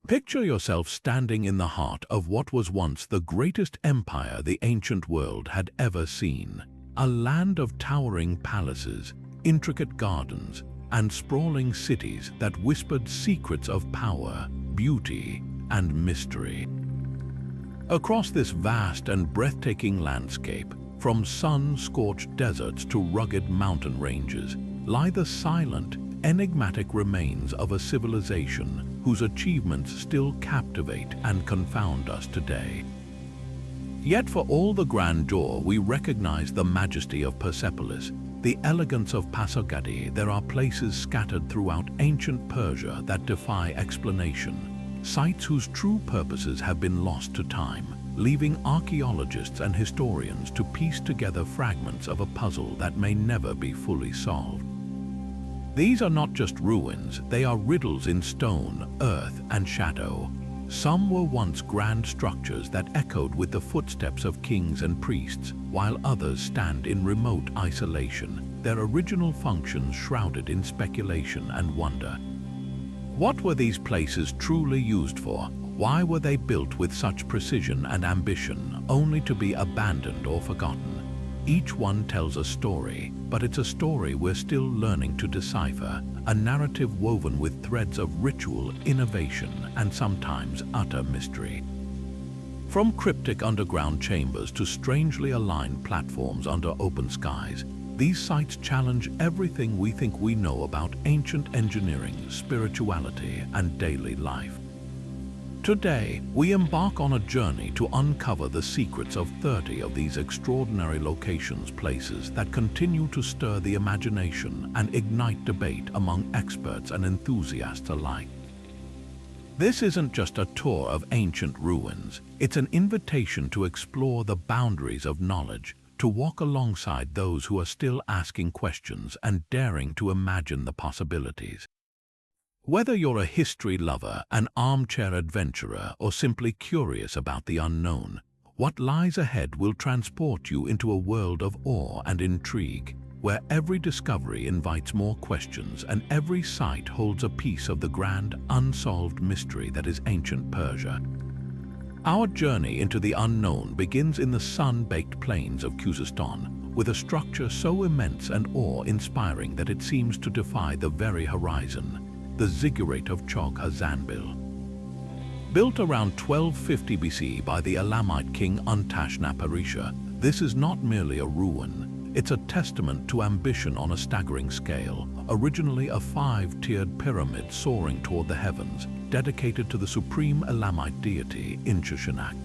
Picture yourself standing in the heart of what was once the greatest empire the ancient world had ever seen. A land of towering palaces, intricate gardens, and sprawling cities that whispered secrets of power, beauty, and mystery. Across this vast and breathtaking landscape, from sun-scorched deserts to rugged mountain ranges, lie the silent, enigmatic remains of a civilization whose achievements still captivate and confound us today. Yet for all the grandeur, we recognize the majesty of Persepolis, the elegance of Pasargadae. There are places scattered throughout ancient Persia that defy explanation, sites whose true purposes have been lost to time, leaving archaeologists and historians to piece together fragments of a puzzle that may never be fully solved. These are not just ruins, they are riddles in stone, earth, and shadow. Some were once grand structures that echoed with the footsteps of kings and priests, while others stand in remote isolation, their original functions shrouded in speculation and wonder. What were these places truly used for? Why were they built with such precision and ambition, only to be abandoned or forgotten? Each one tells a story, but it's a story we're still learning to decipher, a narrative woven with threads of ritual, innovation, and sometimes utter mystery. From cryptic underground chambers to strangely aligned platforms under open skies, these sites challenge everything we think we know about ancient engineering, spirituality, and daily life. Today, we embark on a journey to uncover the secrets of 30 of these extraordinary locations, places that continue to stir the imagination and ignite debate among experts and enthusiasts alike. This isn't just a tour of ancient ruins, it's an invitation to explore the boundaries of knowledge, to walk alongside those who are still asking questions and daring to imagine the possibilities. Whether you're a history lover, an armchair adventurer, or simply curious about the unknown, what lies ahead will transport you into a world of awe and intrigue, where every discovery invites more questions and every site holds a piece of the grand, unsolved mystery that is ancient Persia. Our journey into the unknown begins in the sun-baked plains of Khuzestan, with a structure so immense and awe-inspiring that it seems to defy the very horizon. The Ziggurat of Chogha Zanbil. Built around 1250 BC by the Elamite king Untashnaparisha, this is not merely a ruin, it's a testament to ambition on a staggering scale, originally a 5-tiered pyramid soaring toward the heavens, dedicated to the supreme Elamite deity Inshushinak.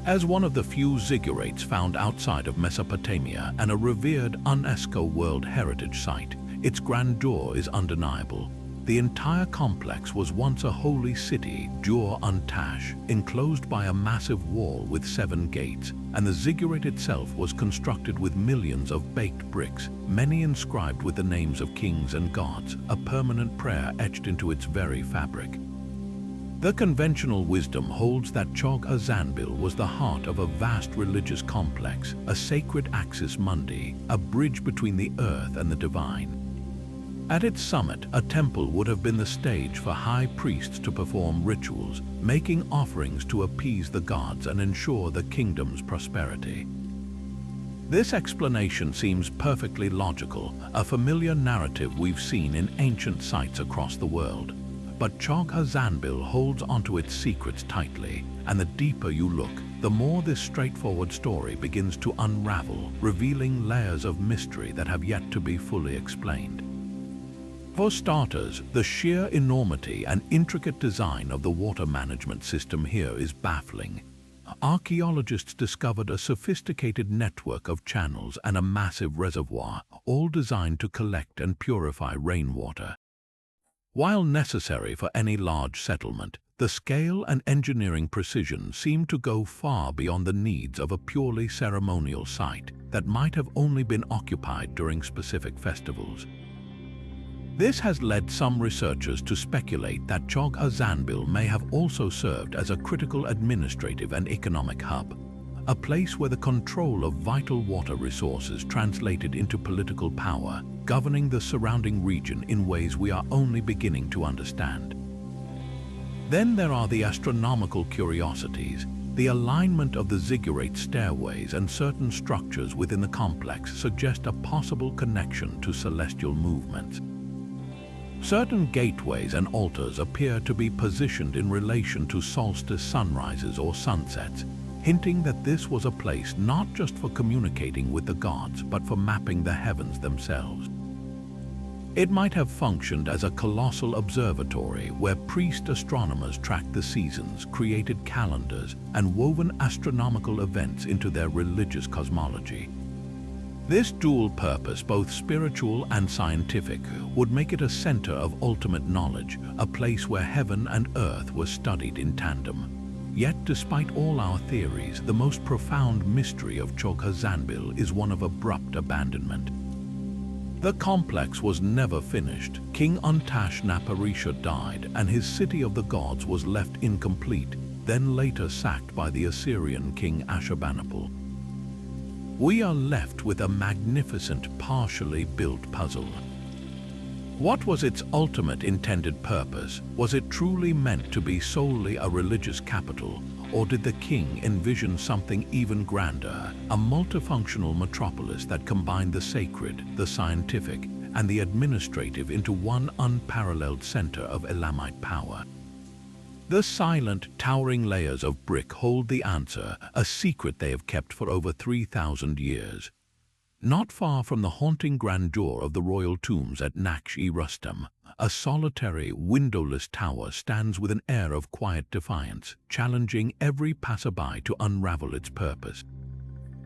As one of the few ziggurats found outside of Mesopotamia and a revered UNESCO World Heritage Site, its grandeur is undeniable. The entire complex was once a holy city, Dur-Untash, enclosed by a massive wall with 7 gates, and the ziggurat itself was constructed with millions of baked bricks, many inscribed with the names of kings and gods, a permanent prayer etched into its very fabric. The conventional wisdom holds that Chogha Zanbil was the heart of a vast religious complex, a sacred axis mundi, a bridge between the earth and the divine. At its summit, a temple would have been the stage for high priests to perform rituals, making offerings to appease the gods and ensure the kingdom's prosperity. This explanation seems perfectly logical, a familiar narrative we've seen in ancient sites across the world. But Chogha Zanbil holds onto its secrets tightly, and the deeper you look, the more this straightforward story begins to unravel, revealing layers of mystery that have yet to be fully explained. For starters, the sheer enormity and intricate design of the water management system here is baffling. Archaeologists discovered a sophisticated network of channels and a massive reservoir, all designed to collect and purify rainwater. While necessary for any large settlement, the scale and engineering precision seem to go far beyond the needs of a purely ceremonial site that might have only been occupied during specific festivals. This has led some researchers to speculate that Chogha Zanbil may have also served as a critical administrative and economic hub, a place where the control of vital water resources translated into political power, governing the surrounding region in ways we are only beginning to understand. Then there are the astronomical curiosities. The alignment of the ziggurat stairways and certain structures within the complex suggest a possible connection to celestial movements. Certain gateways and altars appear to be positioned in relation to solstice sunrises or sunsets, hinting that this was a place not just for communicating with the gods, but for mapping the heavens themselves. It might have functioned as a colossal observatory where priest astronomers tracked the seasons, created calendars, and woven astronomical events into their religious cosmology. This dual purpose, both spiritual and scientific, would make it a center of ultimate knowledge, a place where heaven and earth were studied in tandem. Yet, despite all our theories, the most profound mystery of Chogha Zanbil is one of abrupt abandonment. The complex was never finished. King Untashnaparisha died, and his city of the gods was left incomplete, then later sacked by the Assyrian king Ashurbanipal. We are left with a magnificent, partially built puzzle. What was its ultimate intended purpose? Was it truly meant to be solely a religious capital, or did the king envision something even grander, a multifunctional metropolis that combined the sacred, the scientific, and the administrative into one unparalleled center of Elamite power? The silent, towering layers of brick hold the answer, a secret they have kept for over 3,000 years. Not far from the haunting grandeur of the royal tombs at Naqsh-e-Rustam, a solitary, windowless tower stands with an air of quiet defiance, challenging every passerby to unravel its purpose.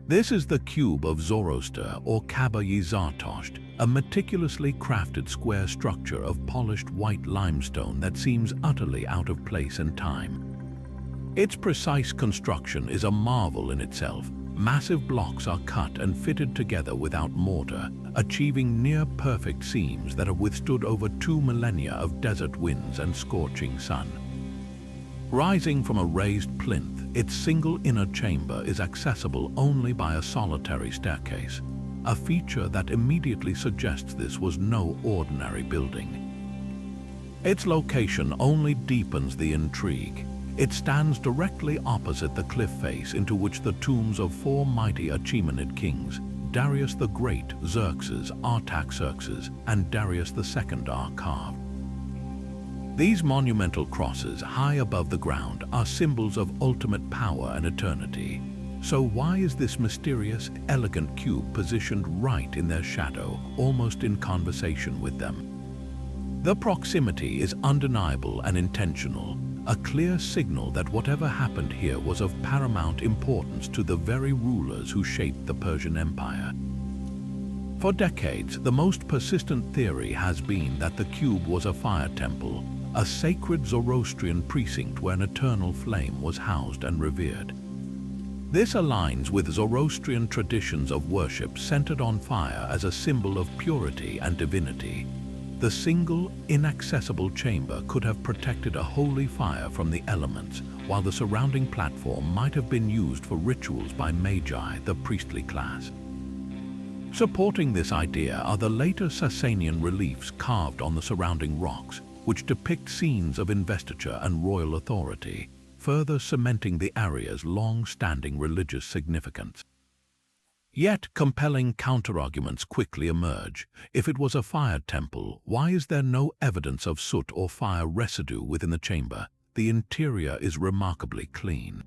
This is the cube of Zoroaster, or Kaaba-yi-Zartosht, a meticulously crafted square structure of polished white limestone that seems utterly out of place and time. Its precise construction is a marvel in itself. Massive blocks are cut and fitted together without mortar, achieving near-perfect seams that have withstood over 2 millennia of desert winds and scorching sun. Rising from a raised plinth, its single inner chamber is accessible only by a solitary staircase, a feature that immediately suggests this was no ordinary building. Its location only deepens the intrigue. It stands directly opposite the cliff face into which the tombs of 4 mighty Achaemenid kings, Darius the Great, Xerxes, Artaxerxes, and Darius II, are carved. These monumental crosses, high above the ground, are symbols of ultimate power and eternity. So why is this mysterious, elegant cube positioned right in their shadow, almost in conversation with them? The proximity is undeniable and intentional, a clear signal that whatever happened here was of paramount importance to the very rulers who shaped the Persian Empire. For decades, the most persistent theory has been that the cube was a fire temple, a sacred Zoroastrian precinct where an eternal flame was housed and revered. This aligns with Zoroastrian traditions of worship centered on fire as a symbol of purity and divinity. The single, inaccessible chamber could have protected a holy fire from the elements, while the surrounding platform might have been used for rituals by magi, the priestly class. Supporting this idea are the later Sasanian reliefs carved on the surrounding rocks, which depict scenes of investiture and royal authority, further cementing the area's long-standing religious significance. Yet compelling counterarguments quickly emerge. If it was a fire temple, why is there no evidence of soot or fire residue within the chamber? The interior is remarkably clean.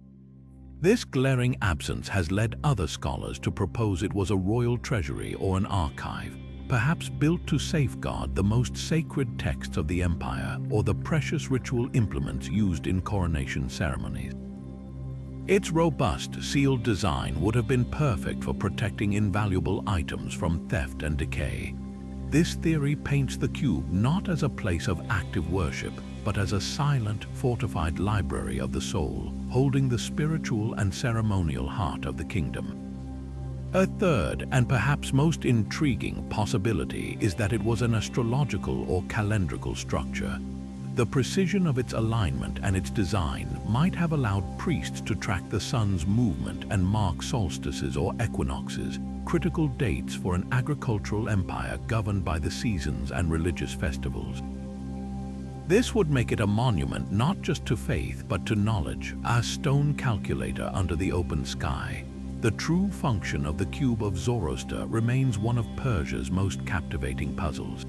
This glaring absence has led other scholars to propose it was a royal treasury or an archive, perhaps built to safeguard the most sacred texts of the empire or the precious ritual implements used in coronation ceremonies. Its robust, sealed design would have been perfect for protecting invaluable items from theft and decay. This theory paints the cube not as a place of active worship, but as a silent, fortified library of the soul, holding the spiritual and ceremonial heart of the kingdom. A third, and perhaps most intriguing possibility, is that it was an astrological or calendrical structure. The precision of its alignment and its design might have allowed priests to track the sun's movement and mark solstices or equinoxes, critical dates for an agricultural empire governed by the seasons and religious festivals. This would make it a monument not just to faith but to knowledge, a stone calculator under the open sky. The true function of the cube of Zoroaster remains one of Persia's most captivating puzzles.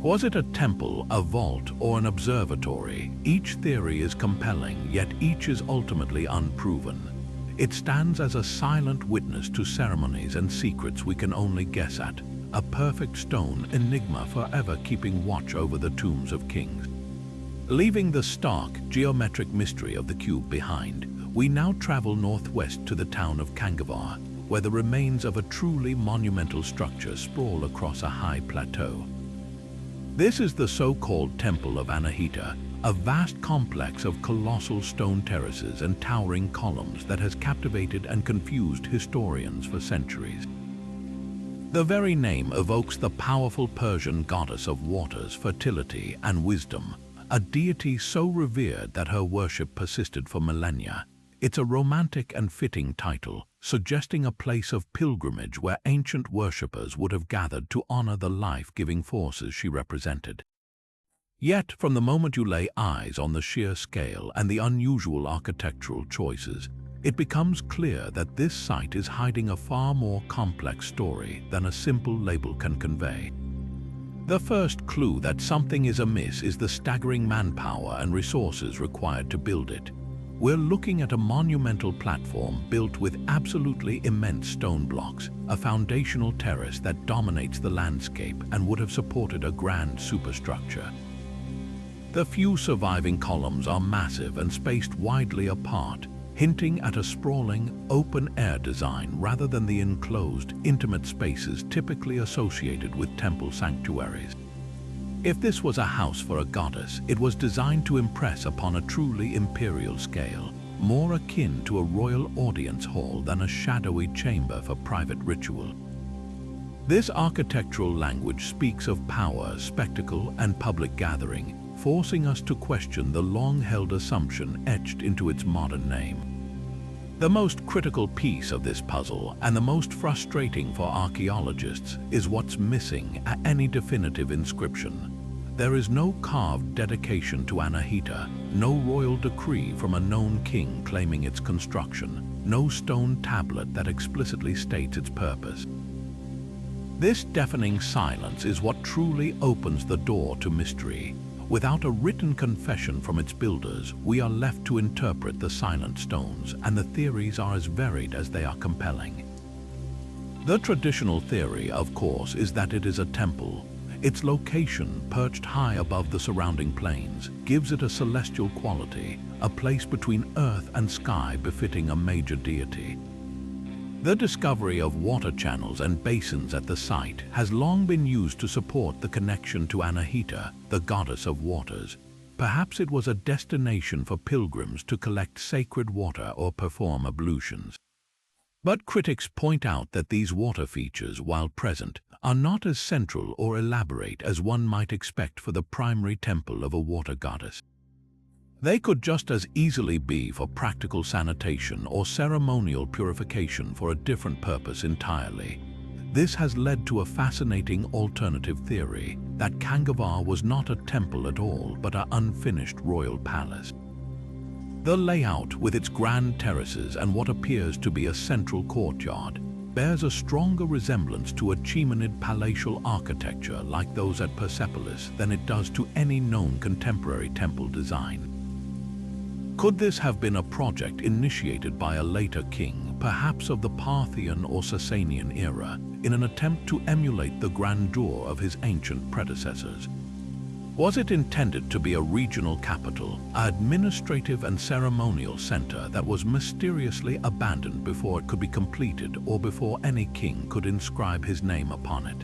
Was it a temple, a vault, or an observatory? Each theory is compelling, yet each is ultimately unproven. It stands as a silent witness to ceremonies and secrets we can only guess at, a perfect stone enigma forever keeping watch over the tombs of kings. Leaving the stark, geometric mystery of the cube behind, we now travel northwest to the town of Kangavar, where the remains of a truly monumental structure sprawl across a high plateau. This is the so-called Temple of Anahita, a vast complex of colossal stone terraces and towering columns that has captivated and confused historians for centuries. The very name evokes the powerful Persian goddess of waters, fertility, and wisdom, a deity so revered that her worship persisted for millennia. It's a romantic and fitting title, suggesting a place of pilgrimage where ancient worshippers would have gathered to honor the life-giving forces she represented. Yet, from the moment you lay eyes on the sheer scale and the unusual architectural choices, it becomes clear that this site is hiding a far more complex story than a simple label can convey. The first clue that something is amiss is the staggering manpower and resources required to build it. We're looking at a monumental platform built with absolutely immense stone blocks, a foundational terrace that dominates the landscape and would have supported a grand superstructure. The few surviving columns are massive and spaced widely apart, hinting at a sprawling, open-air design rather than the enclosed, intimate spaces typically associated with temple sanctuaries. If this was a house for a goddess, it was designed to impress upon a truly imperial scale, more akin to a royal audience hall than a shadowy chamber for private ritual. This architectural language speaks of power, spectacle, and public gathering, forcing us to question the long-held assumption etched into its modern name. The most critical piece of this puzzle, and the most frustrating for archaeologists, is what's missing at any definitive inscription. There is no carved dedication to Anahita, no royal decree from a known king claiming its construction, no stone tablet that explicitly states its purpose. This deafening silence is what truly opens the door to mystery. Without a written confession from its builders, we are left to interpret the silent stones, and the theories are as varied as they are compelling. The traditional theory, of course, is that it is a temple. Its location, perched high above the surrounding plains, gives it a celestial quality, a place between earth and sky befitting a major deity. The discovery of water channels and basins at the site has long been used to support the connection to Anahita, the goddess of waters. Perhaps it was a destination for pilgrims to collect sacred water or perform ablutions. But critics point out that these water features, while present, are not as central or elaborate as one might expect for the primary temple of a water goddess. They could just as easily be for practical sanitation or ceremonial purification for a different purpose entirely. This has led to a fascinating alternative theory that Kangavar was not a temple at all but an unfinished royal palace. The layout, with its grand terraces and what appears to be a central courtyard, bears a stronger resemblance to Achaemenid palatial architecture like those at Persepolis than it does to any known contemporary temple design. Could this have been a project initiated by a later king, perhaps of the Parthian or Sasanian era, in an attempt to emulate the grandeur of his ancient predecessors? Was it intended to be a regional capital, an administrative and ceremonial center that was mysteriously abandoned before it could be completed or before any king could inscribe his name upon it?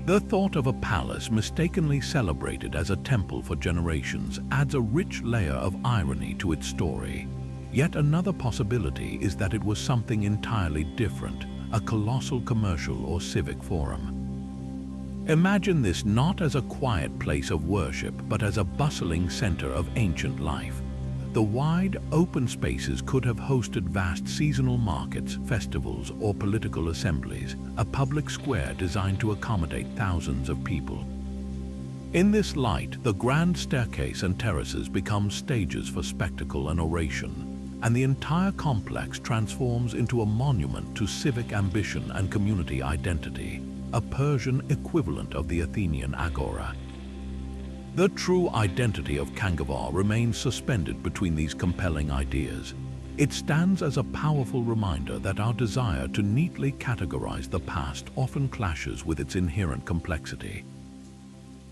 The thought of a palace mistakenly celebrated as a temple for generations adds a rich layer of irony to its story. Yet another possibility is that it was something entirely different, a colossal commercial or civic forum. Imagine this not as a quiet place of worship, but as a bustling center of ancient life. The wide, open spaces could have hosted vast seasonal markets, festivals, or political assemblies, a public square designed to accommodate thousands of people. In this light, the grand staircase and terraces become stages for spectacle and oration, and the entire complex transforms into a monument to civic ambition and community identity, a Persian equivalent of the Athenian agora. The true identity of Kangavar remains suspended between these compelling ideas. It stands as a powerful reminder that our desire to neatly categorize the past often clashes with its inherent complexity.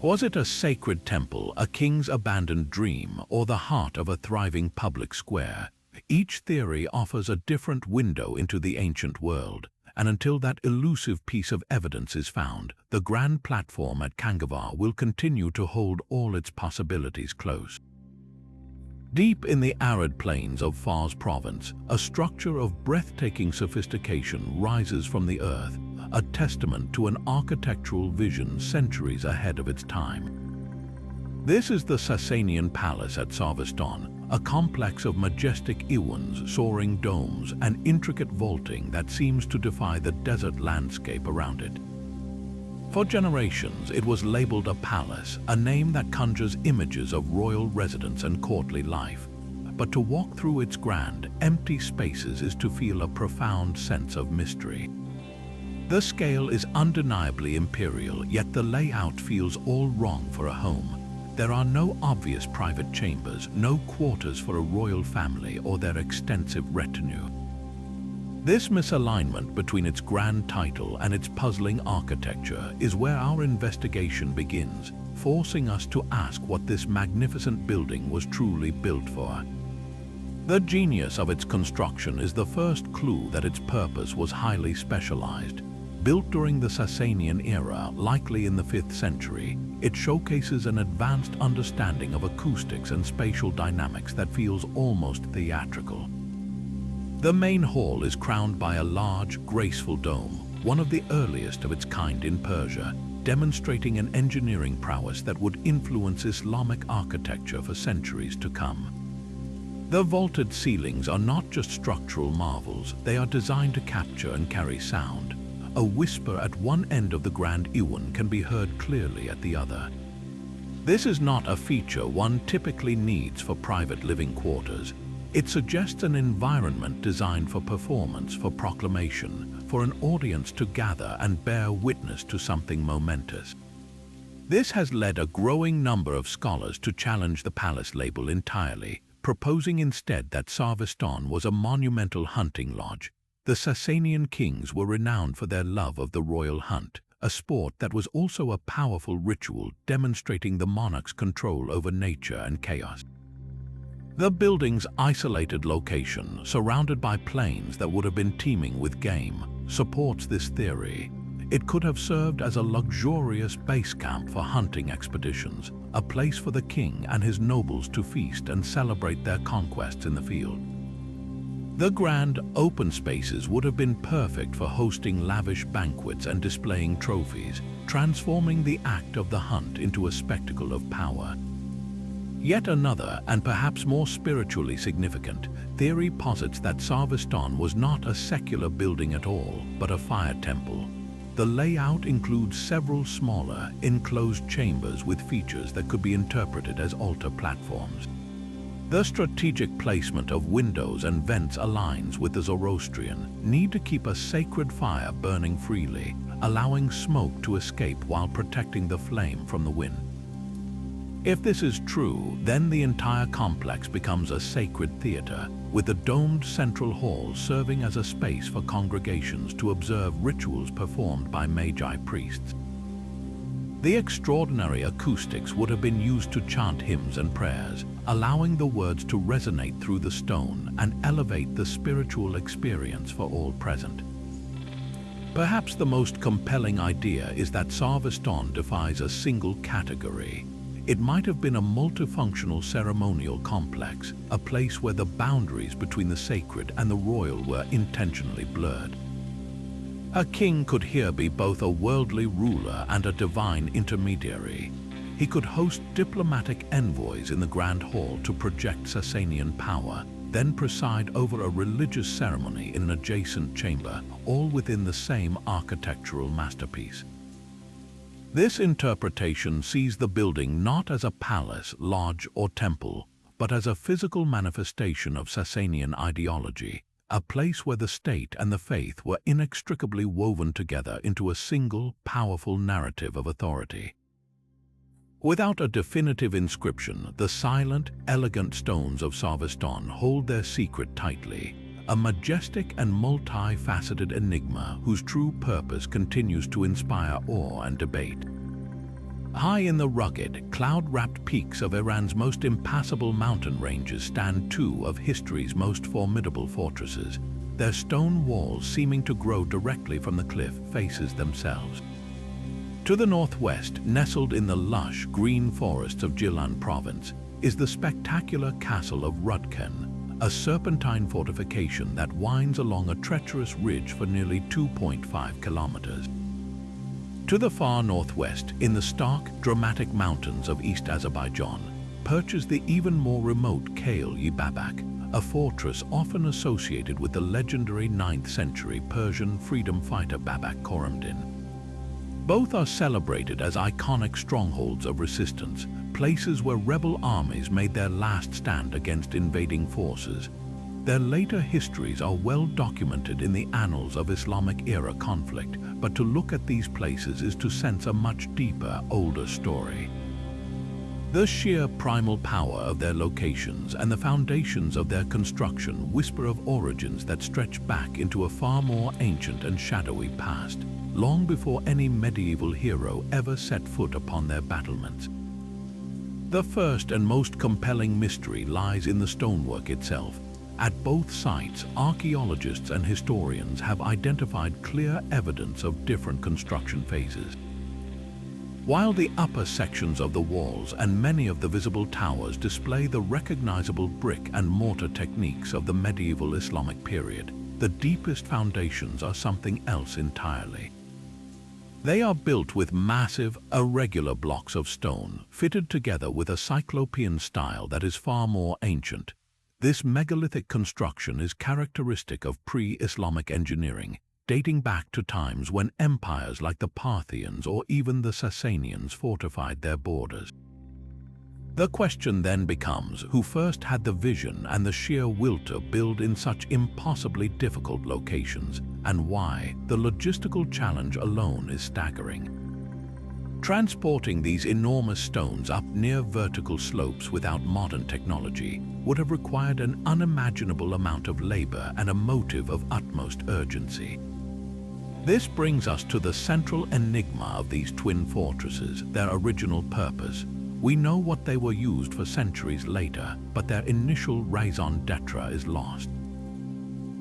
Was it a sacred temple, a king's abandoned dream, or the heart of a thriving public square? Each theory offers a different window into the ancient world, and until that elusive piece of evidence is found, the grand platform at Kangavar will continue to hold all its possibilities close. Deep in the arid plains of Fars province, a structure of breathtaking sophistication rises from the earth, a testament to an architectural vision centuries ahead of its time. This is the Sasanian Palace at Sarvaston, a complex of majestic iwans, soaring domes, and intricate vaulting that seems to defy the desert landscape around it. For generations, it was labeled a palace, a name that conjures images of royal residence and courtly life. But to walk through its grand, empty spaces is to feel a profound sense of mystery. The scale is undeniably imperial, yet the layout feels all wrong for a home. There are no obvious private chambers, no quarters for a royal family or their extensive retinue. This misalignment between its grand title and its puzzling architecture is where our investigation begins, forcing us to ask what this magnificent building was truly built for. The genius of its construction is the first clue that its purpose was highly specialized. Built during the Sasanian era, likely in the 5th century, it showcases an advanced understanding of acoustics and spatial dynamics that feels almost theatrical. The main hall is crowned by a large, graceful dome, one of the earliest of its kind in Persia, demonstrating an engineering prowess that would influence Islamic architecture for centuries to come. The vaulted ceilings are not just structural marvels, they are designed to capture and carry sound. A whisper at one end of the Grand Iwan can be heard clearly at the other. This is not a feature one typically needs for private living quarters. It suggests an environment designed for performance, for proclamation, for an audience to gather and bear witness to something momentous. This has led a growing number of scholars to challenge the palace label entirely, proposing instead that Sarvaston was a monumental hunting lodge. The Sasanian kings were renowned for their love of the royal hunt, a sport that was also a powerful ritual demonstrating the monarch's control over nature and chaos. The building's isolated location, surrounded by plains that would have been teeming with game, supports this theory. It could have served as a luxurious base camp for hunting expeditions, a place for the king and his nobles to feast and celebrate their conquests in the field. The grand, open spaces would have been perfect for hosting lavish banquets and displaying trophies, transforming the act of the hunt into a spectacle of power. Yet another, and perhaps more spiritually significant, theory posits that Sarvaston was not a secular building at all, but a fire temple. The layout includes several smaller, enclosed chambers with features that could be interpreted as altar platforms. The strategic placement of windows and vents aligns with the Zoroastrian need to keep a sacred fire burning freely, allowing smoke to escape while protecting the flame from the wind. If this is true, then the entire complex becomes a sacred theater, with the domed central hall serving as a space for congregations to observe rituals performed by magi priests. The extraordinary acoustics would have been used to chant hymns and prayers, allowing the words to resonate through the stone and elevate the spiritual experience for all present. Perhaps the most compelling idea is that Sarvaston defies a single category. It might have been a multifunctional ceremonial complex, a place where the boundaries between the sacred and the royal were intentionally blurred. A king could here be both a worldly ruler and a divine intermediary. He could host diplomatic envoys in the Grand Hall to project Sasanian power, then preside over a religious ceremony in an adjacent chamber, all within the same architectural masterpiece. This interpretation sees the building not as a palace, lodge, or temple, but as a physical manifestation of Sasanian ideology, a place where the state and the faith were inextricably woven together into a single, powerful narrative of authority. Without a definitive inscription, the silent, elegant stones of Sarvastan hold their secret tightly, a majestic and multi-faceted enigma whose true purpose continues to inspire awe and debate. High in the rugged, cloud-wrapped peaks of Iran's most impassable mountain ranges stand two of history's most formidable fortresses, their stone walls seeming to grow directly from the cliff faces themselves. To the northwest, nestled in the lush, green forests of Gilan province, is the spectacular castle of Rudken, a serpentine fortification that winds along a treacherous ridge for nearly 2.5 kilometers. To the far northwest, in the stark, dramatic mountains of East Azerbaijan, perches the even more remote Kale-i-Babak, a fortress often associated with the legendary 9th century Persian freedom fighter Babak Khorramdin. Both are celebrated as iconic strongholds of resistance, places where rebel armies made their last stand against invading forces. Their later histories are well documented in the annals of Islamic-era conflict, but to look at these places is to sense a much deeper, older story. The sheer primal power of their locations and the foundations of their construction whisper of origins that stretch back into a far more ancient and shadowy past, long before any medieval hero ever set foot upon their battlements. The first and most compelling mystery lies in the stonework itself. At both sites, archaeologists and historians have identified clear evidence of different construction phases. While the upper sections of the walls and many of the visible towers display the recognizable brick and mortar techniques of the medieval Islamic period, the deepest foundations are something else entirely. They are built with massive, irregular blocks of stone, fitted together with a cyclopean style that is far more ancient. This megalithic construction is characteristic of pre-Islamic engineering, dating back to times when empires like the Parthians or even the Sasanians fortified their borders. The question then becomes who first had the vision and the sheer will to build in such impossibly difficult locations, and why the logistical challenge alone is staggering. Transporting these enormous stones up near vertical slopes without modern technology would have required an unimaginable amount of labor and a motive of utmost urgency. This brings us to the central enigma of these twin fortresses, their original purpose. We know what they were used for centuries later, but their initial raison d'etre is lost.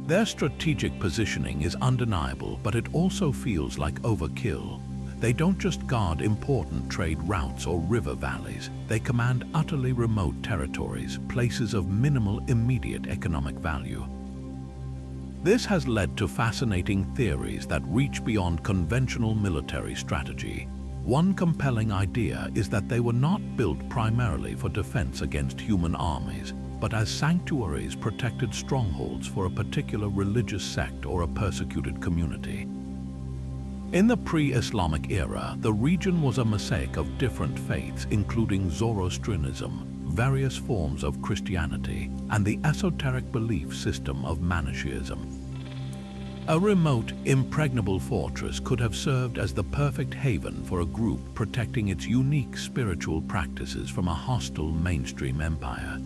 Their strategic positioning is undeniable, but it also feels like overkill. They don't just guard important trade routes or river valleys, they command utterly remote territories, places of minimal immediate economic value. This has led to fascinating theories that reach beyond conventional military strategy. One compelling idea is that they were not built primarily for defense against human armies, but as sanctuaries protected strongholds for a particular religious sect or a persecuted community. In the pre-Islamic era, the region was a mosaic of different faiths, including Zoroastrianism, various forms of Christianity, and the esoteric belief system of Manichaeism. A remote, impregnable fortress could have served as the perfect haven for a group protecting its unique spiritual practices from a hostile mainstream empire.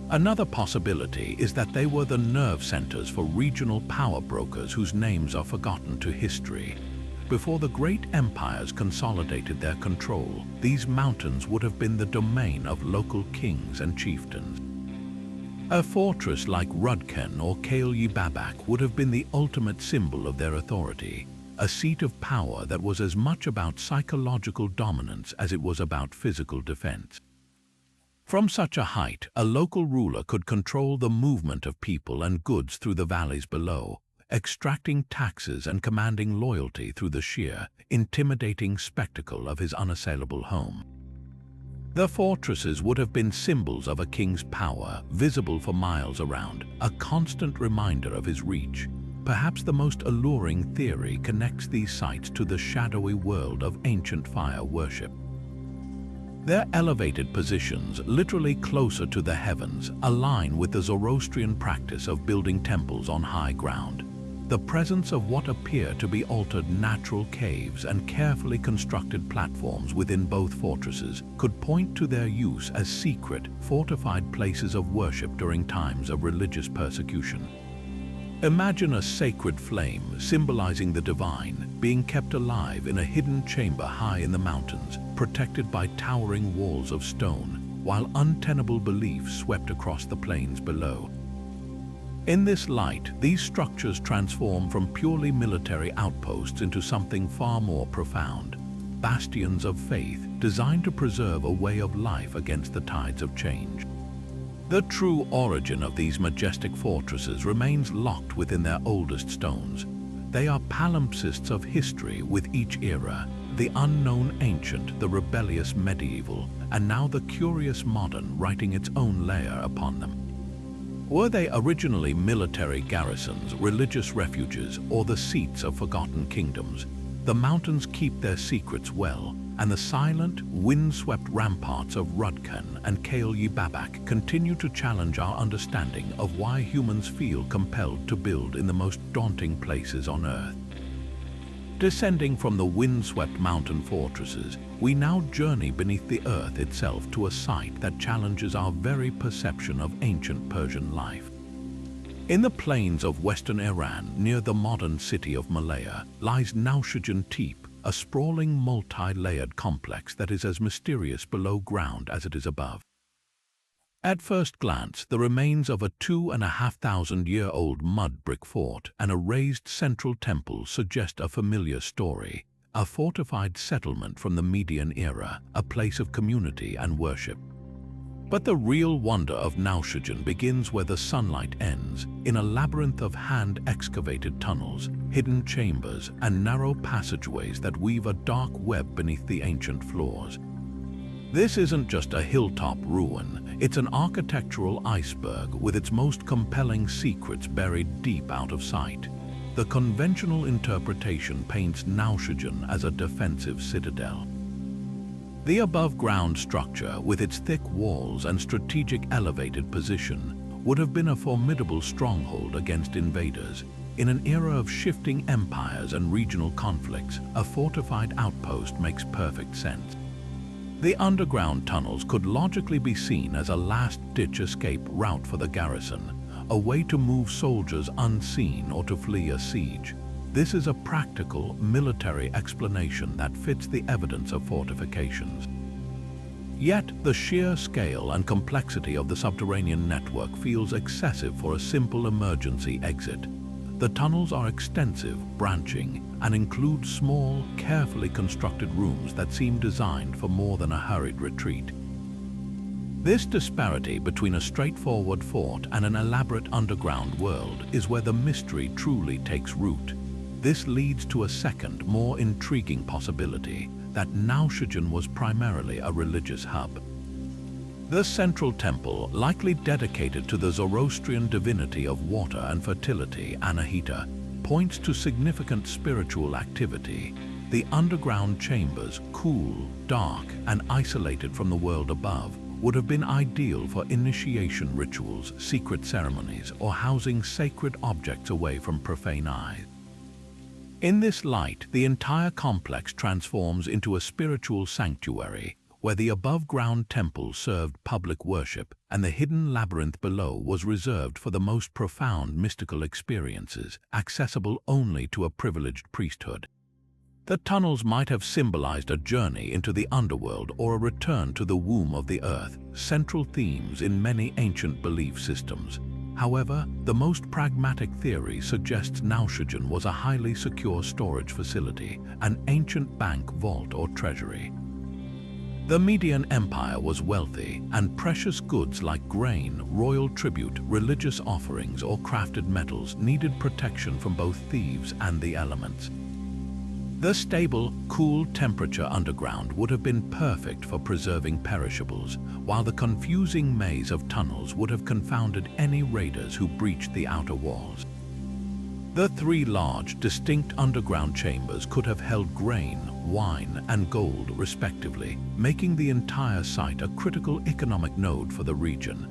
Another possibility is that they were the nerve centers for regional power brokers whose names are forgotten to history. Before the great empires consolidated their control, these mountains would have been the domain of local kings and chieftains. A fortress like Rudken or Kale-i-Babak would have been the ultimate symbol of their authority, a seat of power that was as much about psychological dominance as it was about physical defense. From such a height, a local ruler could control the movement of people and goods through the valleys below, extracting taxes and commanding loyalty through the sheer, intimidating spectacle of his unassailable home. The fortresses would have been symbols of a king's power, visible for miles around, a constant reminder of his reach. perhaps the most alluring theory connects these sites to the shadowy world of ancient fire worship. Their elevated positions, literally closer to the heavens, align with the Zoroastrian practice of building temples on high ground. The presence of what appear to be altered natural caves and carefully constructed platforms within both fortresses could point to their use as secret, fortified places of worship during times of religious persecution. Imagine a sacred flame symbolizing the divine being kept alive in a hidden chamber high in the mountains, protected by towering walls of stone, while untenable beliefs swept across the plains below. In this light, these structures transform from purely military outposts into something far more profound, bastions of faith designed to preserve a way of life against the tides of change. The true origin of these majestic fortresses remains locked within their oldest stones. They are palimpsests of history with each era, the unknown ancient, the rebellious medieval, and now the curious modern writing its own layer upon them. Were they originally military garrisons, religious refuges, or the seats of forgotten kingdoms? The mountains keep their secrets well, and the silent, wind-swept ramparts of Rudkan and Kail-Yibabak continue to challenge our understanding of why humans feel compelled to build in the most daunting places on Earth. Descending from the wind-swept mountain fortresses, we now journey beneath the earth itself to a site that challenges our very perception of ancient Persian life. In the plains of western Iran, near the modern city of Malaya, lies Naushadjan Tepe, a sprawling multi-layered complex that is as mysterious below ground as it is above. At first glance, the remains of a 2,500-year-old mud brick fort and a raised central temple suggest a familiar story, a fortified settlement from the Median era, a place of community and worship. But the real wonder of Naushadjan begins where the sunlight ends, in a labyrinth of hand-excavated tunnels, hidden chambers, and narrow passageways that weave a dark web beneath the ancient floors. This isn't just a hilltop ruin, it's an architectural iceberg with its most compelling secrets buried deep out of sight. The conventional interpretation paints Naushadjan as a defensive citadel. The above-ground structure, with its thick walls and strategic elevated position, would have been a formidable stronghold against invaders. In an era of shifting empires and regional conflicts, a fortified outpost makes perfect sense. The underground tunnels could logically be seen as a last-ditch escape route for the garrison, a way to move soldiers unseen or to flee a siege. This is a practical, military explanation that fits the evidence of fortifications. Yet, the sheer scale and complexity of the subterranean network feels excessive for a simple emergency exit. The tunnels are extensive, branching, and include small, carefully constructed rooms that seem designed for more than a hurried retreat. This disparity between a straightforward fort and an elaborate underground world is where the mystery truly takes root. This leads to a second, more intriguing possibility, that Naushadjan was primarily a religious hub. The central temple, likely dedicated to the Zoroastrian divinity of water and fertility, Anahita, points to significant spiritual activity. The underground chambers, cool, dark, and isolated from the world above, would have been ideal for initiation rituals, secret ceremonies, or housing sacred objects away from profane eyes. In this light, the entire complex transforms into a spiritual sanctuary, where the above-ground temple served public worship and the hidden labyrinth below was reserved for the most profound mystical experiences, accessible only to a privileged priesthood. The tunnels might have symbolized a journey into the underworld or a return to the womb of the earth, central themes in many ancient belief systems. However, the most pragmatic theory suggests Naushadjan was a highly secure storage facility, an ancient bank, vault, or treasury. The Median Empire was wealthy, and precious goods like grain, royal tribute, religious offerings, or crafted metals needed protection from both thieves and the elements. The stable, cool temperature underground would have been perfect for preserving perishables, while the confusing maze of tunnels would have confounded any raiders who breached the outer walls. The three large, distinct underground chambers could have held grain, wine, and gold respectively, making the entire site a critical economic node for the region.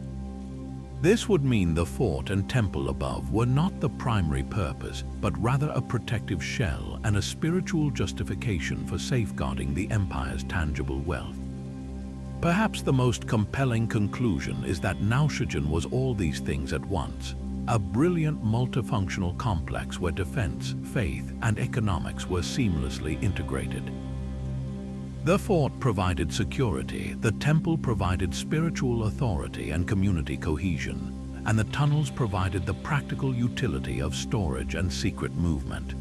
This would mean the fort and temple above were not the primary purpose, but rather a protective shell and a spiritual justification for safeguarding the empire's tangible wealth. Perhaps the most compelling conclusion is that Naushijin was all these things at once, a brilliant multifunctional complex where defense, faith, and economics were seamlessly integrated. The fort provided security, the temple provided spiritual authority and community cohesion, and the tunnels provided the practical utility of storage and secret movement.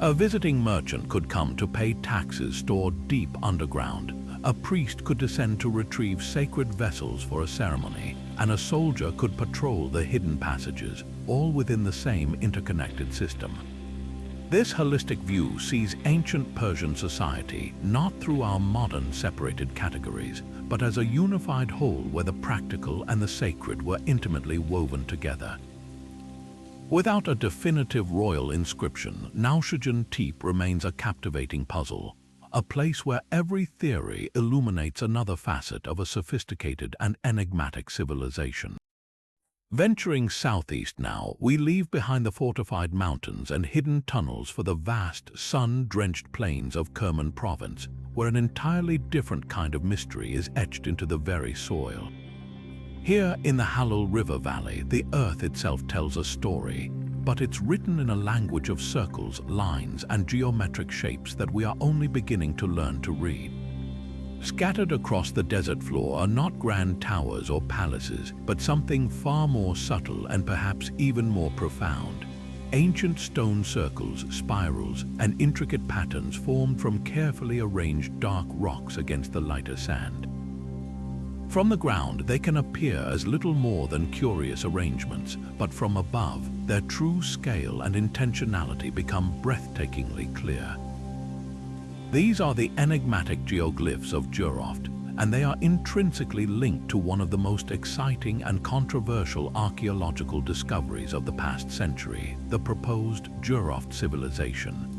A visiting merchant could come to pay taxes stored deep underground, a priest could descend to retrieve sacred vessels for a ceremony, and a soldier could patrol the hidden passages, all within the same interconnected system. This holistic view sees ancient Persian society not through our modern separated categories, but as a unified whole where the practical and the sacred were intimately woven together. Without a definitive royal inscription, Naushijin Tepe remains a captivating puzzle, a place where every theory illuminates another facet of a sophisticated and enigmatic civilization. Venturing southeast now, we leave behind the fortified mountains and hidden tunnels for the vast, sun-drenched plains of Kerman province, where an entirely different kind of mystery is etched into the very soil. Here in the Halul River Valley, the earth itself tells a story, but it's written in a language of circles, lines, and geometric shapes that we are only beginning to learn to read. Scattered across the desert floor are not grand towers or palaces, but something far more subtle and perhaps even more profound. Ancient stone circles, spirals, and intricate patterns formed from carefully arranged dark rocks against the lighter sand. From the ground, they can appear as little more than curious arrangements, but from above, their true scale and intentionality become breathtakingly clear. These are the enigmatic geoglyphs of Zoroaster, and they are intrinsically linked to one of the most exciting and controversial archaeological discoveries of the past century, the proposed Zoroaster civilization.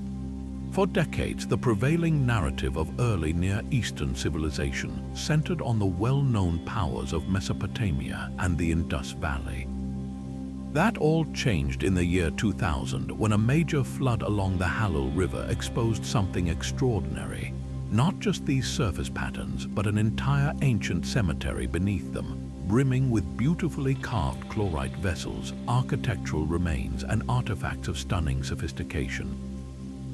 For decades, the prevailing narrative of early Near Eastern civilization centered on the well-known powers of Mesopotamia and the Indus Valley. That all changed in the year 2000 when a major flood along the Halul River exposed something extraordinary. Not just these surface patterns, but an entire ancient cemetery beneath them, brimming with beautifully carved chlorite vessels, architectural remains, and artifacts of stunning sophistication.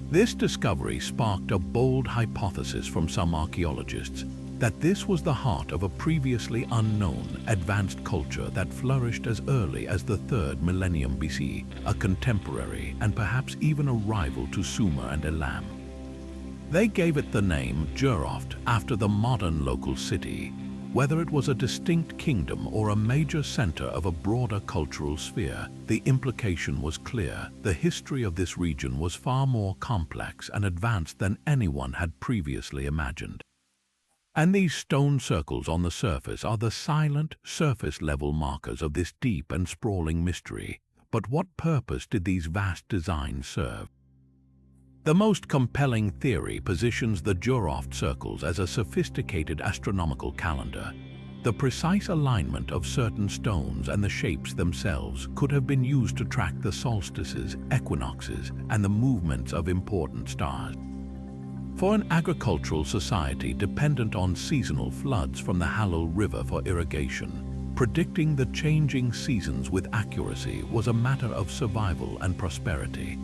This discovery sparked a bold hypothesis from some archaeologists that this was the heart of a previously unknown, advanced culture that flourished as early as the 3rd millennium BC, a contemporary and perhaps even a rival to Sumer and Elam. They gave it the name Zoroaster after the modern local city. Whether it was a distinct kingdom or a major center of a broader cultural sphere, the implication was clear. The history of this region was far more complex and advanced than anyone had previously imagined. And these stone circles on the surface are the silent, surface-level markers of this deep and sprawling mystery. But what purpose did these vast designs serve? The most compelling theory positions the Zoroaster circles as a sophisticated astronomical calendar. The precise alignment of certain stones and the shapes themselves could have been used to track the solstices, equinoxes, and the movements of important stars. For an agricultural society dependent on seasonal floods from the Halul River for irrigation, predicting the changing seasons with accuracy was a matter of survival and prosperity.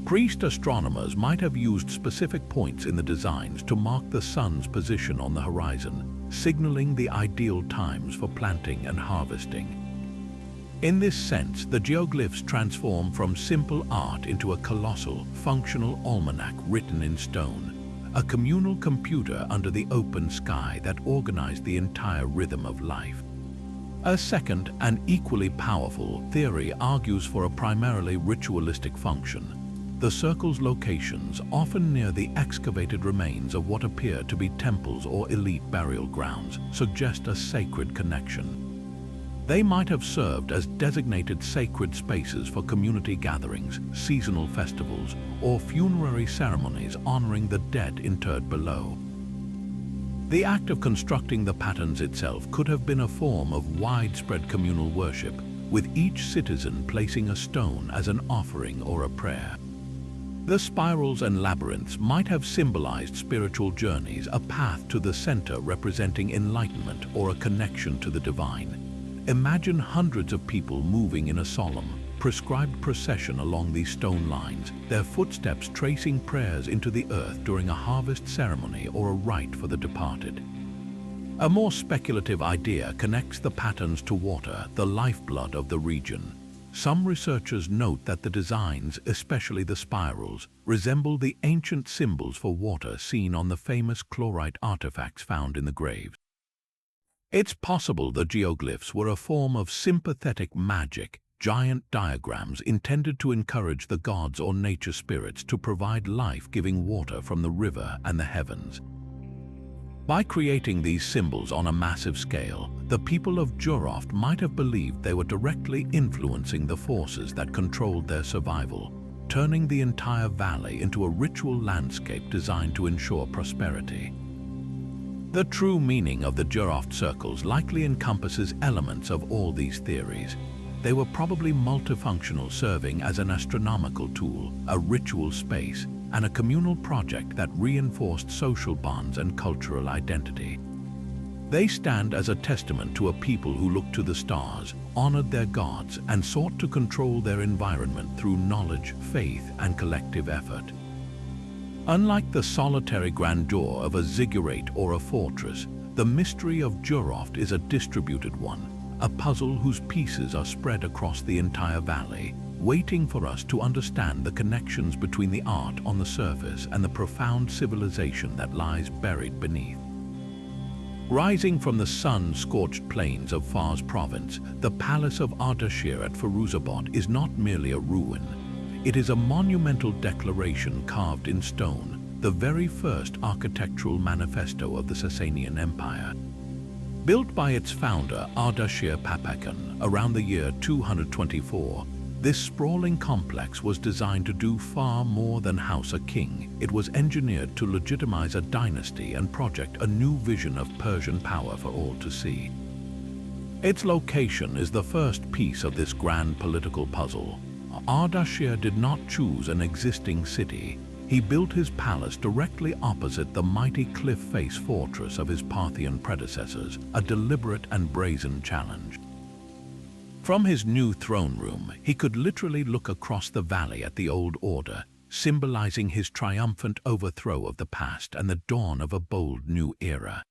Priest astronomers might have used specific points in the designs to mark the sun's position on the horizon, signaling the ideal times for planting and harvesting. In this sense, the geoglyphs transform from simple art into a colossal, functional almanac written in stone, a communal computer under the open sky that organized the entire rhythm of life. A second and equally powerful theory argues for a primarily ritualistic function. The circle's locations, often near the excavated remains of what appear to be temples or elite burial grounds, suggest a sacred connection. They might have served as designated sacred spaces for community gatherings, seasonal festivals, or funerary ceremonies honoring the dead interred below. The act of constructing the patterns itself could have been a form of widespread communal worship, with each citizen placing a stone as an offering or a prayer. The spirals and labyrinths might have symbolized spiritual journeys, a path to the center representing enlightenment or a connection to the divine. Imagine hundreds of people moving in a solemn, prescribed procession along these stone lines, their footsteps tracing prayers into the earth during a harvest ceremony or a rite for the departed. A more speculative idea connects the patterns to water, the lifeblood of the region. Some researchers note that the designs, especially the spirals, resemble the ancient symbols for water seen on the famous chlorite artifacts found in the graves. It's possible the geoglyphs were a form of sympathetic magic, giant diagrams intended to encourage the gods or nature spirits to provide life-giving water from the river and the heavens. By creating these symbols on a massive scale, the people of Zoroaster might have believed they were directly influencing the forces that controlled their survival, turning the entire valley into a ritual landscape designed to ensure prosperity. The true meaning of the Zoroaster circles likely encompasses elements of all these theories. They were probably multifunctional, serving as an astronomical tool, a ritual space, and a communal project that reinforced social bonds and cultural identity. They stand as a testament to a people who looked to the stars, honored their gods, and sought to control their environment through knowledge, faith, and collective effort. Unlike the solitary grandeur of a ziggurat or a fortress, the mystery of Zoroaster is a distributed one, a puzzle whose pieces are spread across the entire valley, waiting for us to understand the connections between the art on the surface and the profound civilization that lies buried beneath. Rising from the sun-scorched plains of Fars province, the palace of Ardashir at Firuzabad is not merely a ruin. It is a monumental declaration carved in stone, the very first architectural manifesto of the Sasanian Empire. Built by its founder Ardashir Papakan around the year 224, this sprawling complex was designed to do far more than house a king. It was engineered to legitimize a dynasty and project a new vision of Persian power for all to see. Its location is the first piece of this grand political puzzle. Ardashir did not choose an existing city. He built his palace directly opposite the mighty cliff-face fortress of his Parthian predecessors, a deliberate and brazen challenge. From his new throne room, he could literally look across the valley at the old order, symbolizing his triumphant overthrow of the past and the dawn of a bold new era.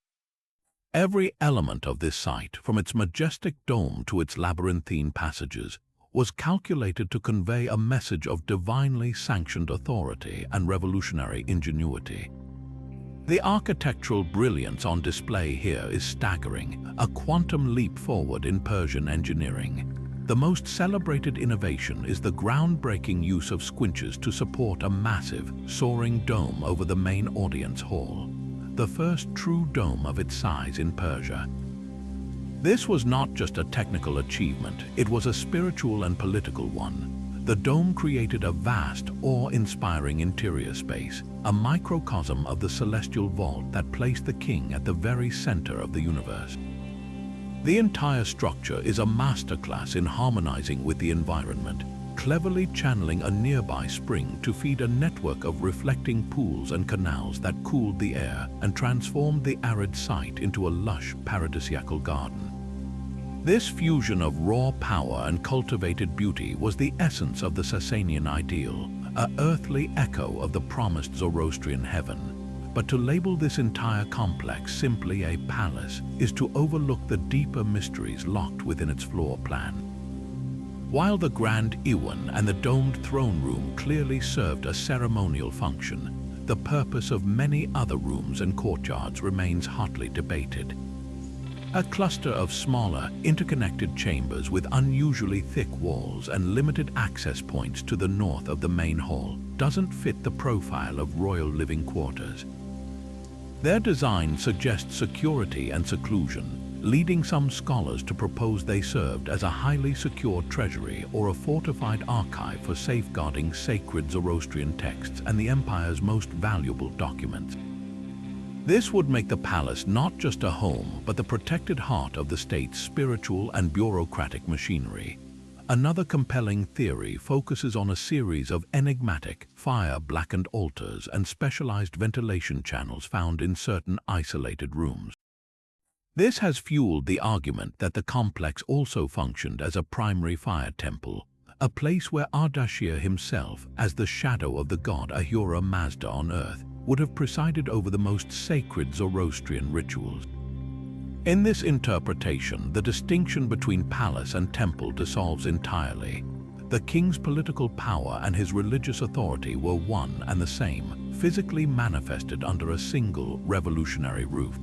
Every element of this site, from its majestic dome to its labyrinthine passages, was calculated to convey a message of divinely sanctioned authority and revolutionary ingenuity. The architectural brilliance on display here is staggering, a quantum leap forward in Persian engineering. The most celebrated innovation is the groundbreaking use of squinches to support a massive, soaring dome over the main audience hall, the first true dome of its size in Persia. This was not just a technical achievement, it was a spiritual and political one. The dome created a vast, awe-inspiring interior space, a microcosm of the celestial vault that placed the king at the very center of the universe. The entire structure is a masterclass in harmonizing with the environment, cleverly channeling a nearby spring to feed a network of reflecting pools and canals that cooled the air and transformed the arid site into a lush, paradisiacal garden. This fusion of raw power and cultivated beauty was the essence of the Sasanian ideal, an earthly echo of the promised Zoroastrian heaven. But to label this entire complex simply a palace is to overlook the deeper mysteries locked within its floor plan. While the Grand Iwan and the domed throne room clearly served a ceremonial function, the purpose of many other rooms and courtyards remains hotly debated. A cluster of smaller, interconnected chambers with unusually thick walls and limited access points to the north of the main hall doesn't fit the profile of royal living quarters. Their design suggests security and seclusion, leading some scholars to propose they served as a highly secure treasury or a fortified archive for safeguarding sacred Zoroastrian texts and the empire's most valuable documents. This would make the palace not just a home, but the protected heart of the state's spiritual and bureaucratic machinery. Another compelling theory focuses on a series of enigmatic, fire-blackened altars and specialized ventilation channels found in certain isolated rooms. This has fueled the argument that the complex also functioned as a primary fire temple, a place where Ardashir himself, as the shadow of the god Ahura Mazda on earth, would have presided over the most sacred Zoroastrian rituals. In this interpretation, the distinction between palace and temple dissolves entirely. The king's political power and his religious authority were one and the same, physically manifested under a single revolutionary roof.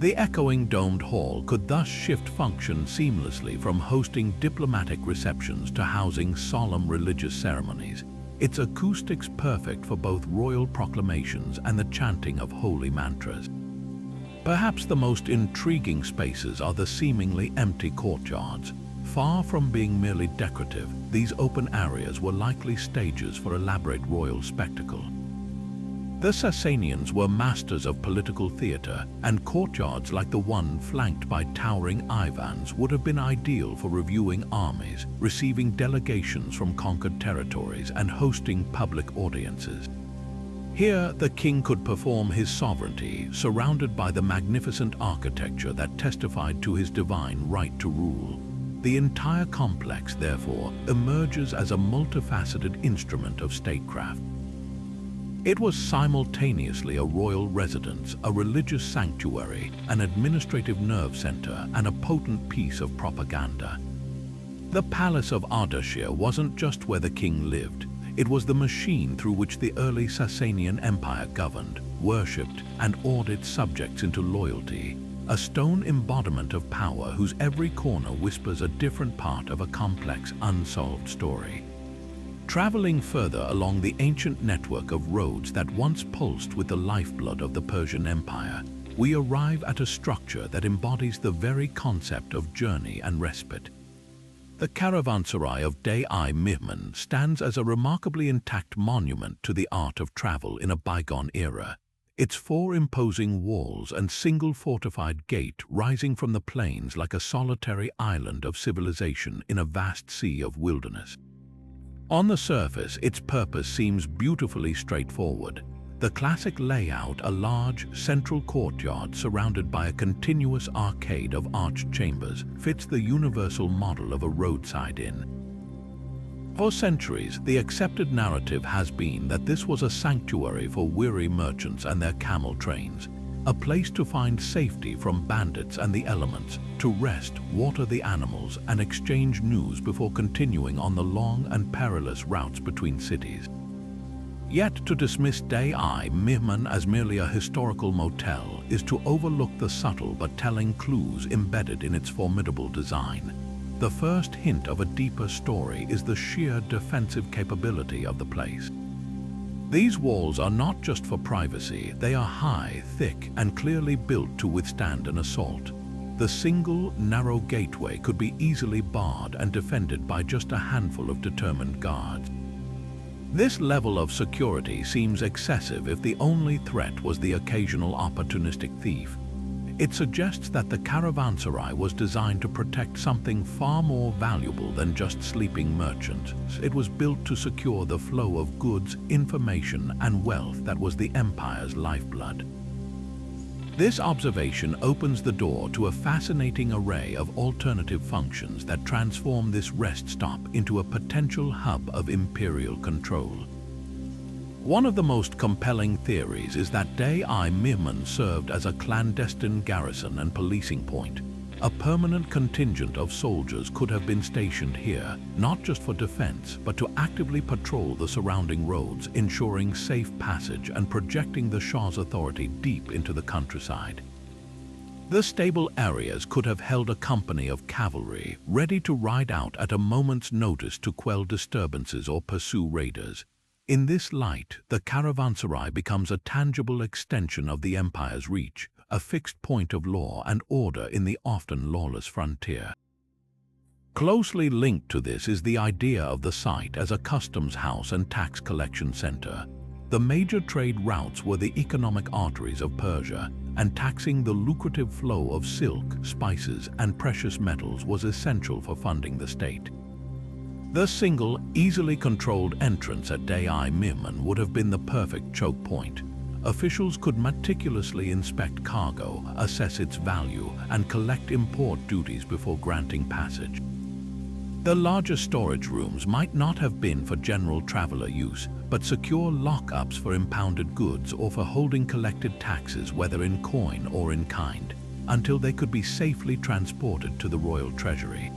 The echoing domed hall could thus shift function seamlessly from hosting diplomatic receptions to housing solemn religious ceremonies, its acoustics perfect for both royal proclamations and the chanting of holy mantras. Perhaps the most intriguing spaces are the seemingly empty courtyards. Far from being merely decorative, these open areas were likely stages for elaborate royal spectacle. The Sasanians were masters of political theater, and courtyards like the one flanked by towering Ivans would have been ideal for reviewing armies, receiving delegations from conquered territories, and hosting public audiences. Here, the king could perform his sovereignty, surrounded by the magnificent architecture that testified to his divine right to rule. The entire complex, therefore, emerges as a multifaceted instrument of statecraft. It was simultaneously a royal residence, a religious sanctuary, an administrative nerve center, and a potent piece of propaganda. The palace of Ardashir wasn't just where the king lived. It was the machine through which the early Sasanian Empire governed, worshipped, and awed its subjects into loyalty, a stone embodiment of power whose every corner whispers a different part of a complex, unsolved story. Traveling further along the ancient network of roads that once pulsed with the lifeblood of the Persian Empire, we arrive at a structure that embodies the very concept of journey and respite. The caravanserai of Dey-i-Mihman stands as a remarkably intact monument to the art of travel in a bygone era, its 4 imposing walls and single fortified gate rising from the plains like a solitary island of civilization in a vast sea of wilderness. On the surface, its purpose seems beautifully straightforward. The classic layout, a large, central courtyard surrounded by a continuous arcade of arched chambers, fits the universal model of a roadside inn. For centuries, the accepted narrative has been that this was a sanctuary for weary merchants and their camel trains, a place to find safety from bandits and the elements, to rest, water the animals, and exchange news before continuing on the long and perilous routes between cities. Yet to dismiss Dey-i-Mihman as merely a historical motel is to overlook the subtle but telling clues embedded in its formidable design. The first hint of a deeper story is the sheer defensive capability of the place. These walls are not just for privacy, they are high, thick, and clearly built to withstand an assault. The single, narrow gateway could be easily barred and defended by just a handful of determined guards. This level of security seems excessive if the only threat was the occasional opportunistic thief. It suggests that the caravanserai was designed to protect something far more valuable than just sleeping merchants. It was built to secure the flow of goods, information, and wealth that was the empire's lifeblood. This observation opens the door to a fascinating array of alternative functions that transform this rest stop into a potential hub of imperial control. One of the most compelling theories is that Dey-i-Mihman served as a clandestine garrison and policing point. A permanent contingent of soldiers could have been stationed here, not just for defense, but to actively patrol the surrounding roads, ensuring safe passage and projecting the Shah's authority deep into the countryside. The stable areas could have held a company of cavalry, ready to ride out at a moment's notice to quell disturbances or pursue raiders. In this light, the caravanserai becomes a tangible extension of the empire's reach, a fixed point of law and order in the often lawless frontier. Closely linked to this is the idea of the site as a customs house and tax collection center. The major trade routes were the economic arteries of Persia, and taxing the lucrative flow of silk, spices, and precious metals was essential for funding the state. The single, easily controlled entrance at Day-i-Mimon would have been the perfect choke point. Officials could meticulously inspect cargo, assess its value, and collect import duties before granting passage. The larger storage rooms might not have been for general traveler use, but secure lockups for impounded goods or for holding collected taxes, whether in coin or in kind, until they could be safely transported to the royal treasury.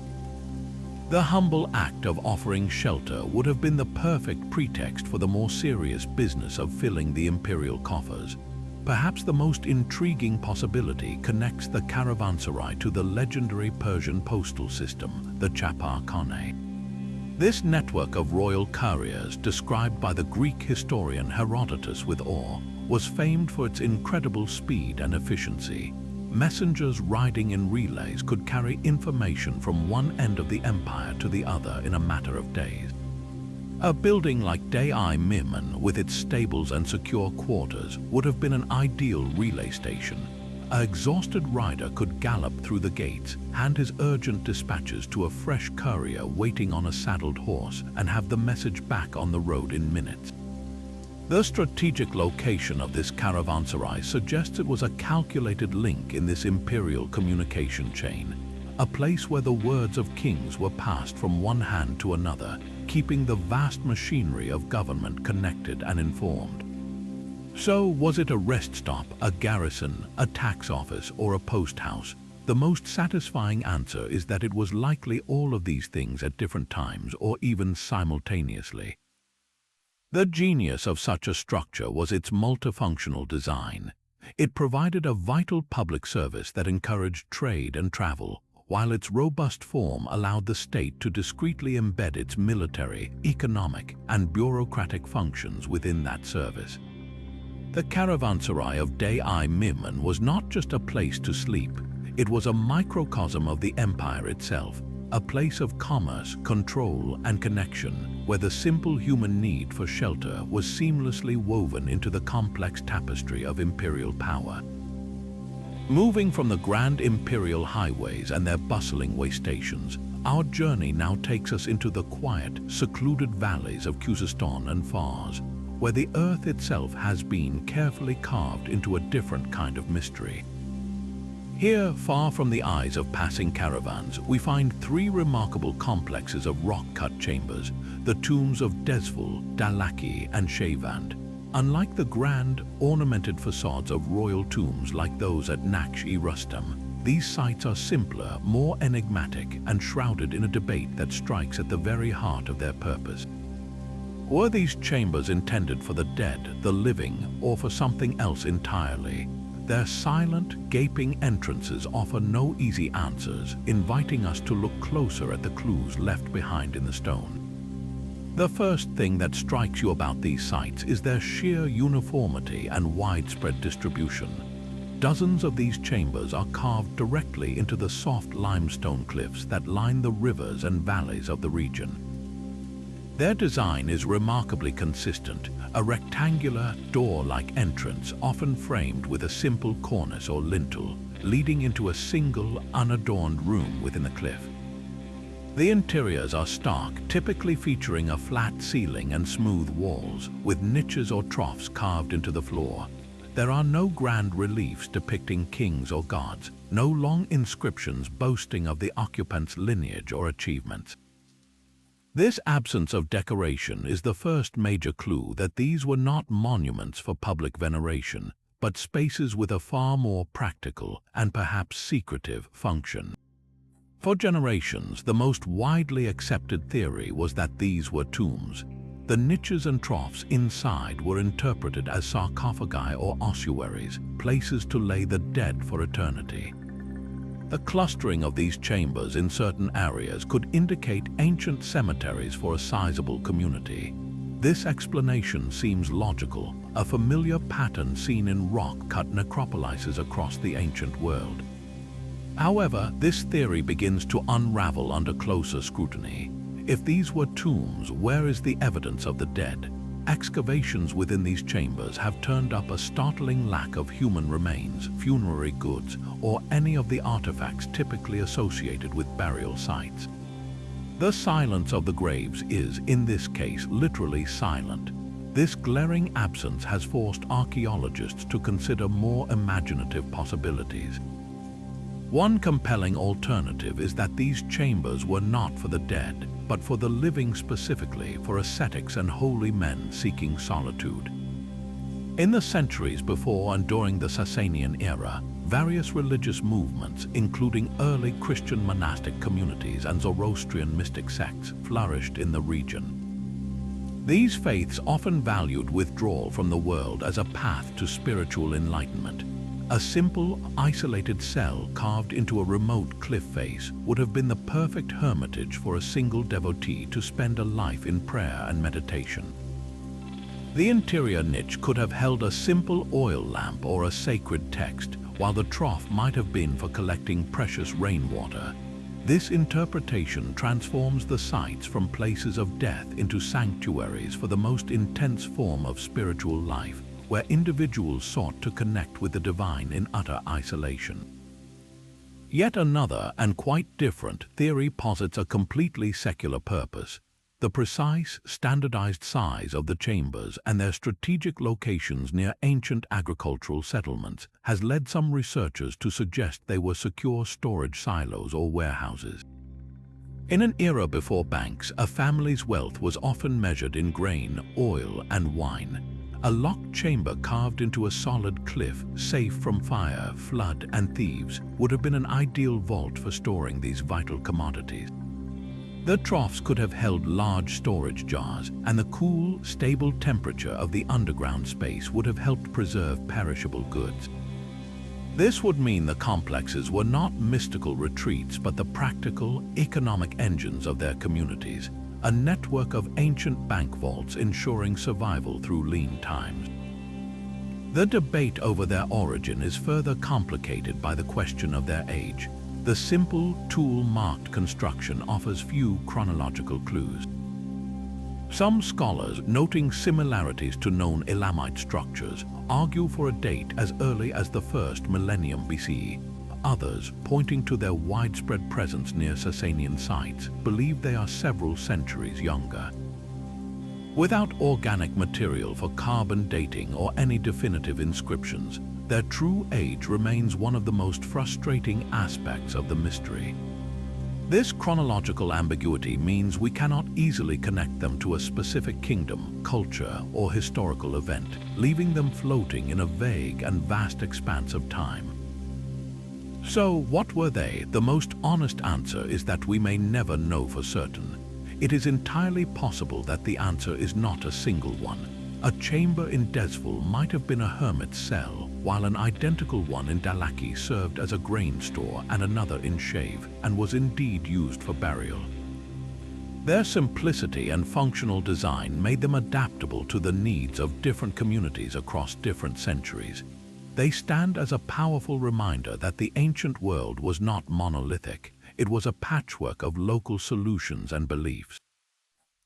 The humble act of offering shelter would have been the perfect pretext for the more serious business of filling the imperial coffers. Perhaps the most intriguing possibility connects the caravanserai to the legendary Persian postal system, the Chapar-Khane. This network of royal couriers, described by the Greek historian Herodotus with awe, was famed for its incredible speed and efficiency. Messengers riding in relays could carry information from one end of the empire to the other in a matter of days. A building like Day-i-Mimon, with its stables and secure quarters, would have been an ideal relay station. An exhausted rider could gallop through the gates, hand his urgent dispatches to a fresh courier waiting on a saddled horse, and have the message back on the road in minutes. The strategic location of this caravanserai suggests it was a calculated link in this imperial communication chain, a place where the words of kings were passed from one hand to another, keeping the vast machinery of government connected and informed. So, was it a rest stop, a garrison, a tax office, or a post house? The most satisfying answer is that it was likely all of these things at different times or even simultaneously. The genius of such a structure was its multifunctional design. It provided a vital public service that encouraged trade and travel, while its robust form allowed the state to discreetly embed its military, economic, and bureaucratic functions within that service. The caravanserai of Day-i-Mimon was not just a place to sleep, it was a microcosm of the empire itself, a place of commerce, control, and connection, where the simple human need for shelter was seamlessly woven into the complex tapestry of imperial power. Moving from the grand imperial highways and their bustling way stations, our journey now takes us into the quiet, secluded valleys of Khuzestan and Fars, where the earth itself has been carefully carved into a different kind of mystery. Here, far from the eyes of passing caravans, we find three remarkable complexes of rock-cut chambers, the tombs of Desful, Dalaki, and Shevand. Unlike the grand, ornamented facades of royal tombs like those at Naksh-i-Rustam, these sites are simpler, more enigmatic, and shrouded in a debate that strikes at the very heart of their purpose. Were these chambers intended for the dead, the living, or for something else entirely? Their silent, gaping entrances offer no easy answers, inviting us to look closer at the clues left behind in the stone. The first thing that strikes you about these sites is their sheer uniformity and widespread distribution. Dozens of these chambers are carved directly into the soft limestone cliffs that line the rivers and valleys of the region. Their design is remarkably consistent, a rectangular, door-like entrance often framed with a simple cornice or lintel, leading into a single, unadorned room within the cliff. The interiors are stark, typically featuring a flat ceiling and smooth walls, with niches or troughs carved into the floor. There are no grand reliefs depicting kings or gods, no long inscriptions boasting of the occupant's lineage or achievements. This absence of decoration is the first major clue that these were not monuments for public veneration, but spaces with a far more practical and perhaps secretive function. For generations, the most widely accepted theory was that these were tombs. The niches and troughs inside were interpreted as sarcophagi or ossuaries, places to lay the dead for eternity. The clustering of these chambers in certain areas could indicate ancient cemeteries for a sizable community. This explanation seems logical, a familiar pattern seen in rock-cut necropolises across the ancient world. However, this theory begins to unravel under closer scrutiny. If these were tombs, where is the evidence of the dead? Excavations within these chambers have turned up a startling lack of human remains, funerary goods, or any of the artifacts typically associated with burial sites. The silence of the graves is, in this case, literally silent. This glaring absence has forced archaeologists to consider more imaginative possibilities. One compelling alternative is that these chambers were not for the dead, but for the living, specifically for ascetics and holy men seeking solitude. In the centuries before and during the Sasanian era, various religious movements, including early Christian monastic communities and Zoroastrian mystic sects, flourished in the region. These faiths often valued withdrawal from the world as a path to spiritual enlightenment. A simple, isolated cell carved into a remote cliff face would have been the perfect hermitage for a single devotee to spend a life in prayer and meditation. The interior niche could have held a simple oil lamp or a sacred text, while the trough might have been for collecting precious rainwater. This interpretation transforms the sites from places of death into sanctuaries for the most intense form of spiritual life, where individuals sought to connect with the divine in utter isolation. Yet another, and quite different, theory posits a completely secular purpose. The precise, standardized size of the chambers and their strategic locations near ancient agricultural settlements has led some researchers to suggest they were secure storage silos or warehouses. In an era before banks, a family's wealth was often measured in grain, oil, and wine. A locked chamber carved into a solid cliff, safe from fire, flood, and thieves, would have been an ideal vault for storing these vital commodities. The troughs could have held large storage jars, and the cool, stable temperature of the underground space would have helped preserve perishable goods. This would mean the complexes were not mystical retreats, but the practical, economic engines of their communities. A network of ancient bank vaults ensuring survival through lean times. The debate over their origin is further complicated by the question of their age. The simple, tool-marked construction offers few chronological clues. Some scholars, noting similarities to known Elamite structures, argue for a date as early as the 1st millennium BCE. Others, pointing to their widespread presence near Sasanian sites, believe they are several centuries younger. Without organic material for carbon dating or any definitive inscriptions, their true age remains one of the most frustrating aspects of the mystery. This chronological ambiguity means we cannot easily connect them to a specific kingdom, culture, or historical event, leaving them floating in a vague and vast expanse of time. So, what were they? The most honest answer is that we may never know for certain. It is entirely possible that the answer is not a single one. A chamber in Desful might have been a hermit's cell, while an identical one in Dalaki served as a grain store and another in Shave, and was indeed used for burial. Their simplicity and functional design made them adaptable to the needs of different communities across different centuries. They stand as a powerful reminder that the ancient world was not monolithic. It was a patchwork of local solutions and beliefs.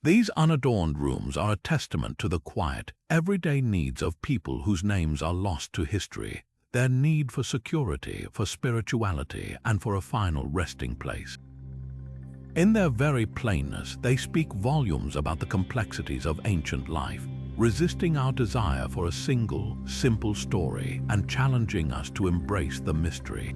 These unadorned rooms are a testament to the quiet, everyday needs of people whose names are lost to history, their need for security, for spirituality, and for a final resting place. In their very plainness, they speak volumes about the complexities of ancient life, resisting our desire for a single, simple story and challenging us to embrace the mystery.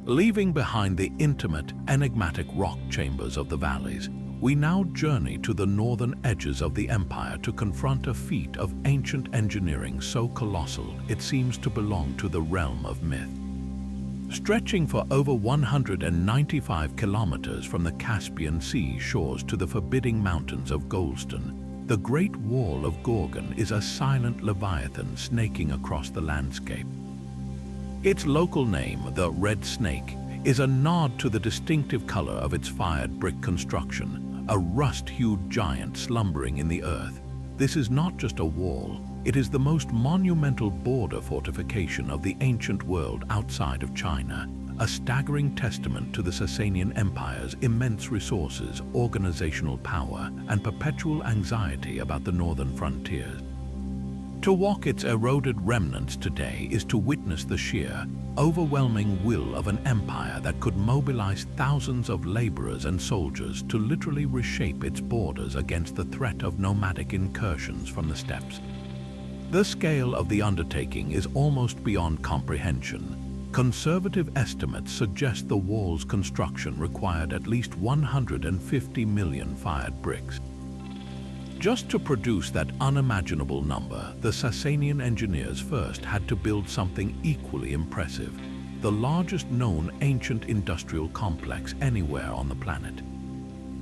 Leaving behind the intimate, enigmatic rock chambers of the valleys, we now journey to the northern edges of the empire to confront a feat of ancient engineering so colossal it seems to belong to the realm of myth. Stretching for over 195 kilometers from the Caspian Sea shores to the forbidding mountains of Golestan, the Great Wall of Gorgon is a silent leviathan snaking across the landscape. Its local name, the Red Snake, is a nod to the distinctive color of its fired brick construction, a rust-hued giant slumbering in the earth. This is not just a wall, it is the most monumental border fortification of the ancient world outside of China, a staggering testament to the Sasanian Empire's immense resources, organizational power, and perpetual anxiety about the northern frontiers. To walk its eroded remnants today is to witness the sheer, overwhelming will of an empire that could mobilize thousands of laborers and soldiers to literally reshape its borders against the threat of nomadic incursions from the steppes. The scale of the undertaking is almost beyond comprehension. Conservative estimates suggest the wall's construction required at least 150 million fired bricks. Just to produce that unimaginable number, the Sasanian engineers first had to build something equally impressive, the largest known ancient industrial complex anywhere on the planet.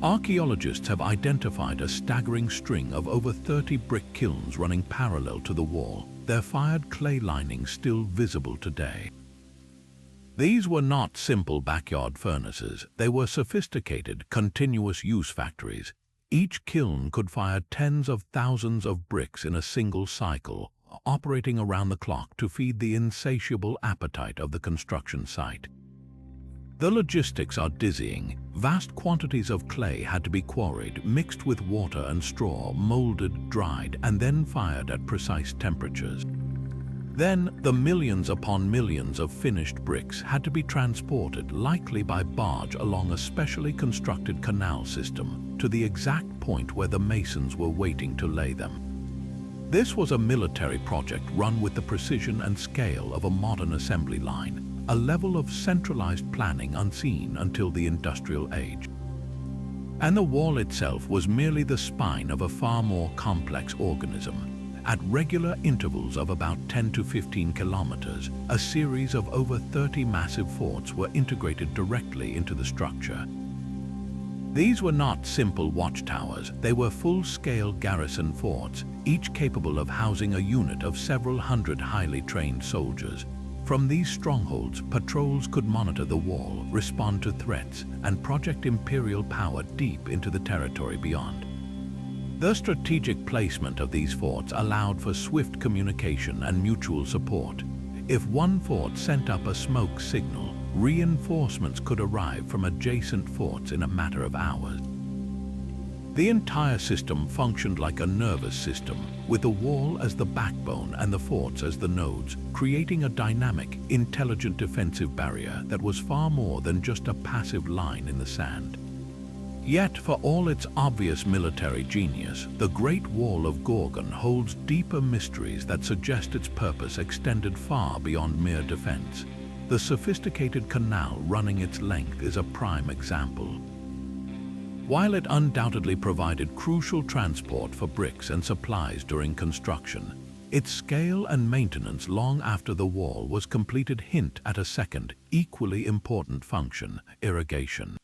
Archaeologists have identified a staggering string of over 30 brick kilns running parallel to the wall, their fired clay linings still visible today. These were not simple backyard furnaces, they were sophisticated, continuous use factories. Each kiln could fire tens of thousands of bricks in a single cycle, operating around the clock to feed the insatiable appetite of the construction site. The logistics are dizzying. Vast quantities of clay had to be quarried, mixed with water and straw, molded, dried, and then fired at precise temperatures. Then, the millions upon millions of finished bricks had to be transported, likely by barge along a specially constructed canal system, to the exact point where the masons were waiting to lay them. This was a military project run with the precision and scale of a modern assembly line, a level of centralized planning unseen until the industrial age. And the wall itself was merely the spine of a far more complex organism. At regular intervals of about 10 to 15 kilometers, a series of over 30 massive forts were integrated directly into the structure. These were not simple watchtowers, they were full-scale garrison forts, each capable of housing a unit of several hundred highly trained soldiers. From these strongholds, patrols could monitor the wall, respond to threats, and project imperial power deep into the territory beyond. The strategic placement of these forts allowed for swift communication and mutual support. If one fort sent up a smoke signal, reinforcements could arrive from adjacent forts in a matter of hours. The entire system functioned like a nervous system, with the wall as the backbone and the forts as the nodes, creating a dynamic, intelligent defensive barrier that was far more than just a passive line in the sand. Yet, for all its obvious military genius, the Great Wall of Gorgon holds deeper mysteries that suggest its purpose extended far beyond mere defense. The sophisticated canal running its length is a prime example. While it undoubtedly provided crucial transport for bricks and supplies during construction, its scale and maintenance long after the wall was completed hint at a second, equally important function: irrigation.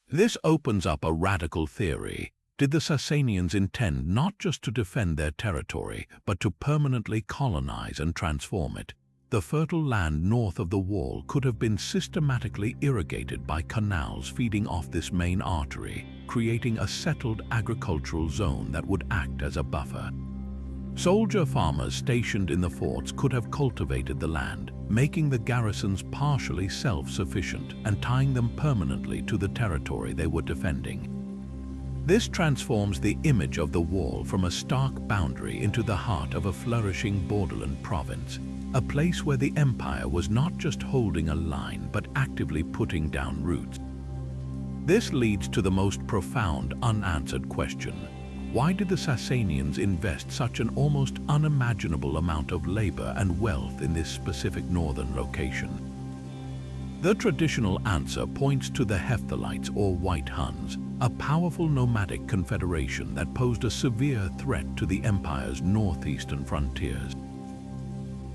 This opens up a radical theory. Did the Sasanians intend not just to defend their territory, but to permanently colonize and transform it? The fertile land north of the wall could have been systematically irrigated by canals feeding off this main artery, creating a settled agricultural zone that would act as a buffer. Soldier farmers stationed in the forts could have cultivated the land, making the garrisons partially self-sufficient and tying them permanently to the territory they were defending. This transforms the image of the wall from a stark boundary into the heart of a flourishing borderland province, a place where the empire was not just holding a line but actively putting down roots. This leads to the most profound unanswered question. Why did the Sasanians invest such an almost unimaginable amount of labor and wealth in this specific northern location? The traditional answer points to the Hephthalites or White Huns, a powerful nomadic confederation that posed a severe threat to the empire's northeastern frontiers.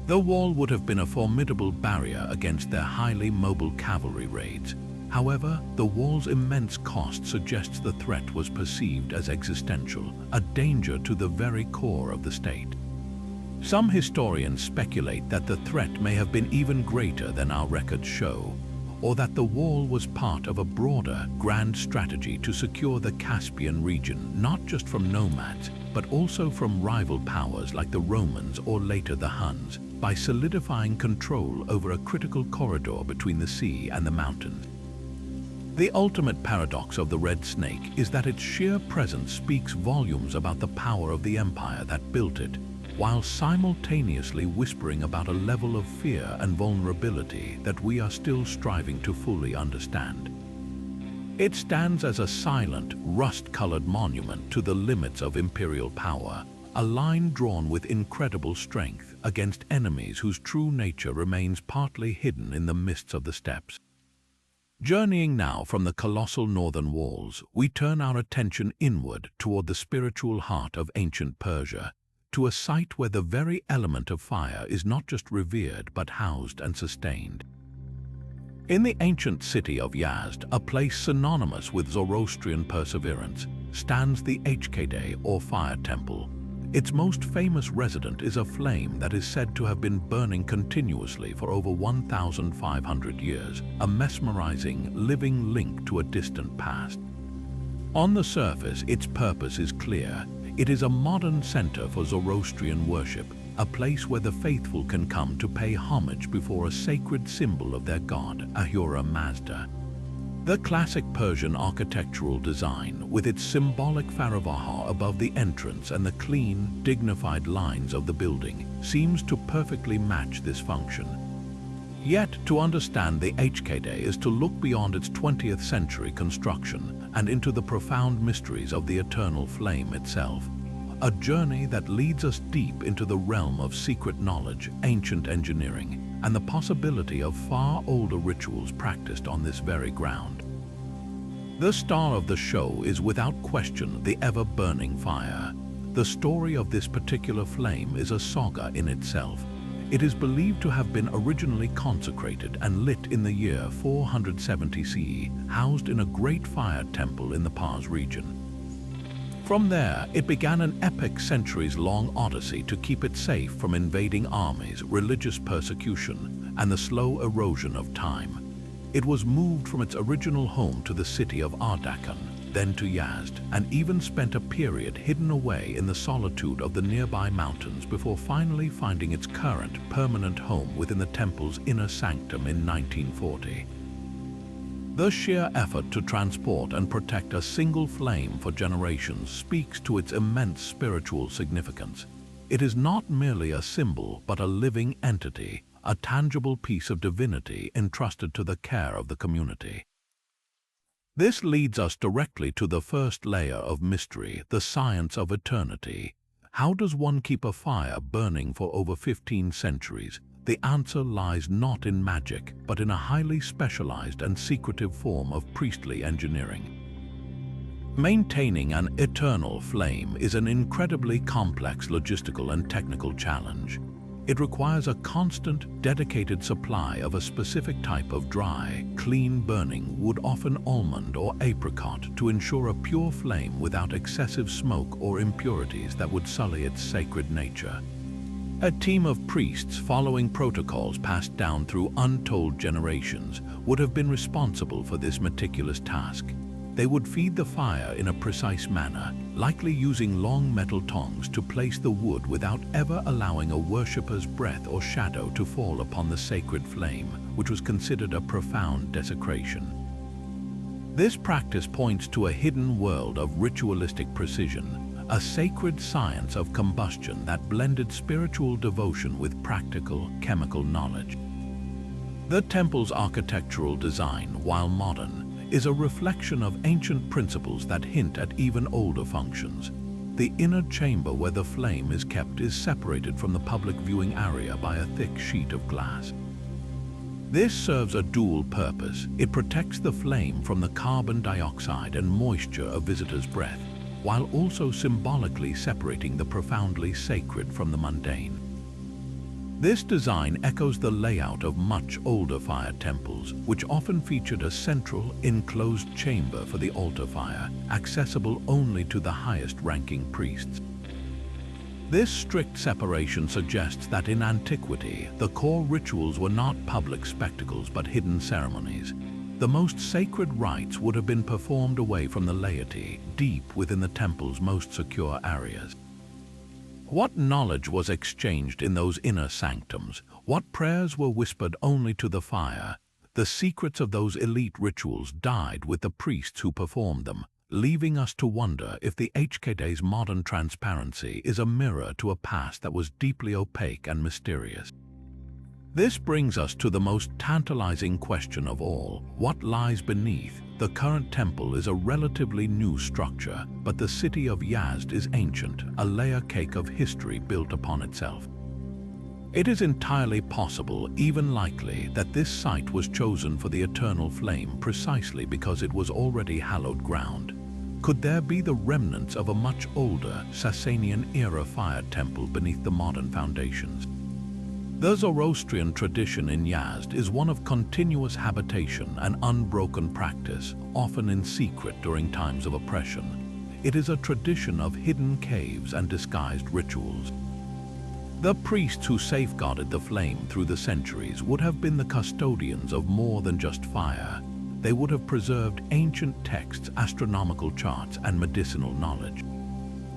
The wall would have been a formidable barrier against their highly mobile cavalry raids. However, the wall's immense cost suggests the threat was perceived as existential, a danger to the very core of the state. Some historians speculate that the threat may have been even greater than our records show. or that the wall was part of a broader, grand strategy to secure the Caspian region not just from nomads, but also from rival powers like the Romans or later the Huns, by solidifying control over a critical corridor between the sea and the mountains. The ultimate paradox of the Red Snake is that its sheer presence speaks volumes about the power of the empire that built it, while simultaneously whispering about a level of fear and vulnerability that we are still striving to fully understand. It stands as a silent, rust-colored monument to the limits of imperial power, a line drawn with incredible strength against enemies whose true nature remains partly hidden in the mists of the steppes. Journeying now from the colossal northern walls, we turn our attention inward toward the spiritual heart of ancient Persia, to a site where the very element of fire is not just revered but housed and sustained. In the ancient city of Yazd, a place synonymous with Zoroastrian perseverance, stands the Hkd or Fire Temple. Its most famous resident is a flame that is said to have been burning continuously for over 1,500 years, a mesmerizing, living link to a distant past. On the surface, its purpose is clear. It is a modern center for Zoroastrian worship, a place where the faithful can come to pay homage before a sacred symbol of their god, Ahura Mazda. The classic Persian architectural design, with its symbolic Faravaha above the entrance and the clean, dignified lines of the building, seems to perfectly match this function. Yet, to understand the Hkd is to look beyond its 20th century construction and into the profound mysteries of the eternal flame itself. A journey that leads us deep into the realm of secret knowledge, ancient engineering, and the possibility of far older rituals practiced on this very ground. The star of the show is without question the ever-burning fire. The story of this particular flame is a saga in itself. It is believed to have been originally consecrated and lit in the year 470 CE, housed in a great fire temple in the Pars region. From there, it began an epic centuries-long odyssey to keep it safe from invading armies, religious persecution, and the slow erosion of time. It was moved from its original home to the city of Ardakan, then to Yazd, and even spent a period hidden away in the solitude of the nearby mountains before finally finding its current permanent home within the temple's inner sanctum in 1940. The sheer effort to transport and protect a single flame for generations speaks to its immense spiritual significance. It is not merely a symbol, but a living entity, a tangible piece of divinity entrusted to the care of the community. This leads us directly to the first layer of mystery, the science of eternity. How does one keep a fire burning for over 15 centuries? The answer lies not in magic, but in a highly specialized and secretive form of priestly engineering. Maintaining an eternal flame is an incredibly complex logistical and technical challenge. It requires a constant, dedicated supply of a specific type of dry, clean-burning wood, often almond or apricot, to ensure a pure flame without excessive smoke or impurities that would sully its sacred nature. A team of priests following protocols passed down through untold generations would have been responsible for this meticulous task. They would feed the fire in a precise manner, likely using long metal tongs to place the wood without ever allowing a worshipper's breath or shadow to fall upon the sacred flame, which was considered a profound desecration. This practice points to a hidden world of ritualistic precision, a sacred science of combustion that blended spiritual devotion with practical, chemical knowledge. The temple's architectural design, while modern, is a reflection of ancient principles that hint at even older functions. The inner chamber where the flame is kept is separated from the public viewing area by a thick sheet of glass. This serves a dual purpose. It protects the flame from the carbon dioxide and moisture of visitors' breath, while also symbolically separating the profoundly sacred from the mundane. This design echoes the layout of much older fire temples, which often featured a central, enclosed chamber for the altar fire, accessible only to the highest-ranking priests. This strict separation suggests that in antiquity, the core rituals were not public spectacles but hidden ceremonies. The most sacred rites would have been performed away from the laity, deep within the temple's most secure areas. What knowledge was exchanged in those inner sanctums? What prayers were whispered only to the fire? The secrets of those elite rituals died with the priests who performed them, leaving us to wonder if the HKD's modern transparency is a mirror to a past that was deeply opaque and mysterious. This brings us to the most tantalizing question of all: what lies beneath? The current temple is a relatively new structure, but the city of Yazd is ancient, a layer cake of history built upon itself. It is entirely possible, even likely, that this site was chosen for the eternal flame precisely because it was already hallowed ground. Could there be the remnants of a much older Sasanian-era fire temple beneath the modern foundations? The Zoroastrian tradition in Yazd is one of continuous habitation and unbroken practice, often in secret during times of oppression. It is a tradition of hidden caves and disguised rituals. The priests who safeguarded the flame through the centuries would have been the custodians of more than just fire. They would have preserved ancient texts, astronomical charts, and medicinal knowledge.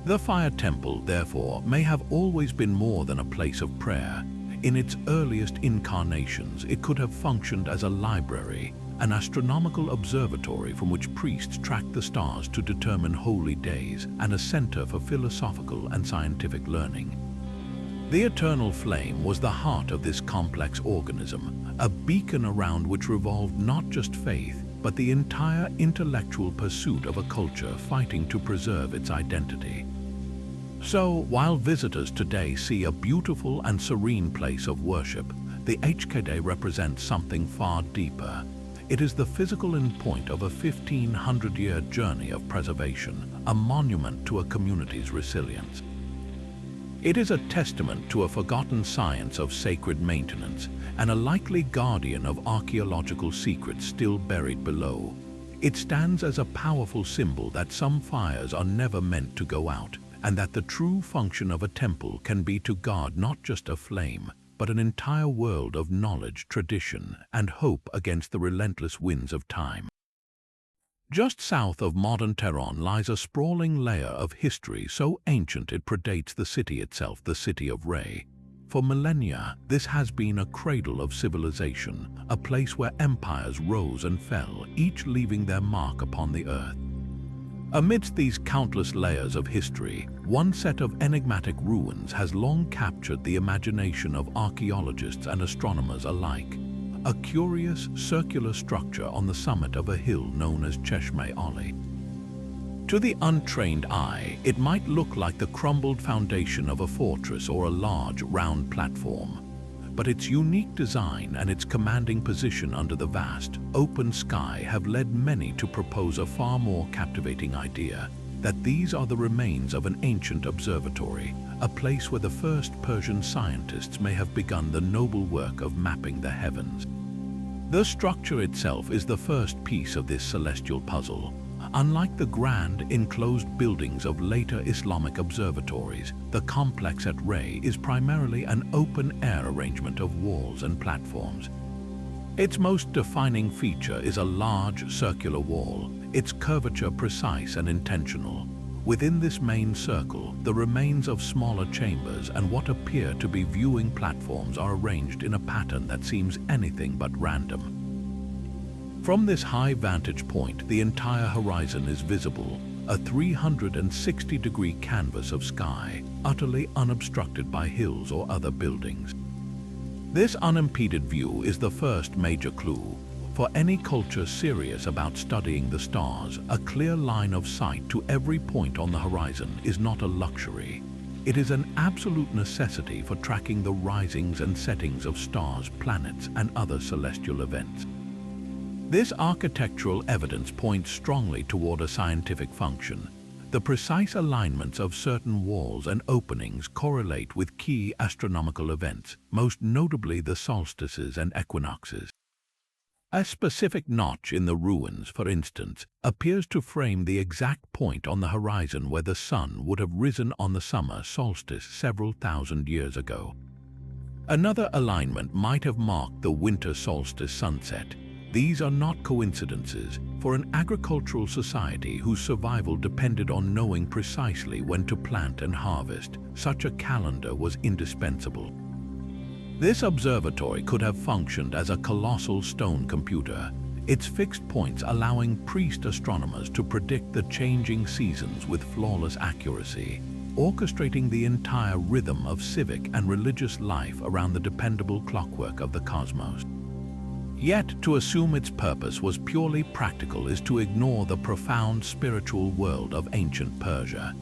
The fire temple, therefore, may have always been more than a place of prayer. In its earliest incarnations, it could have functioned as a library, an astronomical observatory from which priests tracked the stars to determine holy days, and a center for philosophical and scientific learning. The eternal flame was the heart of this complex organism, a beacon around which revolved not just faith, but the entire intellectual pursuit of a culture fighting to preserve its identity. So, while visitors today see a beautiful and serene place of worship, the HKD represents something far deeper. It is the physical endpoint of a 1,500-year journey of preservation, a monument to a community's resilience. It is a testament to a forgotten science of sacred maintenance and a likely guardian of archaeological secrets still buried below. It stands as a powerful symbol that some fires are never meant to go out, and that the true function of a temple can be to guard not just a flame, but an entire world of knowledge, tradition, and hope against the relentless winds of time. Just south of modern Tehran lies a sprawling layer of history so ancient it predates the city itself, the city of Re. For millennia, this has been a cradle of civilization, a place where empires rose and fell, each leaving their mark upon the earth. Amidst these countless layers of history, one set of enigmatic ruins has long captured the imagination of archaeologists and astronomers alike. A curious, circular structure on the summit of a hill known as Cheshme-Ali. To the untrained eye, it might look like the crumbled foundation of a fortress or a large, round platform. But its unique design and its commanding position under the vast, open sky have led many to propose a far more captivating idea, that these are the remains of an ancient observatory, a place where the first Persian scientists may have begun the noble work of mapping the heavens. The structure itself is the first piece of this celestial puzzle. Unlike the grand, enclosed buildings of later Islamic observatories, the complex at Re is primarily an open-air arrangement of walls and platforms. Its most defining feature is a large, circular wall, its curvature precise and intentional. Within this main circle, the remains of smaller chambers and what appear to be viewing platforms are arranged in a pattern that seems anything but random. From this high vantage point, the entire horizon is visible, a 360-degree canvas of sky, utterly unobstructed by hills or other buildings. This unimpeded view is the first major clue. For any culture serious about studying the stars, a clear line of sight to every point on the horizon is not a luxury. It is an absolute necessity for tracking the risings and settings of stars, planets, and other celestial events. This architectural evidence points strongly toward a scientific function. The precise alignments of certain walls and openings correlate with key astronomical events, most notably the solstices and equinoxes. A specific notch in the ruins, for instance, appears to frame the exact point on the horizon where the sun would have risen on the summer solstice several thousand years ago. Another alignment might have marked the winter solstice sunset. These are not coincidences. For an agricultural society whose survival depended on knowing precisely when to plant and harvest, such a calendar was indispensable. This observatory could have functioned as a colossal stone computer, its fixed points allowing priest astronomers to predict the changing seasons with flawless accuracy, orchestrating the entire rhythm of civic and religious life around the dependable clockwork of the cosmos. Yet, to assume its purpose was purely practical is to ignore the profound spiritual world of ancient Persia.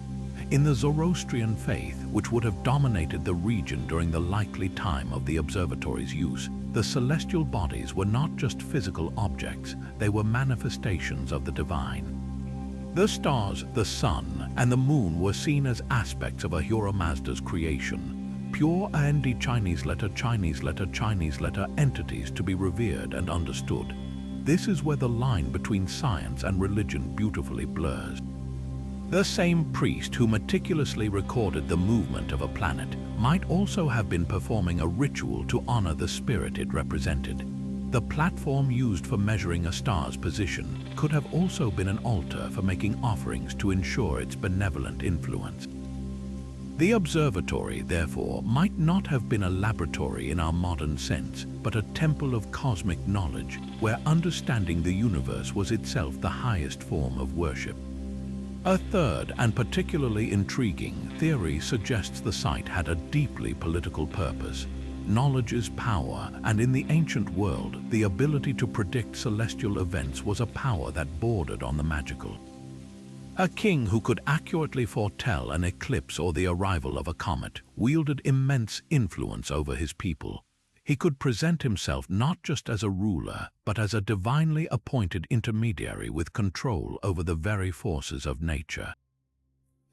In the Zoroastrian faith, which would have dominated the region during the likely time of the observatory's use, the celestial bodies were not just physical objects, they were manifestations of the divine. The stars, the sun, and the moon were seen as aspects of Ahura Mazda's creation, pure and Chinese letter entities to be revered and understood. This is where the line between science and religion beautifully blurs. The same priest who meticulously recorded the movement of a planet might also have been performing a ritual to honor the spirit it represented. The platform used for measuring a star's position could have also been an altar for making offerings to ensure its benevolent influence. The observatory, therefore, might not have been a laboratory in our modern sense, but a temple of cosmic knowledge, where understanding the universe was itself the highest form of worship. A third and particularly intriguing theory suggests the site had a deeply political purpose. Knowledge is power, and in the ancient world, the ability to predict celestial events was a power that bordered on the magical. A king who could accurately foretell an eclipse or the arrival of a comet wielded immense influence over his people. He could present himself not just as a ruler, but as a divinely appointed intermediary with control over the very forces of nature.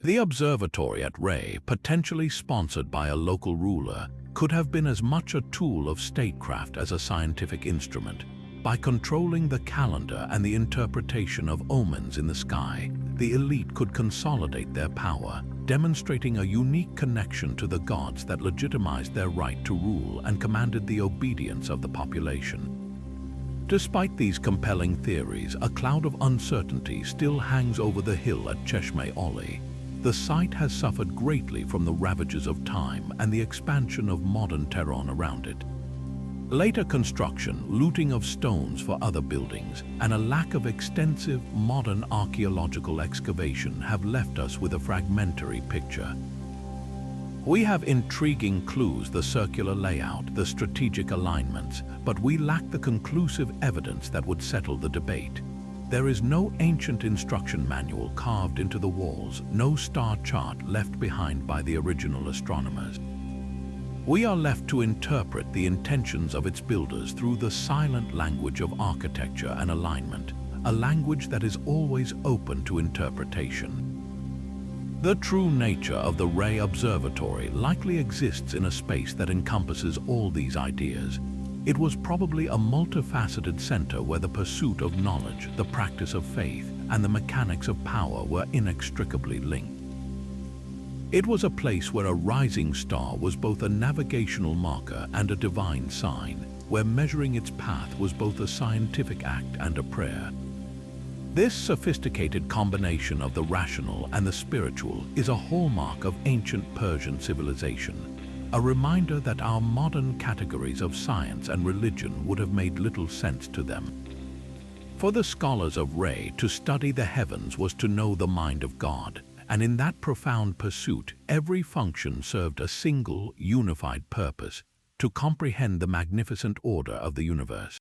The observatory at Rey, potentially sponsored by a local ruler, could have been as much a tool of statecraft as a scientific instrument. By controlling the calendar and the interpretation of omens in the sky, the elite could consolidate their power, demonstrating a unique connection to the gods that legitimized their right to rule and commanded the obedience of the population. Despite these compelling theories, a cloud of uncertainty still hangs over the hill at Cheshme-Oli. The site has suffered greatly from the ravages of time and the expansion of modern Tehran around it. Later construction, looting of stones for other buildings, and a lack of extensive modern archaeological excavation have left us with a fragmentary picture. We have intriguing clues: the circular layout, the strategic alignments, but we lack the conclusive evidence that would settle the debate. There is no ancient instruction manual carved into the walls, no star chart left behind by the original astronomers. We are left to interpret the intentions of its builders through the silent language of architecture and alignment, a language that is always open to interpretation. The true nature of the Rey Observatory likely exists in a space that encompasses all these ideas. It was probably a multifaceted center where the pursuit of knowledge, the practice of faith, and the mechanics of power were inextricably linked. It was a place where a rising star was both a navigational marker and a divine sign, where measuring its path was both a scientific act and a prayer. This sophisticated combination of the rational and the spiritual is a hallmark of ancient Persian civilization, a reminder that our modern categories of science and religion would have made little sense to them. For the scholars of Rey, to study the heavens was to know the mind of God, and in that profound pursuit, every function served a single, unified purpose: to comprehend the magnificent order of the universe.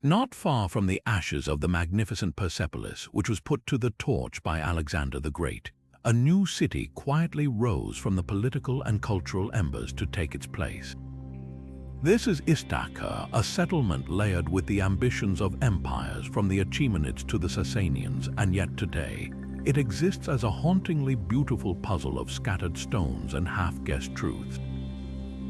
Not far from the ashes of the magnificent Persepolis, which was put to the torch by Alexander the Great, a new city quietly rose from the political and cultural embers to take its place. This is Istakhar, a settlement layered with the ambitions of empires from the Achaemenids to the Sasanians, and yet today, it exists as a hauntingly beautiful puzzle of scattered stones and half-guessed truths.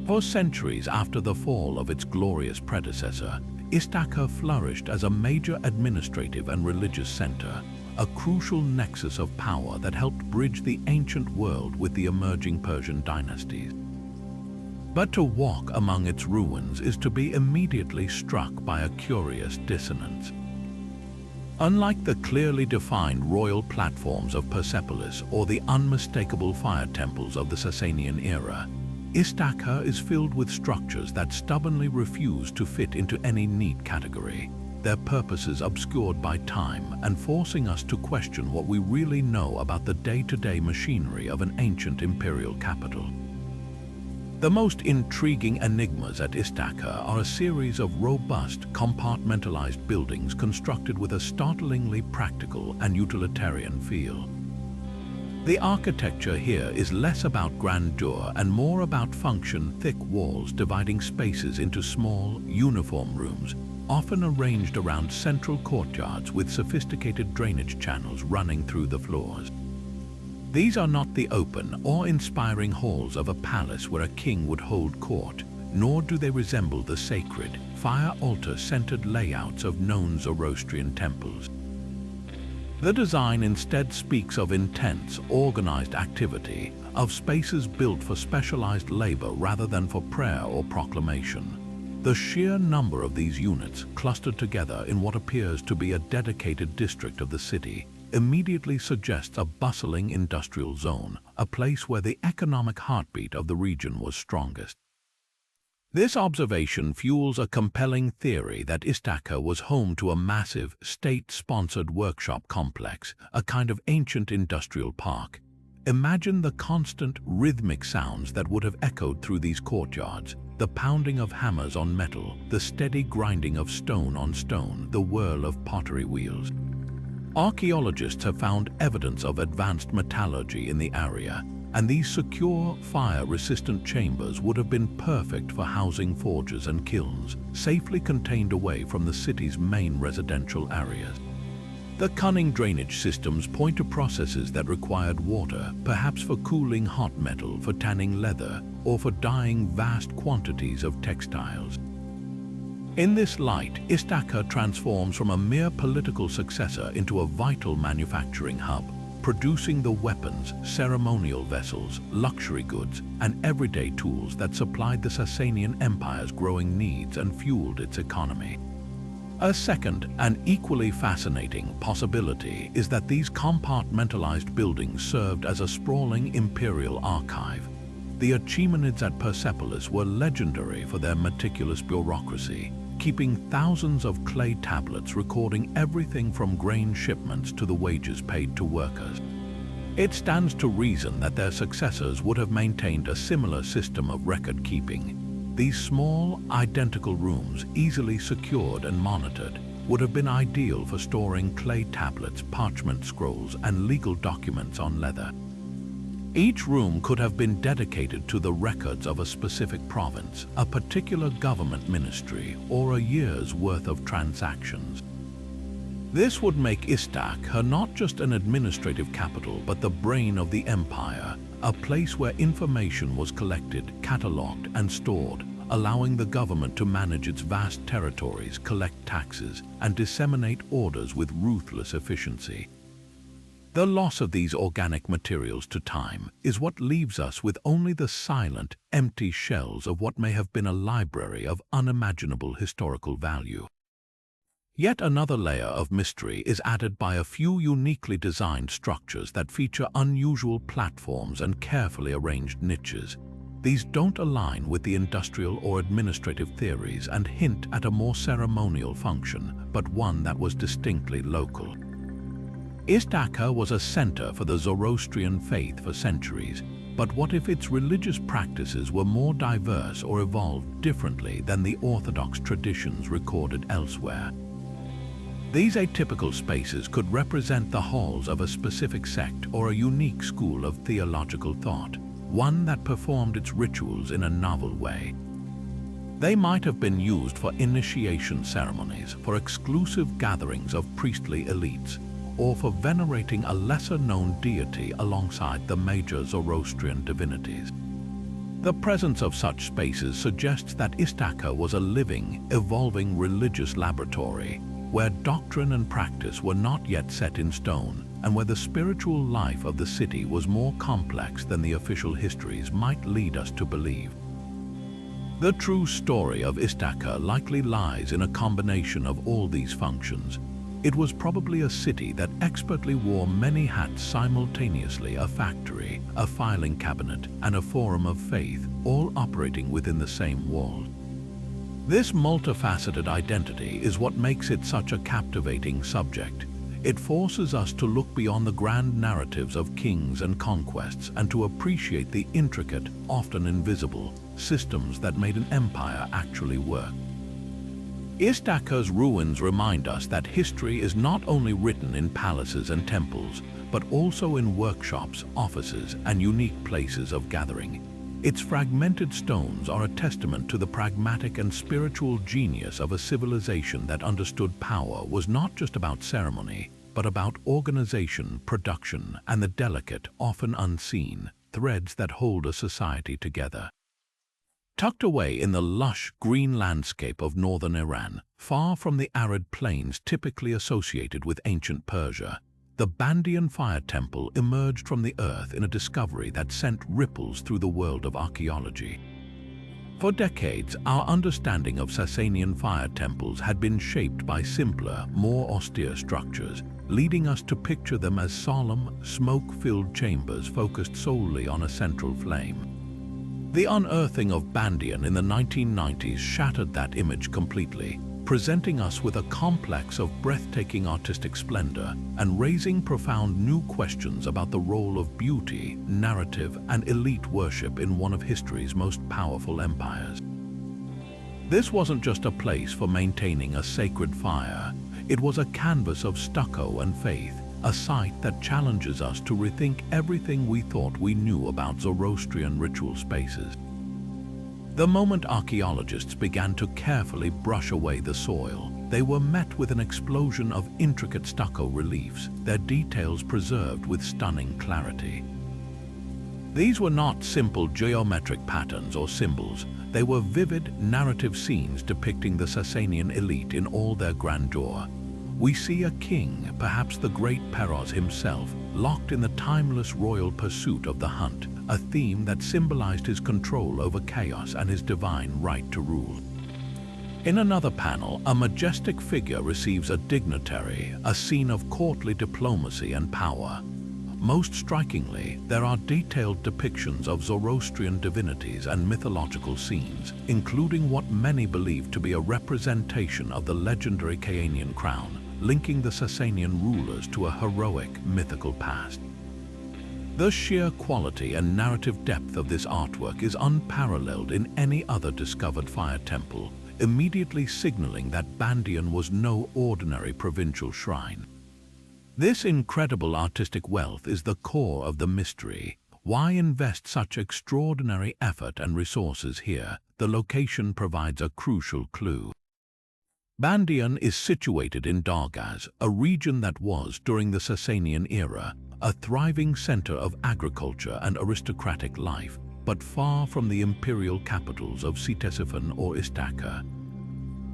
For centuries after the fall of its glorious predecessor, Istahkar flourished as a major administrative and religious center, a crucial nexus of power that helped bridge the ancient world with the emerging Persian dynasties. But to walk among its ruins is to be immediately struck by a curious dissonance. Unlike the clearly defined royal platforms of Persepolis or the unmistakable fire temples of the Sasanian era, Istahkar is filled with structures that stubbornly refuse to fit into any neat category, their purposes obscured by time and forcing us to question what we really know about the day-to-day machinery of an ancient imperial capital. The most intriguing enigmas at Istahkar are a series of robust, compartmentalized buildings constructed with a startlingly practical and utilitarian feel. The architecture here is less about grandeur and more about function: thick walls dividing spaces into small, uniform rooms, often arranged around central courtyards with sophisticated drainage channels running through the floors. These are not the open, awe-inspiring halls of a palace where a king would hold court, nor do they resemble the sacred, fire altar-centered layouts of known Zoroastrian temples. The design instead speaks of intense, organized activity, of spaces built for specialized labor rather than for prayer or proclamation. The sheer number of these units, clustered together in what appears to be a dedicated district of the city, immediately suggests a bustling industrial zone, a place where the economic heartbeat of the region was strongest. This observation fuels a compelling theory that Istahkar was home to a massive, state-sponsored workshop complex, a kind of ancient industrial park. Imagine the constant, rhythmic sounds that would have echoed through these courtyards: the pounding of hammers on metal, the steady grinding of stone on stone, the whirl of pottery wheels. Archaeologists have found evidence of advanced metallurgy in the area, and these secure, fire-resistant chambers would have been perfect for housing forges and kilns, safely contained away from the city's main residential areas. The cunning drainage systems point to processes that required water, perhaps for cooling hot metal, for tanning leather, or for dyeing vast quantities of textiles. In this light, Istahkar transforms from a mere political successor into a vital manufacturing hub, producing the weapons, ceremonial vessels, luxury goods, and everyday tools that supplied the Sasanian Empire's growing needs and fueled its economy. A second, and equally fascinating, possibility is that these compartmentalized buildings served as a sprawling imperial archive. The Achaemenids at Persepolis were legendary for their meticulous bureaucracy, keeping thousands of clay tablets recording everything from grain shipments to the wages paid to workers. It stands to reason that their successors would have maintained a similar system of record-keeping. These small, identical rooms, easily secured and monitored, would have been ideal for storing clay tablets, parchment scrolls, and legal documents on leather. Each room could have been dedicated to the records of a specific province, a particular government ministry, or a year's worth of transactions. This would make Istahkar not just an administrative capital, but the brain of the empire, a place where information was collected, catalogued, and stored, allowing the government to manage its vast territories, collect taxes, and disseminate orders with ruthless efficiency. The loss of these organic materials to time is what leaves us with only the silent, empty shells of what may have been a library of unimaginable historical value. Yet another layer of mystery is added by a few uniquely designed structures that feature unusual platforms and carefully arranged niches. These don't align with the industrial or administrative theories and hint at a more ceremonial function, but one that was distinctly local. Istahkar was a center for the Zoroastrian faith for centuries, but what if its religious practices were more diverse or evolved differently than the orthodox traditions recorded elsewhere? These atypical spaces could represent the halls of a specific sect or a unique school of theological thought, one that performed its rituals in a novel way. They might have been used for initiation ceremonies, for exclusive gatherings of priestly elites, or for venerating a lesser-known deity alongside the major Zoroastrian divinities. The presence of such spaces suggests that Istaka was a living, evolving religious laboratory, where doctrine and practice were not yet set in stone, and where the spiritual life of the city was more complex than the official histories might lead us to believe. The true story of Istaka likely lies in a combination of all these functions. It was probably a city that expertly wore many hats simultaneously: a factory, a filing cabinet, and a forum of faith, all operating within the same wall. This multifaceted identity is what makes it such a captivating subject. It forces us to look beyond the grand narratives of kings and conquests and to appreciate the intricate, often invisible, systems that made an empire actually work. Istaka's ruins remind us that history is not only written in palaces and temples, but also in workshops, offices, and unique places of gathering. Its fragmented stones are a testament to the pragmatic and spiritual genius of a civilization that understood power was not just about ceremony, but about organization, production, and the delicate, often unseen, threads that hold a society together. Tucked away in the lush, green landscape of northern Iran, far from the arid plains typically associated with ancient Persia, the Bandian fire temple emerged from the earth in a discovery that sent ripples through the world of archaeology. For decades, our understanding of Sasanian fire temples had been shaped by simpler, more austere structures, leading us to picture them as solemn, smoke-filled chambers focused solely on a central flame. The unearthing of Bandian in the 1990s shattered that image completely, presenting us with a complex of breathtaking artistic splendor and raising profound new questions about the role of beauty, narrative, and elite worship in one of history's most powerful empires. This wasn't just a place for maintaining a sacred fire. It was a canvas of stucco and faith, a site that challenges us to rethink everything we thought we knew about Zoroastrian ritual spaces. The moment archaeologists began to carefully brush away the soil, they were met with an explosion of intricate stucco reliefs, their details preserved with stunning clarity. These were not simple geometric patterns or symbols. They were vivid, narrative scenes depicting the Sasanian elite in all their grandeur. We see a king, perhaps the great Peroz himself, locked in the timeless royal pursuit of the hunt, a theme that symbolized his control over chaos and his divine right to rule. In another panel, a majestic figure receives a dignitary, a scene of courtly diplomacy and power. Most strikingly, there are detailed depictions of Zoroastrian divinities and mythological scenes, including what many believe to be a representation of the legendary Kaanian crown, linking the Sasanian rulers to a heroic, mythical past. The sheer quality and narrative depth of this artwork is unparalleled in any other discovered fire temple, immediately signaling that Bandian was no ordinary provincial shrine. This incredible artistic wealth is the core of the mystery. Why invest such extraordinary effort and resources here? The location provides a crucial clue. Bandian is situated in Dargaz, a region that was, during the Sasanian era, a thriving center of agriculture and aristocratic life, but far from the imperial capitals of Ctesiphon or Istaka.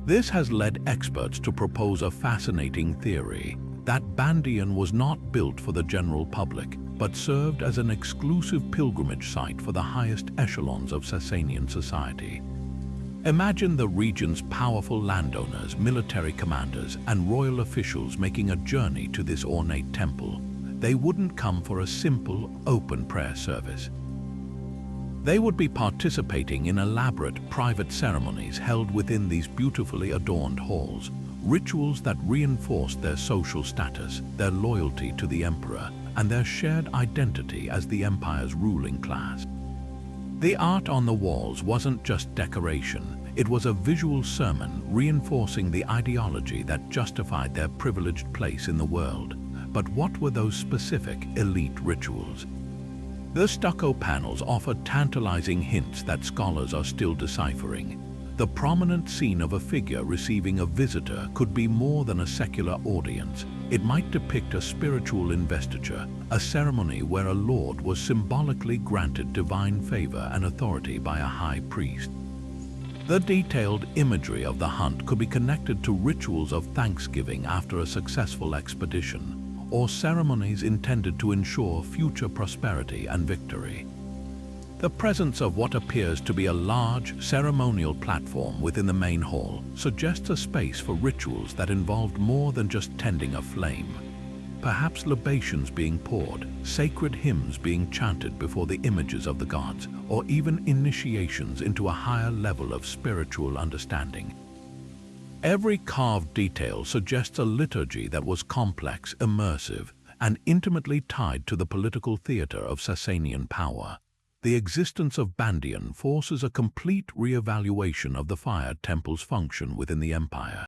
This has led experts to propose a fascinating theory: that Bandian was not built for the general public, but served as an exclusive pilgrimage site for the highest echelons of Sasanian society. Imagine the region's powerful landowners, military commanders, and royal officials making a journey to this ornate temple. They wouldn't come for a simple, open prayer service. They would be participating in elaborate, private ceremonies held within these beautifully adorned halls, rituals that reinforced their social status, their loyalty to the emperor, and their shared identity as the empire's ruling class. The art on the walls wasn't just decoration. It was a visual sermon reinforcing the ideology that justified their privileged place in the world. But what were those specific, elite rituals? The stucco panels offer tantalizing hints that scholars are still deciphering. The prominent scene of a figure receiving a visitor could be more than a secular audience. It might depict a spiritual investiture, a ceremony where a lord was symbolically granted divine favor and authority by a high priest. The detailed imagery of the hunt could be connected to rituals of thanksgiving after a successful expedition, or ceremonies intended to ensure future prosperity and victory. The presence of what appears to be a large ceremonial platform within the main hall suggests a space for rituals that involved more than just tending a flame. Perhaps libations being poured, sacred hymns being chanted before the images of the gods, or even initiations into a higher level of spiritual understanding. Every carved detail suggests a liturgy that was complex, immersive, and intimately tied to the political theater of Sasanian power. The existence of Bandian forces a complete re-evaluation of the fire temple's function within the empire.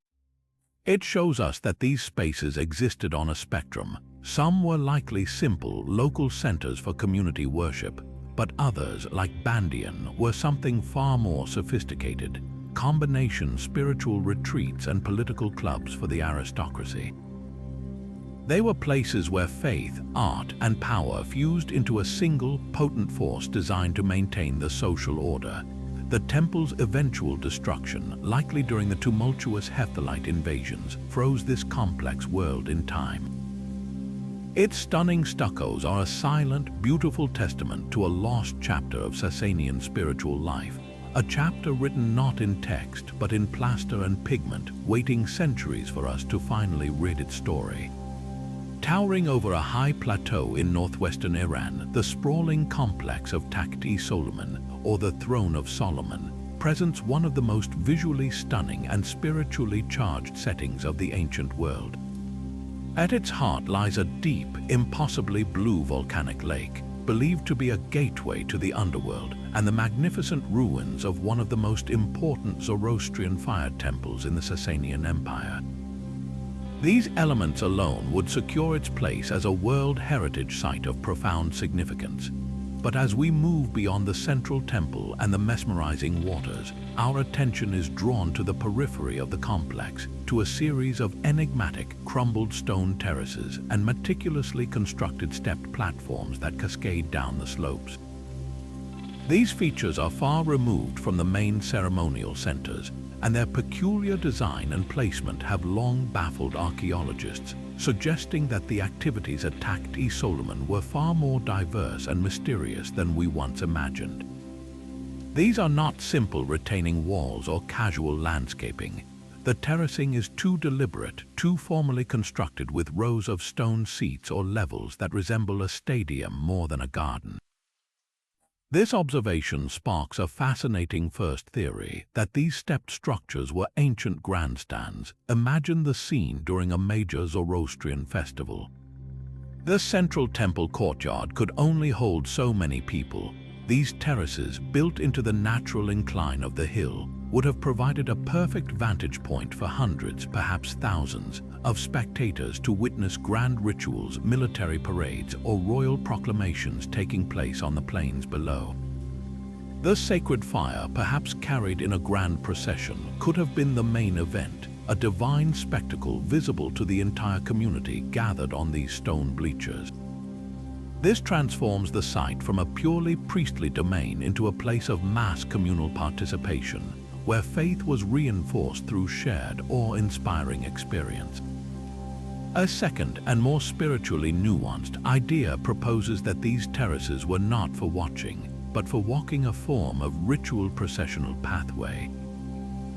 It shows us that these spaces existed on a spectrum. Some were likely simple, local centers for community worship, but others, like Bandian, were something far more sophisticated, combination spiritual retreats and political clubs for the aristocracy. They were places where faith, art, and power fused into a single, potent force designed to maintain the social order. The temple's eventual destruction, likely during the tumultuous Hephthalite invasions, froze this complex world in time. Its stunning stuccos are a silent, beautiful testament to a lost chapter of Sasanian spiritual life, a chapter written not in text but in plaster and pigment, waiting centuries for us to finally read its story. Towering over a high plateau in northwestern Iran, the sprawling complex of Takht-i-Solomon, or the Throne of Solomon, presents one of the most visually stunning and spiritually charged settings of the ancient world. At its heart lies a deep, impossibly blue volcanic lake, believed to be a gateway to the underworld, and the magnificent ruins of one of the most important Zoroastrian fire temples in the Sasanian Empire. These elements alone would secure its place as a World Heritage Site of profound significance. But as we move beyond the central temple and the mesmerizing waters, our attention is drawn to the periphery of the complex, to a series of enigmatic, crumbled stone terraces and meticulously constructed stepped platforms that cascade down the slopes. These features are far removed from the main ceremonial centers, and their peculiar design and placement have long baffled archaeologists, suggesting that the activities at Takht-i-Solomon were far more diverse and mysterious than we once imagined. These are not simple retaining walls or casual landscaping. The terracing is too deliberate, too formally constructed with rows of stone seats or levels that resemble a stadium more than a garden. This observation sparks a fascinating first theory that these stepped structures were ancient grandstands. Imagine the scene during a major Zoroastrian festival. The central temple courtyard could only hold so many people. These terraces, built into the natural incline of the hill, would have provided a perfect vantage point for hundreds, perhaps thousands, of spectators to witness grand rituals, military parades, or royal proclamations taking place on the plains below. The sacred fire, perhaps carried in a grand procession, could have been the main event, a divine spectacle visible to the entire community gathered on these stone bleachers. This transforms the site from a purely priestly domain into a place of mass communal participation, where faith was reinforced through shared, awe-inspiring experience. A second and more spiritually nuanced idea proposes that these terraces were not for watching, but for walking, a form of ritual processional pathway.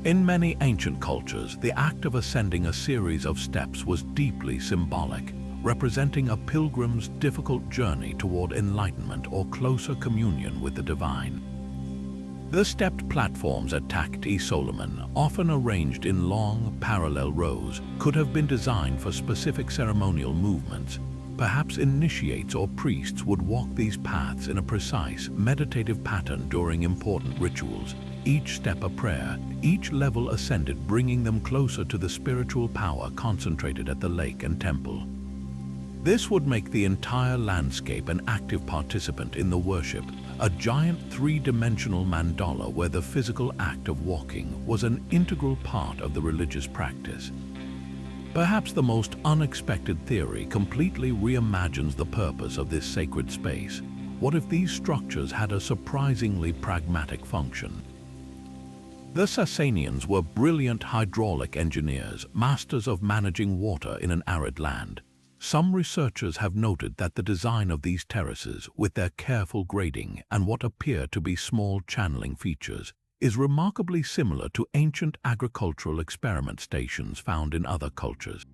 In many ancient cultures, the act of ascending a series of steps was deeply symbolic, representing a pilgrim's difficult journey toward enlightenment or closer communion with the divine. The stepped platforms at Takht-i-Solomon, often arranged in long, parallel rows, could have been designed for specific ceremonial movements. Perhaps initiates or priests would walk these paths in a precise, meditative pattern during important rituals, each step a prayer, each level ascended, bringing them closer to the spiritual power concentrated at the lake and temple. This would make the entire landscape an active participant in the worship, a giant three-dimensional mandala where the physical act of walking was an integral part of the religious practice. Perhaps the most unexpected theory completely reimagines the purpose of this sacred space. What if these structures had a surprisingly pragmatic function? The Sasanians were brilliant hydraulic engineers, masters of managing water in an arid land. Some researchers have noted that the design of these terraces, with their careful grading and what appear to be small channeling features, is remarkably similar to ancient agricultural experiment stations found in other cultures.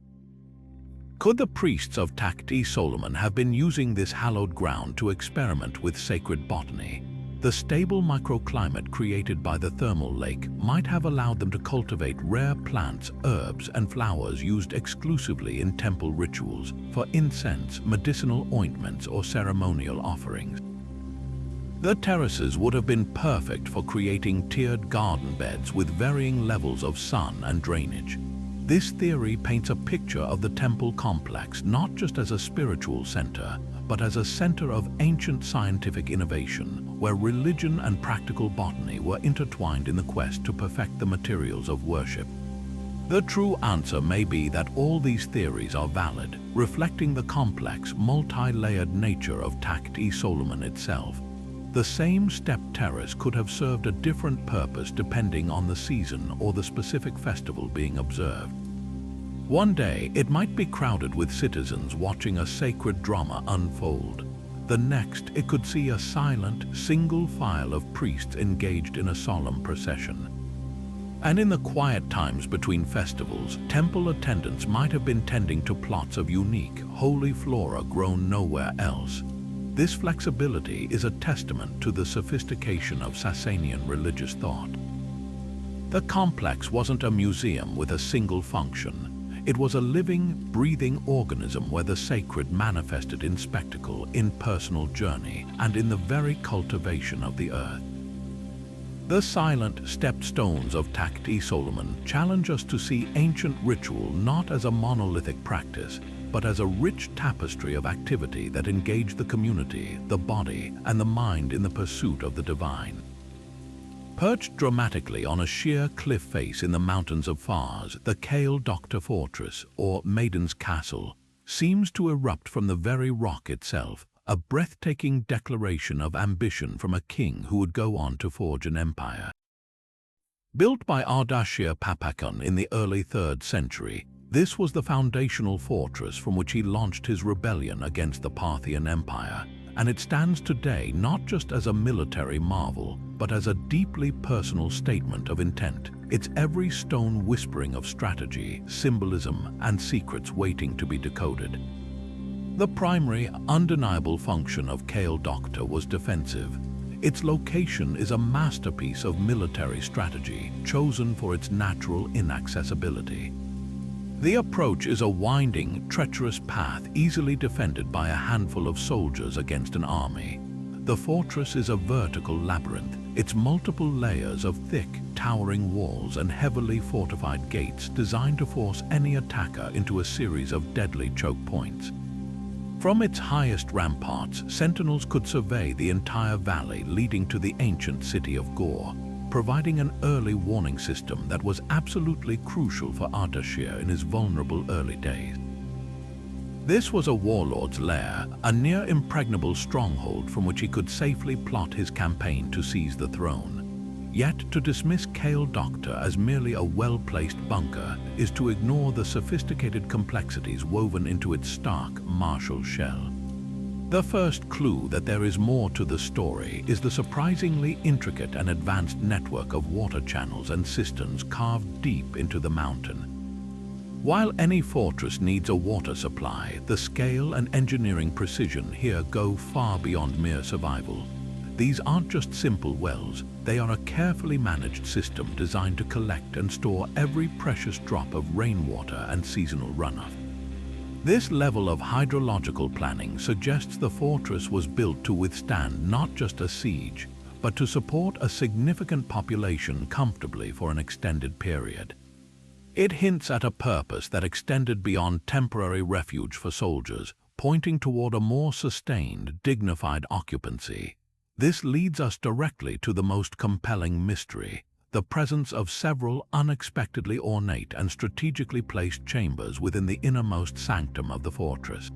Could the priests of Takht-i-Solomon have been using this hallowed ground to experiment with sacred botany? The stable microclimate created by the thermal lake might have allowed them to cultivate rare plants, herbs, and flowers used exclusively in temple rituals for incense, medicinal ointments, or ceremonial offerings. The terraces would have been perfect for creating tiered garden beds with varying levels of sun and drainage. This theory paints a picture of the temple complex not just as a spiritual center, but as a center of ancient scientific innovation, where religion and practical botany were intertwined in the quest to perfect the materials of worship. The true answer may be that all these theories are valid, reflecting the complex, multi-layered nature of Takht-i-Solomon itself. The same stepped terrace could have served a different purpose depending on the season or the specific festival being observed. One day, it might be crowded with citizens watching a sacred drama unfold. The next, it could see a silent, single file of priests engaged in a solemn procession. And in the quiet times between festivals, temple attendants might have been tending to plots of unique, holy flora grown nowhere else. This flexibility is a testament to the sophistication of Sasanian religious thought. The complex wasn't a museum with a single function. It was a living, breathing organism where the sacred manifested in spectacle, in personal journey, and in the very cultivation of the earth. The silent, stepped stones of Takht-i-Solomon challenge us to see ancient ritual not as a monolithic practice, but as a rich tapestry of activity that engaged the community, the body, and the mind in the pursuit of the divine. Perched dramatically on a sheer cliff face in the mountains of Fars, the Kale Doctor Fortress, or Maiden's Castle, seems to erupt from the very rock itself, a breathtaking declaration of ambition from a king who would go on to forge an empire. Built by Ardashir Papakon in the early 3rd century, this was the foundational fortress from which he launched his rebellion against the Parthian Empire, and it stands today not just as a military marvel, but as a deeply personal statement of intent, its every stone whispering of strategy, symbolism, and secrets waiting to be decoded. The primary, undeniable function of Kale Doctor was defensive. Its location is a masterpiece of military strategy, chosen for its natural inaccessibility. The approach is a winding, treacherous path easily defended by a handful of soldiers against an army. The fortress is a vertical labyrinth, its multiple layers of thick, towering walls and heavily fortified gates designed to force any attacker into a series of deadly choke points. From its highest ramparts, sentinels could survey the entire valley leading to the ancient city of Gore, providing an early warning system that was absolutely crucial for Ardashir in his vulnerable early days. This was a warlord's lair, a near-impregnable stronghold from which he could safely plot his campaign to seize the throne. Yet to dismiss Kale Doctor as merely a well-placed bunker is to ignore the sophisticated complexities woven into its stark, martial shell. The first clue that there is more to the story is the surprisingly intricate and advanced network of water channels and cisterns carved deep into the mountain. While any fortress needs a water supply, the scale and engineering precision here go far beyond mere survival. These aren't just simple wells, they are a carefully managed system designed to collect and store every precious drop of rainwater and seasonal runoff. This level of hydrological planning suggests the fortress was built to withstand not just a siege, but to support a significant population comfortably for an extended period. It hints at a purpose that extended beyond temporary refuge for soldiers, pointing toward a more sustained, dignified occupancy. This leads us directly to the most compelling mystery: the presence of several unexpectedly ornate and strategically placed chambers within the innermost sanctum of the fortress.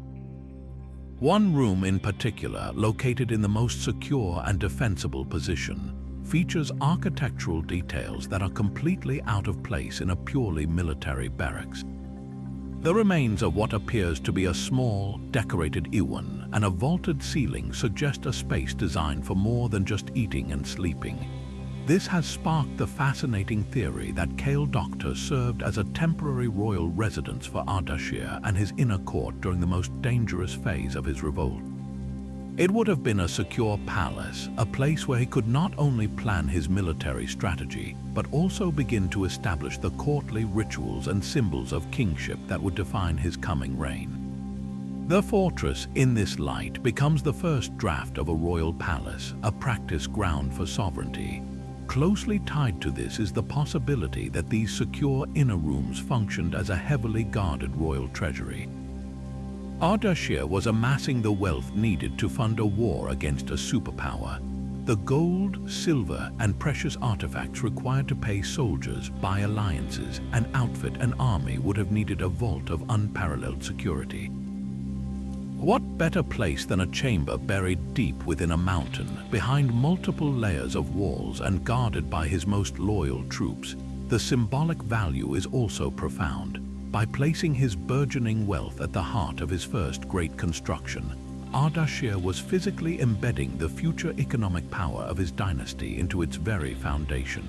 One room in particular, located in the most secure and defensible position, features architectural details that are completely out of place in a purely military barracks. The remains of what appears to be a small, decorated iwan and a vaulted ceiling suggest a space designed for more than just eating and sleeping. This has sparked the fascinating theory that Kale Doctor served as a temporary royal residence for Ardashir and his inner court during the most dangerous phase of his revolt. It would have been a secure palace, a place where he could not only plan his military strategy, but also begin to establish the courtly rituals and symbols of kingship that would define his coming reign. The fortress, in this light, becomes the first draft of a royal palace, a practice ground for sovereignty. Closely tied to this is the possibility that these secure inner rooms functioned as a heavily guarded royal treasury. Ardashir was amassing the wealth needed to fund a war against a superpower. The gold, silver, and precious artifacts required to pay soldiers, buy alliances, and outfit an army would have needed a vault of unparalleled security. What better place than a chamber buried deep within a mountain, behind multiple layers of walls and guarded by his most loyal troops? The symbolic value is also profound. By placing his burgeoning wealth at the heart of his first great construction, Ardashir was physically embedding the future economic power of his dynasty into its very foundation.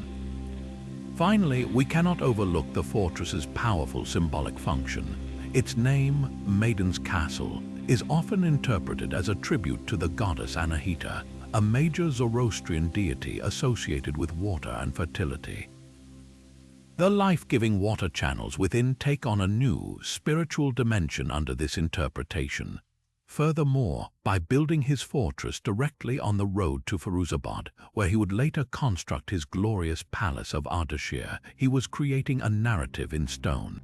Finally, we cannot overlook the fortress's powerful symbolic function. Its name, Maiden's Castle, is often interpreted as a tribute to the goddess Anahita, a major Zoroastrian deity associated with water and fertility. The life-giving water channels within take on a new, spiritual dimension under this interpretation. Furthermore, by building his fortress directly on the road to Firuzabad, where he would later construct his glorious palace of Ardashir, he was creating a narrative in stone.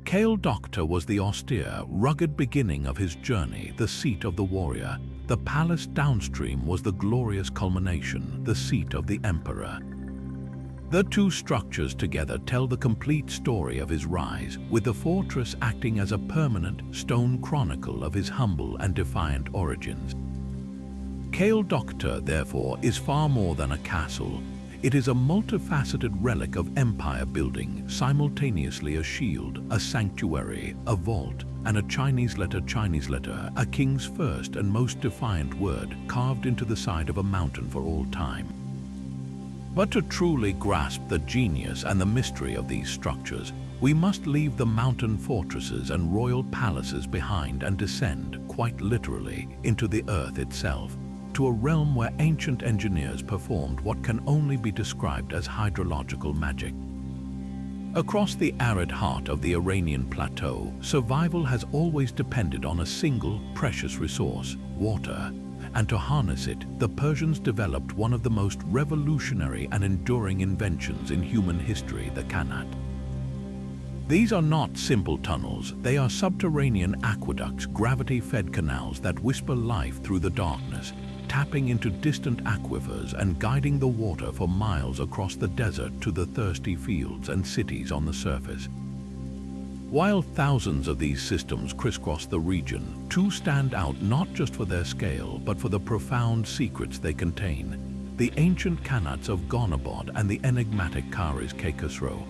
Kale Doctor was the austere, rugged beginning of his journey, the seat of the warrior. The palace downstream was the glorious culmination, the seat of the emperor. The two structures together tell the complete story of his rise, with the fortress acting as a permanent stone chronicle of his humble and defiant origins. Kale Doctor, therefore, is far more than a castle. It is a multifaceted relic of empire building, simultaneously a shield, a sanctuary, a vault, and a Chinese letter, a king's first and most defiant word carved into the side of a mountain for all time. But to truly grasp the genius and the mystery of these structures, we must leave the mountain fortresses and royal palaces behind and descend, quite literally, into the earth itself, to a realm where ancient engineers performed what can only be described as hydrological magic. Across the arid heart of the Iranian plateau, survival has always depended on a single precious resource, water. And to harness it, the Persians developed one of the most revolutionary and enduring inventions in human history, the Qanat. These are not simple tunnels, they are subterranean aqueducts, gravity-fed canals that whisper life through the darkness, tapping into distant aquifers and guiding the water for miles across the desert to the thirsty fields and cities on the surface. While thousands of these systems crisscross the region, two stand out not just for their scale, but for the profound secrets they contain: the ancient Qanats of Gonabad and the enigmatic Karis Khosrow.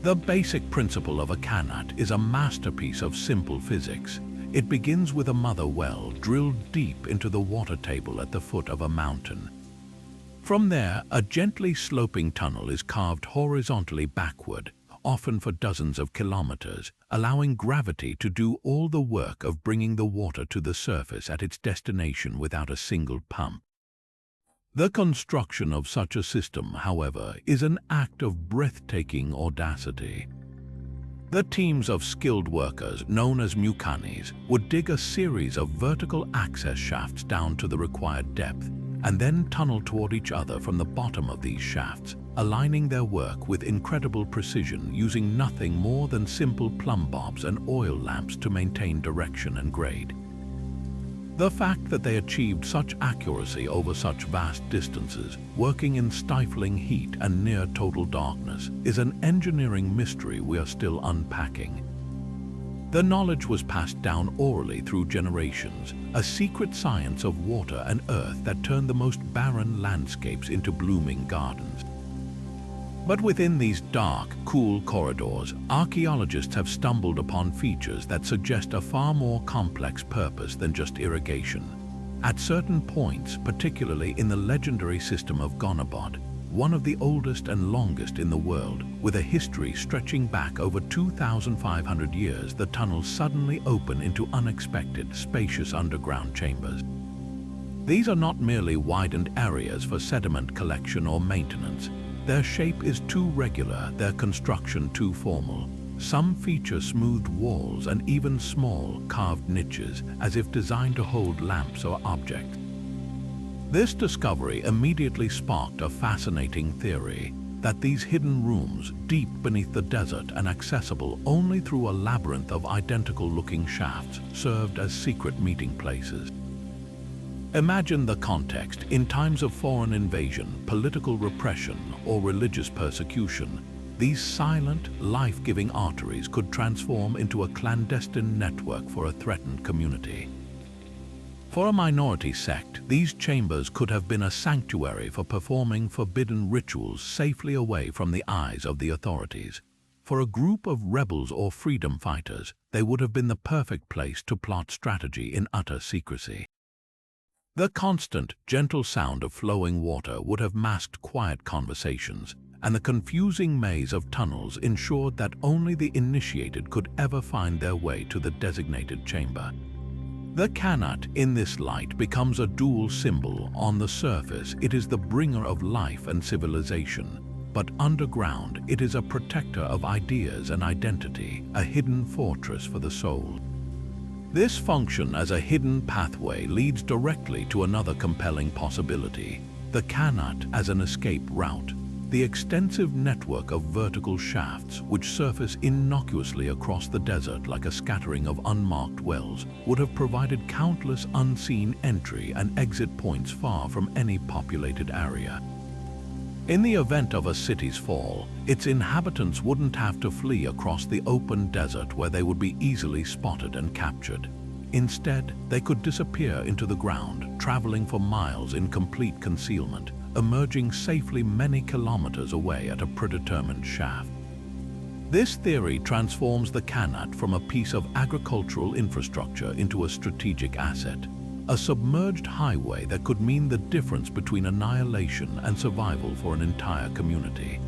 The basic principle of a Qanat is a masterpiece of simple physics. It begins with a mother well drilled deep into the water table at the foot of a mountain. From there, a gently sloping tunnel is carved horizontally backward, often for dozens of kilometers, allowing gravity to do all the work of bringing the water to the surface at its destination without a single pump. The construction of such a system, however, is an act of breathtaking audacity. The teams of skilled workers, known as mukanis, would dig a series of vertical access shafts down to the required depth, and then tunnel toward each other from the bottom of these shafts, aligning their work with incredible precision using nothing more than simple plumb bobs and oil lamps to maintain direction and grade. The fact that they achieved such accuracy over such vast distances, working in stifling heat and near total darkness, is an engineering mystery we are still unpacking. The knowledge was passed down orally through generations, a secret science of water and earth that turned the most barren landscapes into blooming gardens. But within these dark, cool corridors, archaeologists have stumbled upon features that suggest a far more complex purpose than just irrigation. At certain points, particularly in the legendary system of Gonabod, one of the oldest and longest in the world, with a history stretching back over 2,500 years, the tunnels suddenly open into unexpected, spacious underground chambers. These are not merely widened areas for sediment collection or maintenance. Their shape is too regular, their construction too formal. Some feature smoothed walls and even small, carved niches, as if designed to hold lamps or objects. This discovery immediately sparked a fascinating theory that these hidden rooms, deep beneath the desert and accessible only through a labyrinth of identical-looking shafts, served as secret meeting places. Imagine the context. In times of foreign invasion, political repression, or religious persecution, these silent, life-giving arteries could transform into a clandestine network for a threatened community. For a minority sect, these chambers could have been a sanctuary for performing forbidden rituals safely away from the eyes of the authorities. For a group of rebels or freedom fighters, they would have been the perfect place to plot strategy in utter secrecy. The constant, gentle sound of flowing water would have masked quiet conversations, and the confusing maze of tunnels ensured that only the initiated could ever find their way to the designated chamber. The Kanat, in this light, becomes a dual symbol. On the surface, it is the bringer of life and civilization, but underground, it is a protector of ideas and identity, a hidden fortress for the soul. This function as a hidden pathway leads directly to another compelling possibility: the Kanat as an escape route. The extensive network of vertical shafts, which surface innocuously across the desert like a scattering of unmarked wells, would have provided countless unseen entry and exit points far from any populated area. In the event of a city's fall, its inhabitants wouldn't have to flee across the open desert where they would be easily spotted and captured. Instead, they could disappear into the ground, traveling for miles in complete concealment, emerging safely many kilometers away at a predetermined shaft. This theory transforms the Kanat from a piece of agricultural infrastructure into a strategic asset, a submerged highway that could mean the difference between annihilation and survival for an entire community.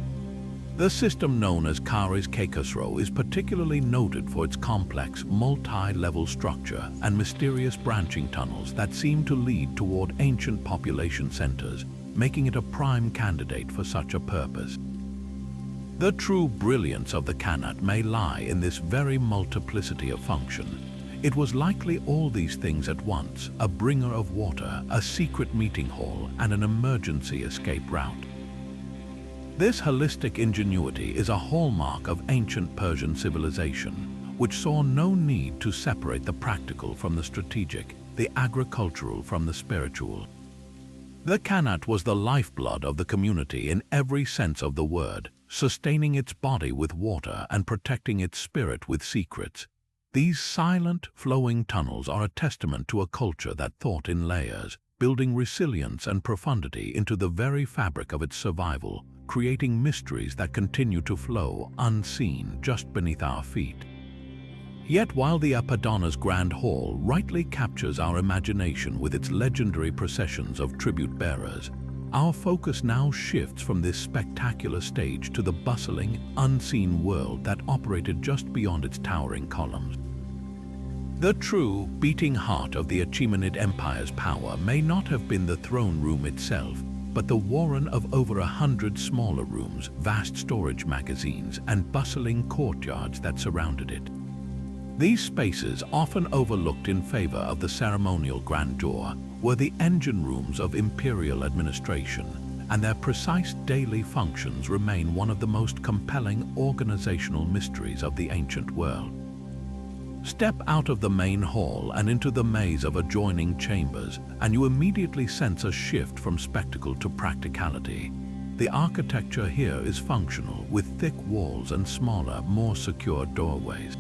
The system known as Kari's Kekasro is particularly noted for its complex, multi-level structure and mysterious branching tunnels that seem to lead toward ancient population centers, making it a prime candidate for such a purpose. The true brilliance of the Kanat may lie in this very multiplicity of function. It was likely all these things at once: a bringer of water, a secret meeting hall, and an emergency escape route. This holistic ingenuity is a hallmark of ancient Persian civilization, which saw no need to separate the practical from the strategic, the agricultural from the spiritual. The Kanat was the lifeblood of the community in every sense of the word, sustaining its body with water and protecting its spirit with secrets. These silent, flowing tunnels are a testament to a culture that thought in layers, building resilience and profundity into the very fabric of its survival, creating mysteries that continue to flow unseen just beneath our feet. Yet while the Apadana's Grand Hall rightly captures our imagination with its legendary processions of tribute bearers, our focus now shifts from this spectacular stage to the bustling, unseen world that operated just beyond its towering columns. The true, beating heart of the Achaemenid Empire's power may not have been the throne room itself, but the warren of over 100 smaller rooms, vast storage magazines, and bustling courtyards that surrounded it. These spaces, often overlooked in favor of the ceremonial grandeur, were the engine rooms of imperial administration, and their precise daily functions remain one of the most compelling organizational mysteries of the ancient world. Step out of the main hall and into the maze of adjoining chambers, and you immediately sense a shift from spectacle to practicality. The architecture here is functional, with thick walls and smaller, more secure doorways.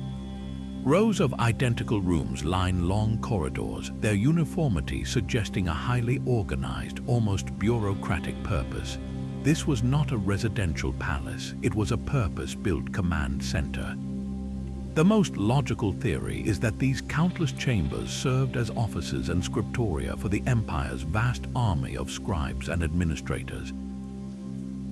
Rows of identical rooms line long corridors, their uniformity suggesting a highly organized, almost bureaucratic purpose. This was not a residential palace, it was a purpose-built command center. The most logical theory is that these countless chambers served as offices and scriptoria for the empire's vast army of scribes and administrators.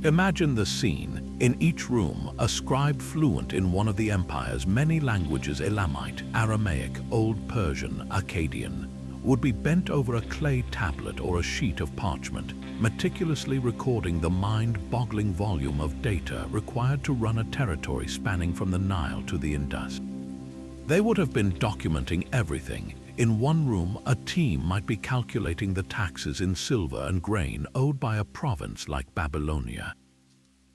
Imagine the scene. In each room, a scribe fluent in one of the empire's many languages, Elamite, Aramaic, Old Persian, Akkadian, would be bent over a clay tablet or a sheet of parchment, meticulously recording the mind-boggling volume of data required to run a territory spanning from the Nile to the Indus. They would have been documenting everything. In one room, a team might be calculating the taxes in silver and grain owed by a province like Babylonia.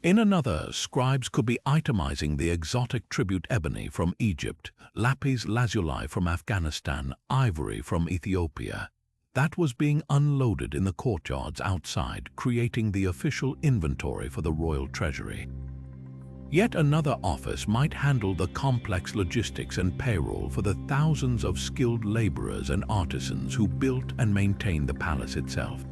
In another, scribes could be itemizing the exotic tribute ebony from Egypt, lapis lazuli from Afghanistan, ivory from Ethiopia. That was being unloaded in the courtyards outside, creating the official inventory for the royal treasury. Yet another office might handle the complex logistics and payroll for the thousands of skilled laborers and artisans who built and maintained the palace itself.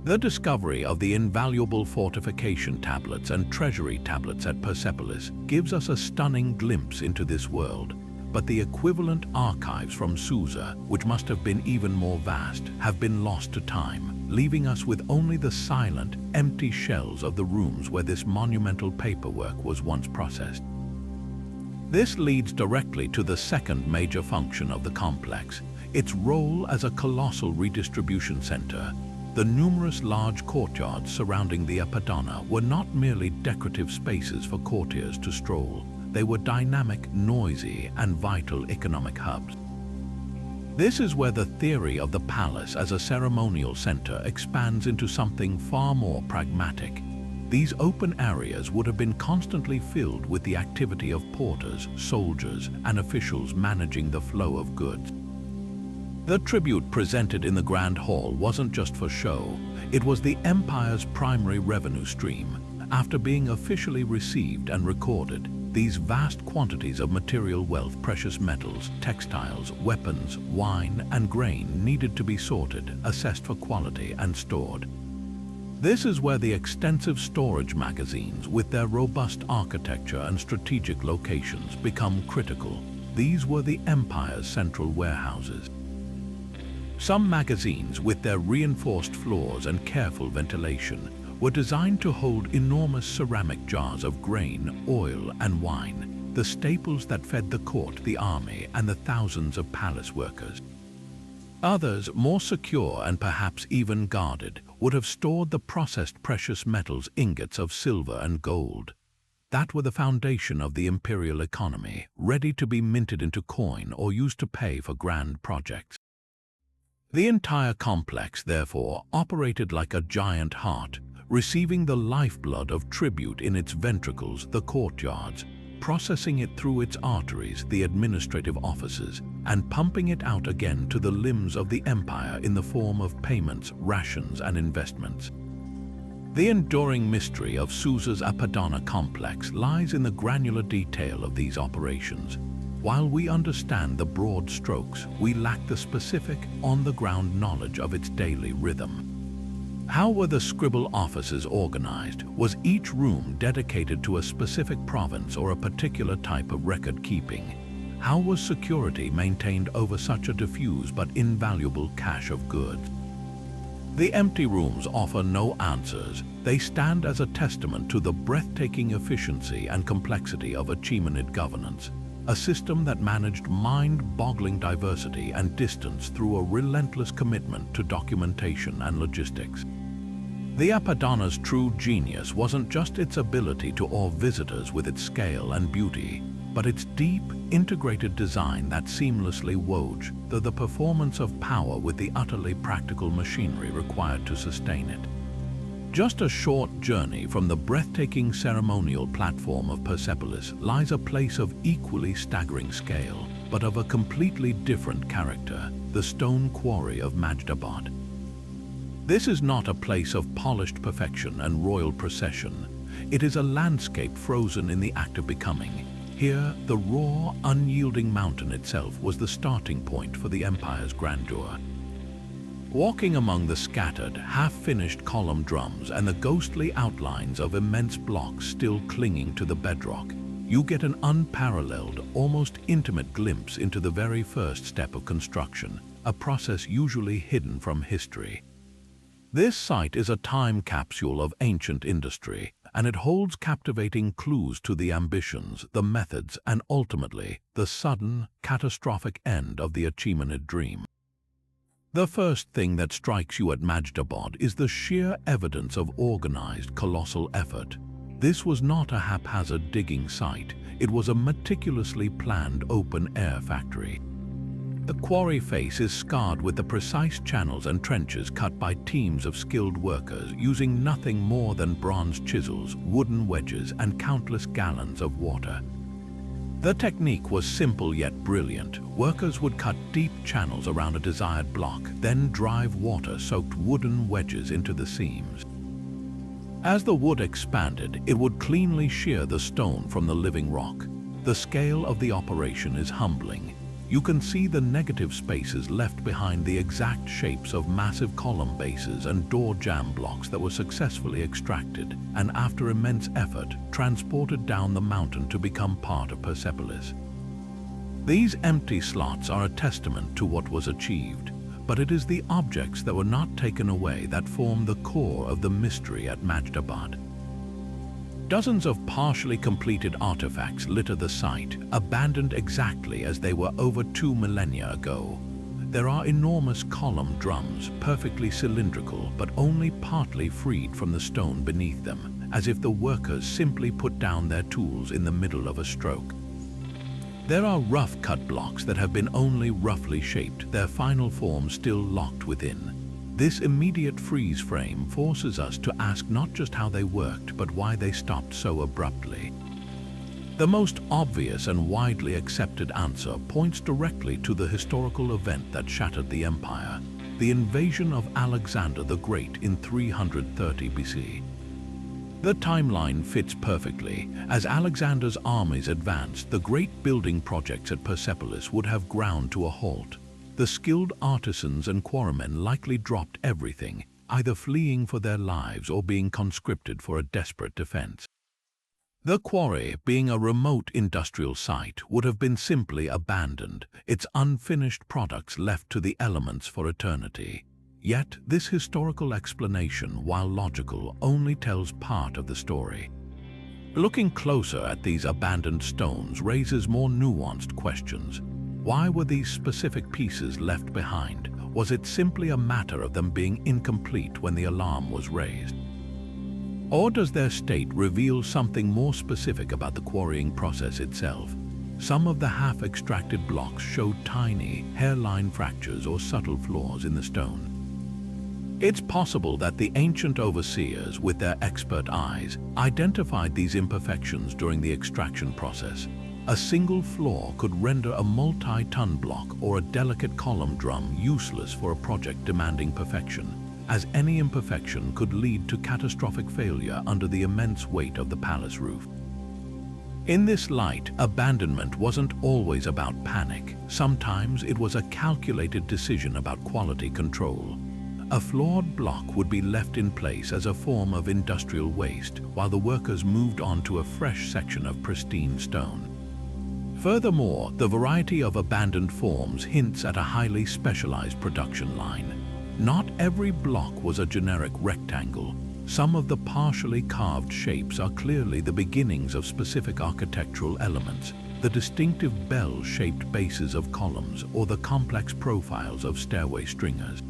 The discovery of the invaluable fortification tablets and treasury tablets at Persepolis gives us a stunning glimpse into this world, but the equivalent archives from Susa, which must have been even more vast, have been lost to time, leaving us with only the silent, empty shells of the rooms where this monumental paperwork was once processed. This leads directly to the second major function of the complex, its role as a colossal redistribution center. The numerous large courtyards surrounding the Apadana were not merely decorative spaces for courtiers to stroll. They were dynamic, noisy, and vital economic hubs. This is where the theory of the palace as a ceremonial center expands into something far more pragmatic. These open areas would have been constantly filled with the activity of porters, soldiers, and officials managing the flow of goods. The tribute presented in the Grand Hall wasn't just for show, it was the empire's primary revenue stream. After being officially received and recorded, these vast quantities of material wealth, precious metals, textiles, weapons, wine, and grain needed to be sorted, assessed for quality, and stored. This is where the extensive storage magazines, with their robust architecture and strategic locations, become critical. These were the empire's central warehouses. Some magazines, with their reinforced floors and careful ventilation, were designed to hold enormous ceramic jars of grain, oil, and wine, the staples that fed the court, the army, and the thousands of palace workers. Others, more secure and perhaps even guarded, would have stored the processed precious metals, ingots of silver and gold. That were the foundation of the imperial economy, ready to be minted into coin or used to pay for grand projects. The entire complex, therefore, operated like a giant heart, receiving the lifeblood of tribute in its ventricles, the courtyards, processing it through its arteries, the administrative offices, and pumping it out again to the limbs of the empire in the form of payments, rations, and investments. The enduring mystery of Susa's Apadana complex lies in the granular detail of these operations. While we understand the broad strokes, we lack the specific, on-the-ground knowledge of its daily rhythm. How were the scribble offices organized? Was each room dedicated to a specific province or a particular type of record-keeping? How was security maintained over such a diffuse but invaluable cache of goods? The empty rooms offer no answers. They stand as a testament to the breathtaking efficiency and complexity of Achaemenid governance, a system that managed mind-boggling diversity and distance through a relentless commitment to documentation and logistics. The Apadana's true genius wasn't just its ability to awe visitors with its scale and beauty. but its deep, integrated design that seamlessly wove the performance of power with the utterly practical machinery required to sustain it. Just a short journey from the breathtaking ceremonial platform of Persepolis lies a place of equally staggering scale, but of a completely different character, the stone quarry of Majdabad. This is not a place of polished perfection and royal procession. It is a landscape frozen in the act of becoming. Here, the raw, unyielding mountain itself was the starting point for the empire's grandeur. Walking among the scattered, half-finished column drums and the ghostly outlines of immense blocks still clinging to the bedrock, you get an unparalleled, almost intimate glimpse into the very first step of construction, a process usually hidden from history. This site is a time capsule of ancient industry, and it holds captivating clues to the ambitions, the methods, and ultimately, the sudden, catastrophic end of the Achaemenid dream. The first thing that strikes you at Majdabad is the sheer evidence of organized, colossal effort. This was not a haphazard digging site, it was a meticulously planned open-air factory. The quarry face is scarred with the precise channels and trenches cut by teams of skilled workers using nothing more than bronze chisels, wooden wedges, and countless gallons of water. The technique was simple yet brilliant. Workers would cut deep channels around a desired block, then drive water-soaked wooden wedges into the seams. As the wood expanded, it would cleanly shear the stone from the living rock. The scale of the operation is humbling. You can see the negative spaces left behind the exact shapes of massive column bases and door jamb blocks that were successfully extracted and, after immense effort, transported down the mountain to become part of Persepolis. These empty slots are a testament to what was achieved, but it is the objects that were not taken away that form the core of the mystery at Majdabad. Dozens of partially completed artifacts litter the site, abandoned exactly as they were over 2 millennia ago. There are enormous column drums, perfectly cylindrical but only partly freed from the stone beneath them, as if the workers simply put down their tools in the middle of a stroke. There are rough-cut blocks that have been only roughly shaped, their final form still locked within. This immediate freeze frame forces us to ask not just how they worked, but why they stopped so abruptly. The most obvious and widely accepted answer points directly to the historical event that shattered the empire, the invasion of Alexander the Great in 330 BC. The timeline fits perfectly. As Alexander's armies advanced, the great building projects at Persepolis would have ground to a halt. The skilled artisans and quarrymen likely dropped everything, either fleeing for their lives or being conscripted for a desperate defense. The quarry, being a remote industrial site, would have been simply abandoned, its unfinished products left to the elements for eternity. Yet, this historical explanation, while logical, only tells part of the story. Looking closer at these abandoned stones raises more nuanced questions. Why were these specific pieces left behind? Was it simply a matter of them being incomplete when the alarm was raised? Or does their state reveal something more specific about the quarrying process itself? Some of the half-extracted blocks showed tiny, hairline fractures or subtle flaws in the stone. It's possible that the ancient overseers, with their expert eyes, identified these imperfections during the extraction process. A single flaw could render a multi-ton block or a delicate column drum useless for a project demanding perfection, as any imperfection could lead to catastrophic failure under the immense weight of the palace roof. In this light, abandonment wasn't always about panic. Sometimes it was a calculated decision about quality control. A flawed block would be left in place as a form of industrial waste, while the workers moved on to a fresh section of pristine stone. Furthermore, the variety of abandoned forms hints at a highly specialized production line. Not every block was a generic rectangle. Some of the partially carved shapes are clearly the beginnings of specific architectural elements, the distinctive bell-shaped bases of columns or the complex profiles of stairway stringers.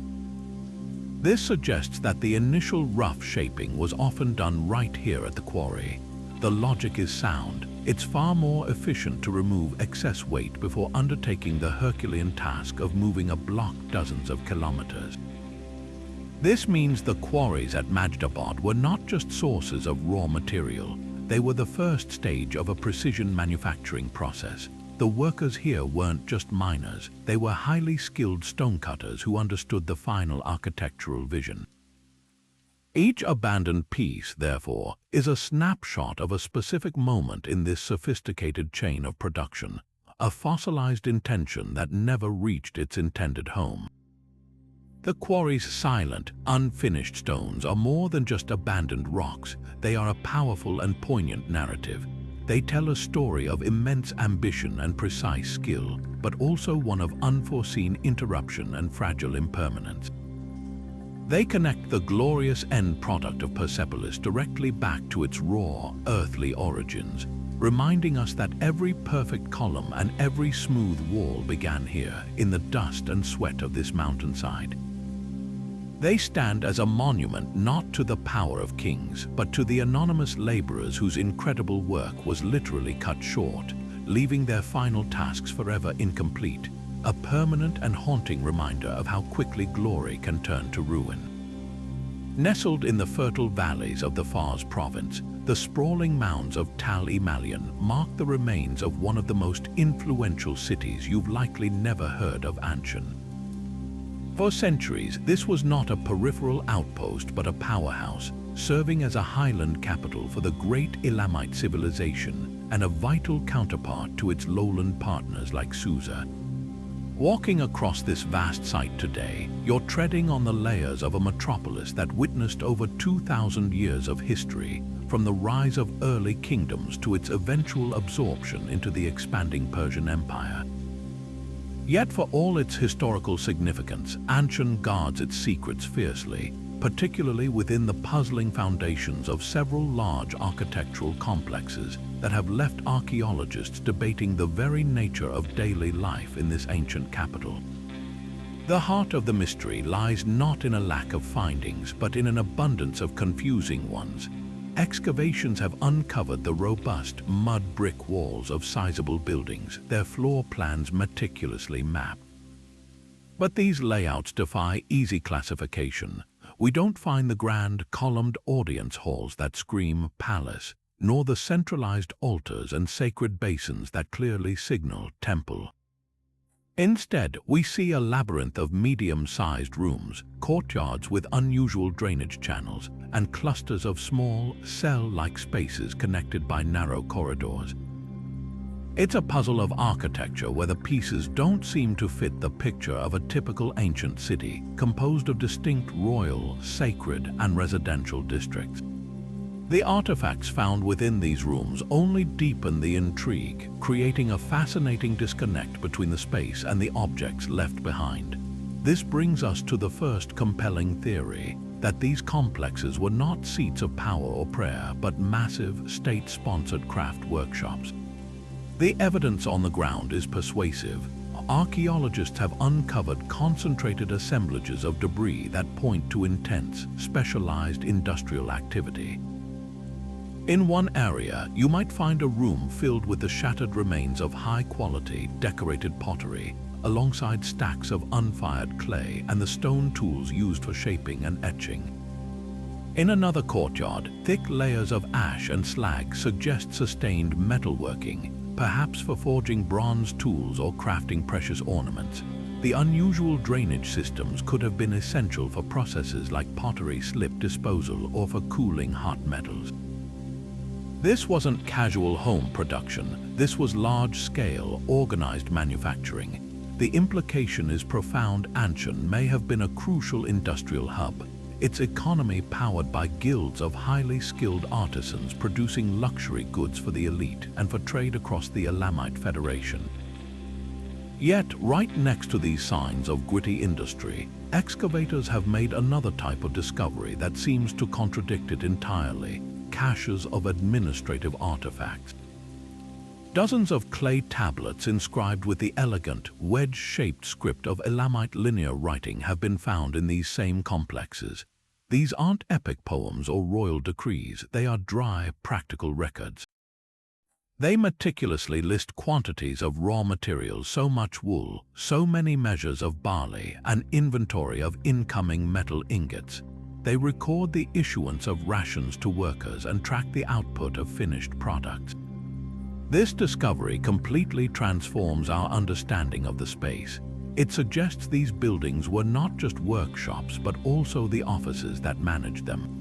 This suggests that the initial rough shaping was often done right here at the quarry. The logic is sound. It's far more efficient to remove excess weight before undertaking the Herculean task of moving a block dozens of kilometers. This means the quarries at Majdabad were not just sources of raw material, they were the first stage of a precision manufacturing process. The workers here weren't just miners, they were highly skilled stonecutters who understood the final architectural vision. Each abandoned piece, therefore, is a snapshot of a specific moment in this sophisticated chain of production, a fossilized intention that never reached its intended home. The quarry's silent, unfinished stones are more than just abandoned rocks. They are a powerful and poignant narrative. They tell a story of immense ambition and precise skill, but also one of unforeseen interruption and fragile impermanence. They connect the glorious end product of Persepolis directly back to its raw, earthly origins, reminding us that every perfect column and every smooth wall began here, in the dust and sweat of this mountainside. They stand as a monument not to the power of kings, but to the anonymous laborers whose incredible work was literally cut short, leaving their final tasks forever incomplete, a permanent and haunting reminder of how quickly glory can turn to ruin. Nestled in the fertile valleys of the Fars province, the sprawling mounds of Tal-e-Malian mark the remains of one of the most influential cities you've likely never heard of, Anshan. For centuries, this was not a peripheral outpost but a powerhouse, serving as a highland capital for the great Elamite civilization and a vital counterpart to its lowland partners like Susa. Walking across this vast site today, you're treading on the layers of a metropolis that witnessed over 2,000 years of history, from the rise of early kingdoms to its eventual absorption into the expanding Persian Empire. Yet for all its historical significance, Anshan guards its secrets fiercely, particularly within the puzzling foundations of several large architectural complexes that have left archaeologists debating the very nature of daily life in this ancient capital. The heart of the mystery lies not in a lack of findings, but in an abundance of confusing ones. Excavations have uncovered the robust mud brick walls of sizable buildings, their floor plans meticulously mapped. But these layouts defy easy classification. We don't find the grand columned audience halls that scream palace, nor the centralized altars and sacred basins that clearly signal temple. Instead, we see a labyrinth of medium-sized rooms, courtyards with unusual drainage channels, and clusters of small, cell-like spaces connected by narrow corridors. It's a puzzle of architecture where the pieces don't seem to fit the picture of a typical ancient city, composed of distinct royal, sacred, and residential districts. The artifacts found within these rooms only deepen the intrigue, creating a fascinating disconnect between the space and the objects left behind. This brings us to the first compelling theory, that these complexes were not seats of power or prayer, but massive, state-sponsored craft workshops. The evidence on the ground is persuasive. Archaeologists have uncovered concentrated assemblages of debris that point to intense, specialized industrial activity. In one area, you might find a room filled with the shattered remains of high-quality, decorated pottery, alongside stacks of unfired clay and the stone tools used for shaping and etching. In another courtyard, thick layers of ash and slag suggest sustained metalworking, perhaps for forging bronze tools or crafting precious ornaments. The unusual drainage systems could have been essential for processes like pottery slip disposal or for cooling hot metals. This wasn't casual home production, this was large-scale, organized manufacturing. The implication is profound. Anshan may have been a crucial industrial hub, its economy powered by guilds of highly skilled artisans producing luxury goods for the elite and for trade across the Elamite Federation. Yet, right next to these signs of gritty industry, excavators have made another type of discovery that seems to contradict it entirely: caches of administrative artifacts. Dozens of clay tablets inscribed with the elegant, wedge-shaped script of Elamite linear writing have been found in these same complexes. These aren't epic poems or royal decrees, they are dry, practical records. They meticulously list quantities of raw materials, so much wool, so many measures of barley, an inventory of incoming metal ingots. They record the issuance of rations to workers and track the output of finished products. This discovery completely transforms our understanding of the space. It suggests these buildings were not just workshops, but also the offices that managed them.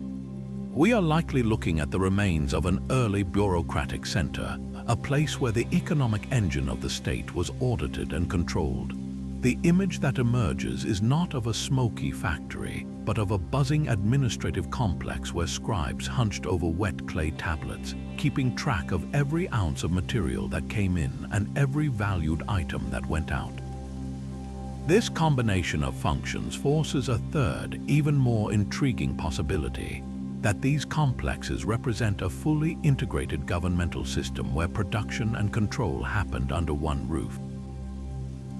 We are likely looking at the remains of an early bureaucratic center, a place where the economic engine of the state was audited and controlled. The image that emerges is not of a smoky factory, but of a buzzing administrative complex where scribes hunched over wet clay tablets, keeping track of every ounce of material that came in and every valued item that went out. This combination of functions forces a third, even more intriguing possibility: that these complexes represent a fully integrated governmental system where production and control happened under one roof.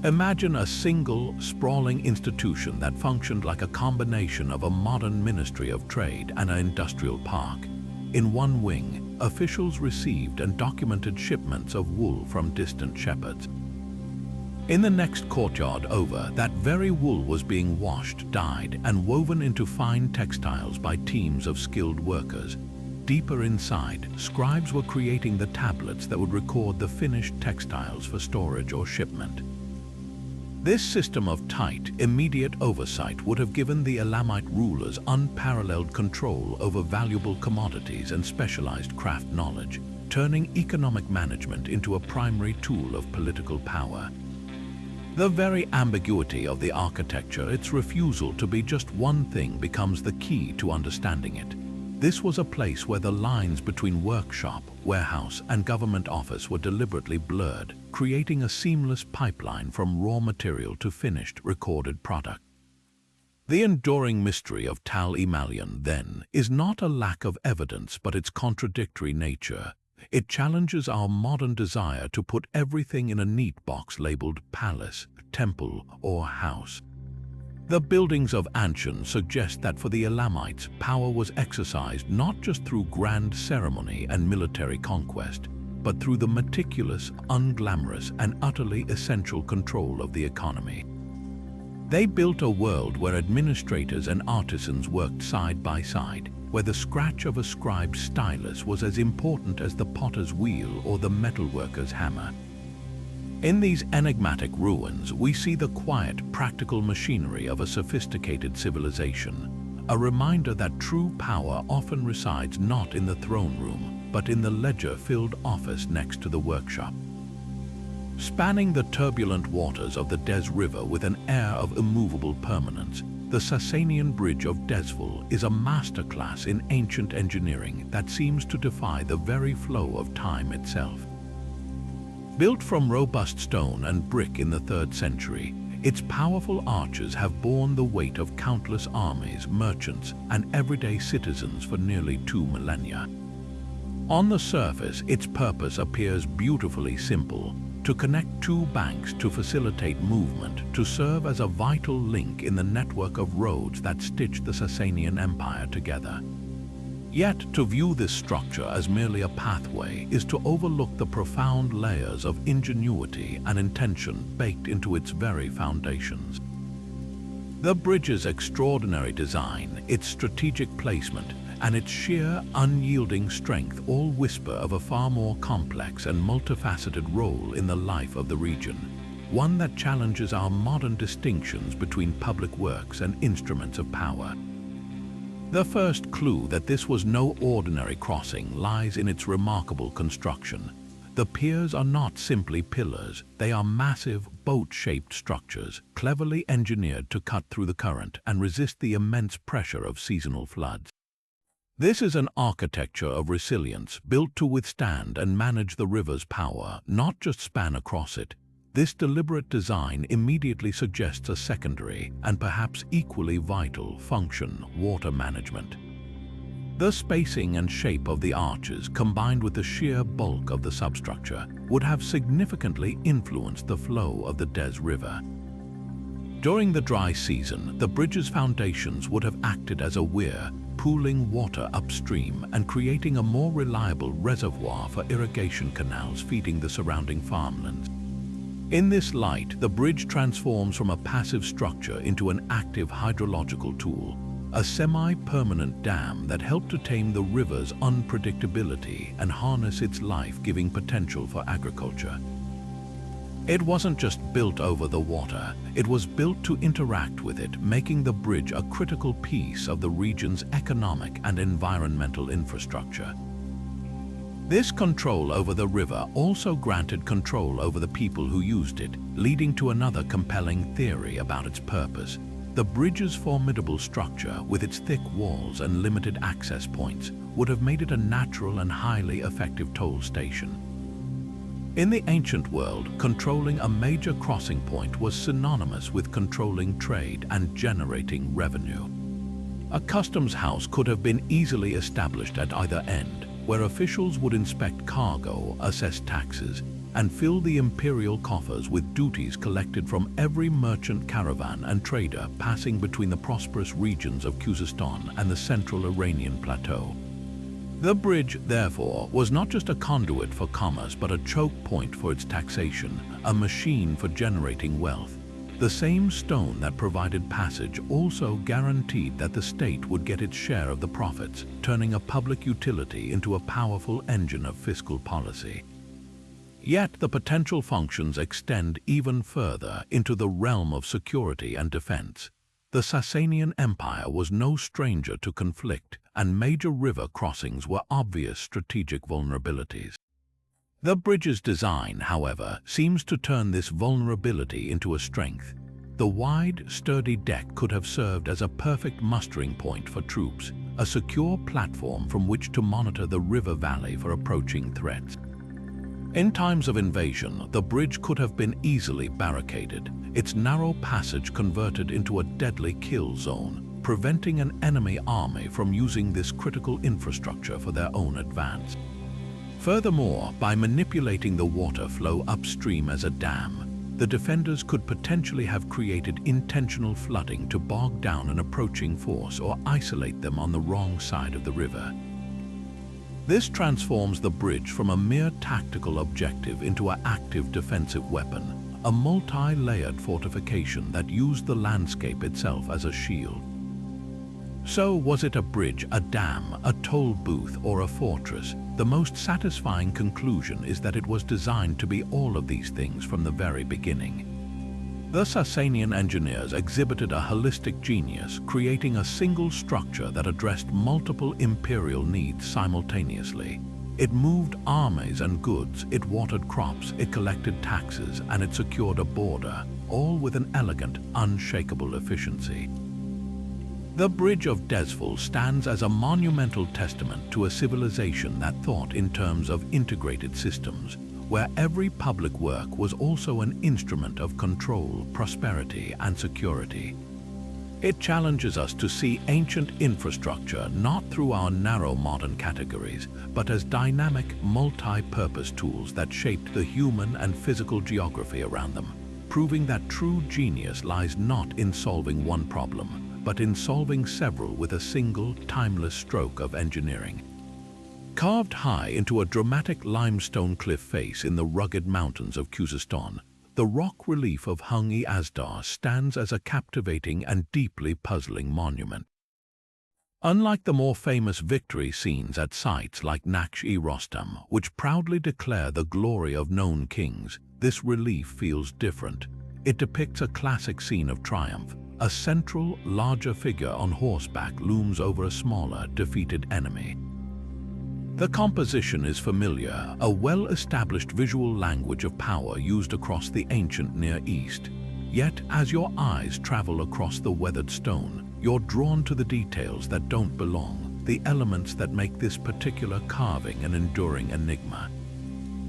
Imagine a single, sprawling institution that functioned like a combination of a modern Ministry of Trade and an industrial park. In one wing, officials received and documented shipments of wool from distant shepherds. In the next courtyard over, that very wool was being washed, dyed, and woven into fine textiles by teams of skilled workers. Deeper inside, scribes were creating the tablets that would record the finished textiles for storage or shipment. This system of tight, immediate oversight would have given the Elamite rulers unparalleled control over valuable commodities and specialized craft knowledge, turning economic management into a primary tool of political power. The very ambiguity of the architecture, its refusal to be just one thing, becomes the key to understanding it. This was a place where the lines between workshop, warehouse, and government office were deliberately blurred, creating a seamless pipeline from raw material to finished, recorded product. The enduring mystery of Tal Emalion, then, is not a lack of evidence but its contradictory nature. It challenges our modern desire to put everything in a neat box labeled palace, temple, or house. The buildings of Anshan suggest that for the Elamites, power was exercised not just through grand ceremony and military conquest, but through the meticulous, unglamorous, and utterly essential control of the economy. They built a world where administrators and artisans worked side by side, where the scratch of a scribe's stylus was as important as the potter's wheel or the metalworker's hammer. In these enigmatic ruins, we see the quiet, practical machinery of a sophisticated civilization, a reminder that true power often resides not in the throne room, but in the ledger-filled office next to the workshop. Spanning the turbulent waters of the Des River with an air of immovable permanence, the Sasanian Bridge of Desville is a masterclass in ancient engineering that seems to defy the very flow of time itself. Built from robust stone and brick in the 3rd century, its powerful arches have borne the weight of countless armies, merchants, and everyday citizens for nearly 2 millennia. On the surface, its purpose appears beautifully simple: to connect 2 banks to facilitate movement, to serve as a vital link in the network of roads that stitch the Sasanian Empire together. Yet, to view this structure as merely a pathway is to overlook the profound layers of ingenuity and intention baked into its very foundations. The bridge's extraordinary design, its strategic placement, and its sheer, unyielding strength all whisper of a far more complex and multifaceted role in the life of the region, one that challenges our modern distinctions between public works and instruments of power. The first clue that this was no ordinary crossing lies in its remarkable construction. The piers are not simply pillars, they are massive, boat-shaped structures, cleverly engineered to cut through the current and resist the immense pressure of seasonal floods. This is an architecture of resilience, built to withstand and manage the river's power, not just span across it. This deliberate design immediately suggests a secondary, and perhaps equally vital, function: water management. The spacing and shape of the arches, combined with the sheer bulk of the substructure, would have significantly influenced the flow of the Des River. During the dry season, the bridge's foundations would have acted as a weir, pooling water upstream and creating a more reliable reservoir for irrigation canals feeding the surrounding farmlands. In this light, the bridge transforms from a passive structure into an active hydrological tool, a semi-permanent dam that helped to tame the river's unpredictability and harness its life-giving potential for agriculture. It wasn't just built over the water, it was built to interact with it, making the bridge a critical piece of the region's economic and environmental infrastructure. This control over the river also granted control over the people who used it, leading to another compelling theory about its purpose. The bridge's formidable structure, with its thick walls and limited access points, would have made it a natural and highly effective toll station. In the ancient world, controlling a major crossing point was synonymous with controlling trade and generating revenue. A customs house could have been easily established at either end, where officials would inspect cargo, assess taxes, and fill the imperial coffers with duties collected from every merchant caravan and trader passing between the prosperous regions of Khuzestan and the central Iranian plateau. The bridge, therefore, was not just a conduit for commerce but a choke point for its taxation, a machine for generating wealth. The same stone that provided passage also guaranteed that the state would get its share of the profits, turning a public utility into a powerful engine of fiscal policy. Yet the potential functions extend even further into the realm of security and defense. The Sasanian Empire was no stranger to conflict, and major river crossings were obvious strategic vulnerabilities. The bridge's design, however, seems to turn this vulnerability into a strength. The wide, sturdy deck could have served as a perfect mustering point for troops, a secure platform from which to monitor the river valley for approaching threats. In times of invasion, the bridge could have been easily barricaded, its narrow passage converted into a deadly kill zone, preventing an enemy army from using this critical infrastructure for their own advance. Furthermore, by manipulating the water flow upstream as a dam, the defenders could potentially have created intentional flooding to bog down an approaching force or isolate them on the wrong side of the river. This transforms the bridge from a mere tactical objective into an active defensive weapon, a multi-layered fortification that used the landscape itself as a shield. So, was it a bridge, a dam, a toll booth, or a fortress? The most satisfying conclusion is that it was designed to be all of these things from the very beginning. The Sasanian engineers exhibited a holistic genius, creating a single structure that addressed multiple imperial needs simultaneously. It moved armies and goods, it watered crops, it collected taxes, and it secured a border, all with an elegant, unshakable efficiency. The Bridge of Desful stands as a monumental testament to a civilization that thought in terms of integrated systems, where every public work was also an instrument of control, prosperity, and security. It challenges us to see ancient infrastructure not through our narrow modern categories, but as dynamic, multi-purpose tools that shaped the human and physical geography around them, proving that true genius lies not in solving one problem, but in solving several with a single, timeless stroke of engineering. Carved high into a dramatic limestone cliff face in the rugged mountains of Khuzestan, the rock relief of Hung-i-Azda stands as a captivating and deeply puzzling monument. Unlike the more famous victory scenes at sites like Naksh-i-Rostam, which proudly declare the glory of known kings, this relief feels different. It depicts a classic scene of triumph. A central, larger figure on horseback looms over a smaller, defeated enemy. The composition is familiar, a well-established visual language of power used across the ancient Near East. Yet, as your eyes travel across the weathered stone, you're drawn to the details that don't belong, the elements that make this particular carving an enduring enigma.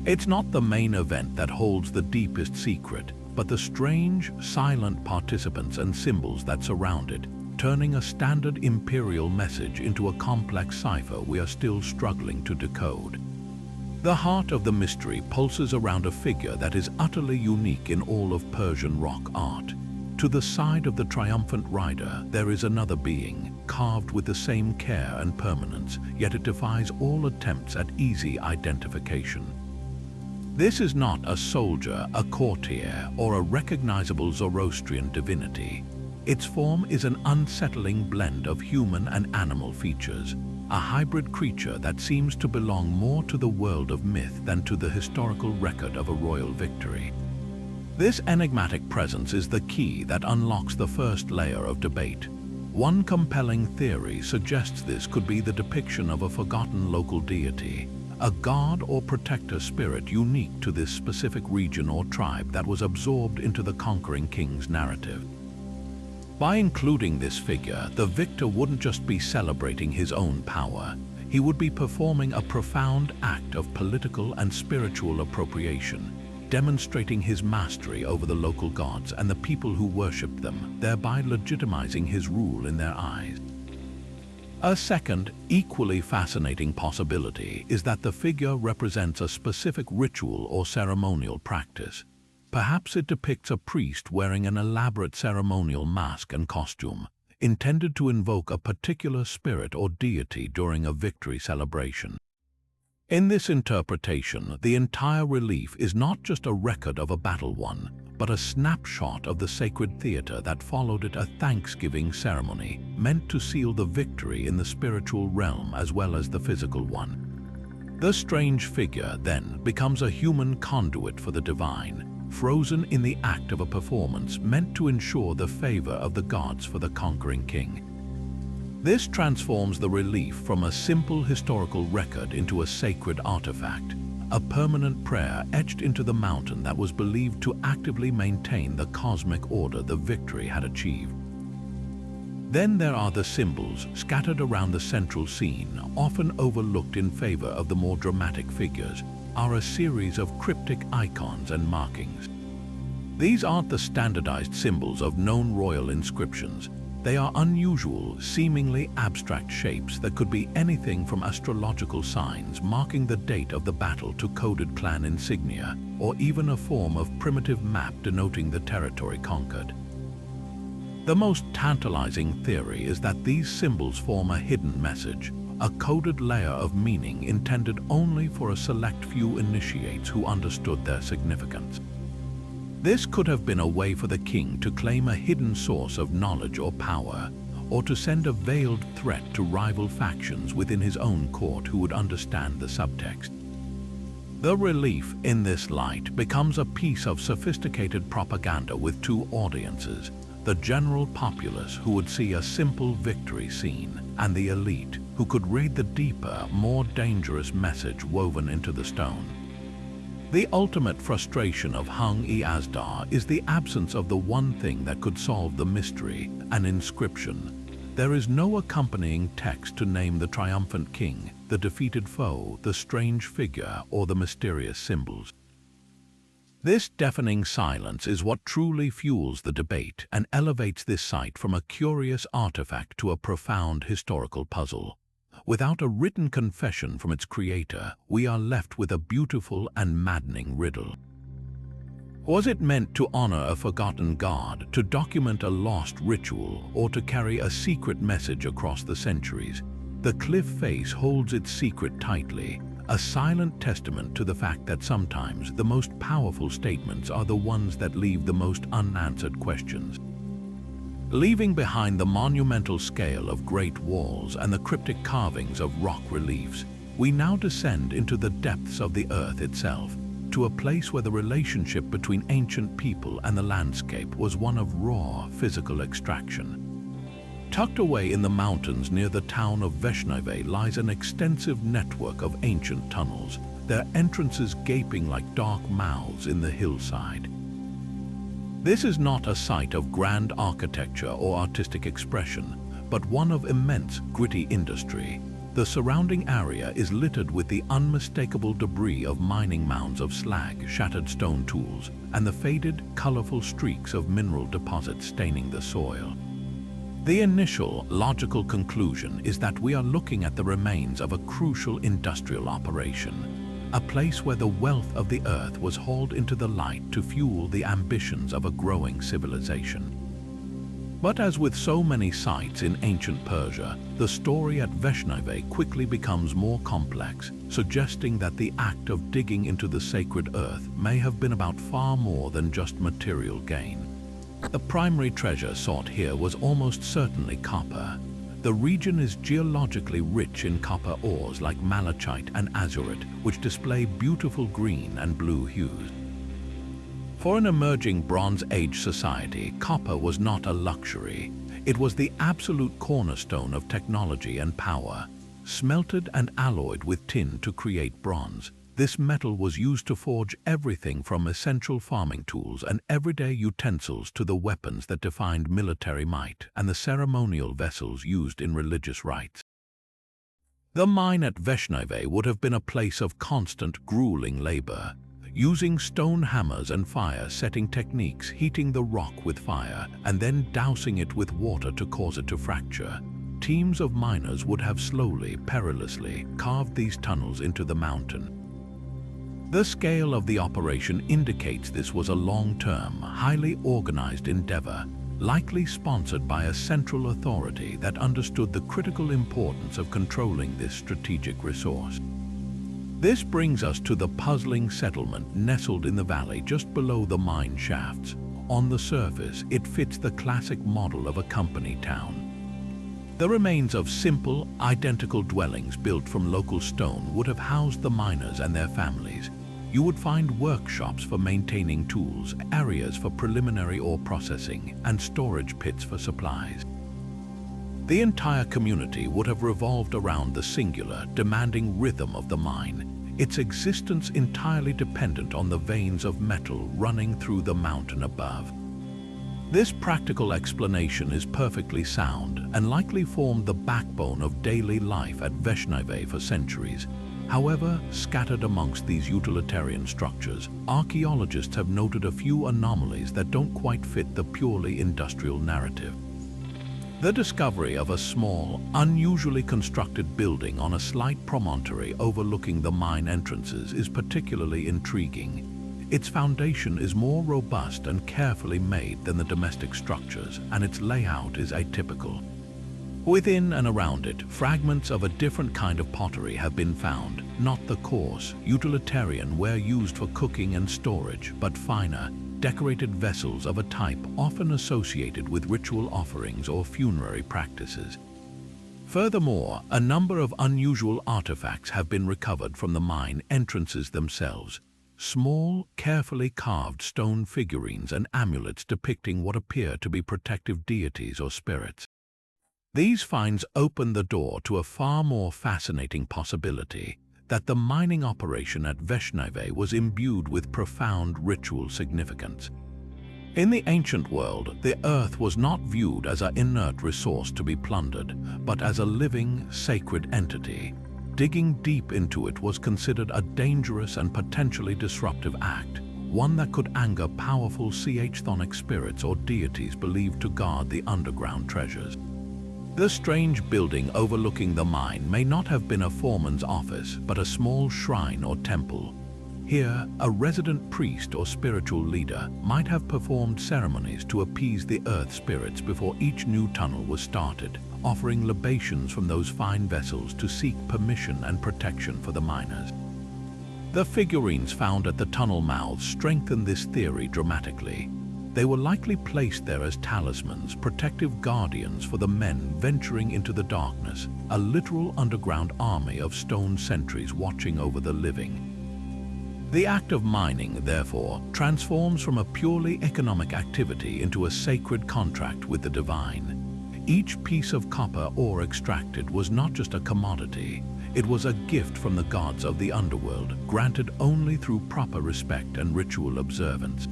It's not the main event that holds the deepest secret, but the strange, silent participants and symbols that surround it, turning a standard imperial message into a complex cipher we are still struggling to decode. The heart of the mystery pulses around a figure that is utterly unique in all of Persian rock art. To the side of the triumphant rider, there is another being, carved with the same care and permanence, yet it defies all attempts at easy identification. This is not a soldier, a courtier, or a recognizable Zoroastrian divinity. Its form is an unsettling blend of human and animal features, a hybrid creature that seems to belong more to the world of myth than to the historical record of a royal victory. This enigmatic presence is the key that unlocks the first layer of debate. One compelling theory suggests this could be the depiction of a forgotten local deity, a god or protector spirit unique to this specific region or tribe that was absorbed into the conquering king's narrative. By including this figure, the victor wouldn't just be celebrating his own power, he would be performing a profound act of political and spiritual appropriation, demonstrating his mastery over the local gods and the people who worshipped them, thereby legitimizing his rule in their eyes. A second, equally fascinating possibility is that the figure represents a specific ritual or ceremonial practice. Perhaps it depicts a priest wearing an elaborate ceremonial mask and costume, intended to invoke a particular spirit or deity during a victory celebration. In this interpretation, the entire relief is not just a record of a battle won, but a snapshot of the sacred theater that followed it, a thanksgiving ceremony meant to seal the victory in the spiritual realm as well as the physical one. The strange figure then becomes a human conduit for the divine, frozen in the act of a performance meant to ensure the favor of the gods for the conquering king. This transforms the relief from a simple historical record into a sacred artifact, a permanent prayer etched into the mountain that was believed to actively maintain the cosmic order the victory had achieved. Then there are the symbols scattered around the central scene, often overlooked in favor of the more dramatic figures, are a series of cryptic icons and markings. These aren't the standardized symbols of known royal inscriptions. They are unusual, seemingly abstract shapes that could be anything from astrological signs marking the date of the battle to coded clan insignia, or even a form of primitive map denoting the territory conquered. The most tantalizing theory is that these symbols form a hidden message, a coded layer of meaning intended only for a select few initiates who understood their significance. This could have been a way for the king to claim a hidden source of knowledge or power, or to send a veiled threat to rival factions within his own court who would understand the subtext. The relief in this light becomes a piece of sophisticated propaganda with two audiences: the general populace who would see a simple victory scene, and the elite who could read the deeper, more dangerous message woven into the stone. The ultimate frustration of Hung-e-Azda is the absence of the one thing that could solve the mystery, an inscription. There is no accompanying text to name the triumphant king, the defeated foe, the strange figure, or the mysterious symbols. This deafening silence is what truly fuels the debate and elevates this site from a curious artifact to a profound historical puzzle. Without a written confession from its creator, we are left with a beautiful and maddening riddle. Was it meant to honor a forgotten god, to document a lost ritual, or to carry a secret message across the centuries? The cliff face holds its secret tightly, a silent testament to the fact that sometimes the most powerful statements are the ones that leave the most unanswered questions. Leaving behind the monumental scale of great walls and the cryptic carvings of rock reliefs, we now descend into the depths of the earth itself, to a place where the relationship between ancient people and the landscape was one of raw physical extraction. Tucked away in the mountains near the town of Veshneve lies an extensive network of ancient tunnels, their entrances gaping like dark mouths in the hillside. This is not a site of grand architecture or artistic expression, but one of immense, gritty industry. The surrounding area is littered with the unmistakable debris of mining mounds of slag, shattered stone tools, and the faded, colorful streaks of mineral deposits staining the soil. The initial, logical conclusion is that we are looking at the remains of a crucial industrial operation, a place where the wealth of the earth was hauled into the light to fuel the ambitions of a growing civilization. But as with so many sites in ancient Persia, the story at Veshnave quickly becomes more complex, suggesting that the act of digging into the sacred earth may have been about far more than just material gain. The primary treasure sought here was almost certainly copper. The region is geologically rich in copper ores like malachite and azurite, which display beautiful green and blue hues. For an emerging Bronze Age society, copper was not a luxury. It was the absolute cornerstone of technology and power. Smelted and alloyed with tin to create bronze, this metal was used to forge everything from essential farming tools and everyday utensils to the weapons that defined military might and the ceremonial vessels used in religious rites. The mine at Veshnave would have been a place of constant, grueling labor. Using stone hammers and fire-setting techniques, heating the rock with fire and then dousing it with water to cause it to fracture, teams of miners would have slowly, perilously carved these tunnels into the mountain. The scale of the operation indicates this was a long-term, highly organized endeavor, likely sponsored by a central authority that understood the critical importance of controlling this strategic resource. This brings us to the puzzling settlement nestled in the valley just below the mine shafts. On the surface, it fits the classic model of a company town. The remains of simple, identical dwellings built from local stone would have housed the miners and their families. You would find workshops for maintaining tools, areas for preliminary ore processing, and storage pits for supplies. The entire community would have revolved around the singular, demanding rhythm of the mine, its existence entirely dependent on the veins of metal running through the mountain above. This practical explanation is perfectly sound and likely formed the backbone of daily life at Veshnave for centuries. However, scattered amongst these utilitarian structures, archaeologists have noted a few anomalies that don't quite fit the purely industrial narrative. The discovery of a small, unusually constructed building on a slight promontory overlooking the mine entrances is particularly intriguing. Its foundation is more robust and carefully made than the domestic structures, and its layout is atypical. Within and around it, fragments of a different kind of pottery have been found, not the coarse, utilitarian ware used for cooking and storage, but finer, decorated vessels of a type often associated with ritual offerings or funerary practices. Furthermore, a number of unusual artifacts have been recovered from the mine entrances themselves. Small, carefully carved stone figurines and amulets depicting what appear to be protective deities or spirits. These finds open the door to a far more fascinating possibility: that the mining operation at Veshnave was imbued with profound ritual significance. In the ancient world, the earth was not viewed as an inert resource to be plundered, but as a living, sacred entity. Digging deep into it was considered a dangerous and potentially disruptive act, one that could anger powerful chthonic spirits or deities believed to guard the underground treasures. The strange building overlooking the mine may not have been a foreman's office, but a small shrine or temple. Here, a resident priest or spiritual leader might have performed ceremonies to appease the earth spirits before each new tunnel was started, offering libations from those fine vessels to seek permission and protection for the miners. The figurines found at the tunnel mouths strengthen this theory dramatically. They were likely placed there as talismans, protective guardians for the men venturing into the darkness, a literal underground army of stone sentries watching over the living. The act of mining, therefore, transforms from a purely economic activity into a sacred contract with the divine. Each piece of copper ore extracted was not just a commodity, it was a gift from the gods of the underworld, granted only through proper respect and ritual observance.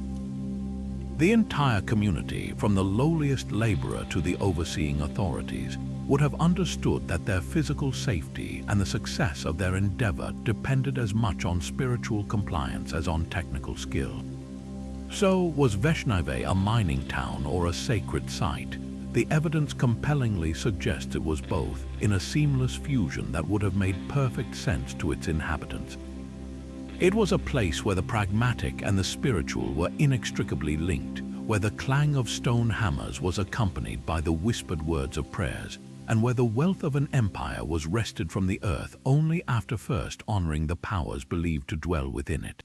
The entire community, from the lowliest laborer to the overseeing authorities, would have understood that their physical safety and the success of their endeavor depended as much on spiritual compliance as on technical skill. So, was Veshnave a mining town or a sacred site? The evidence compellingly suggests it was both, in a seamless fusion that would have made perfect sense to its inhabitants. It was a place where the pragmatic and the spiritual were inextricably linked, where the clang of stone hammers was accompanied by the whispered words of prayers, and where the wealth of an empire was wrested from the earth only after first honoring the powers believed to dwell within it.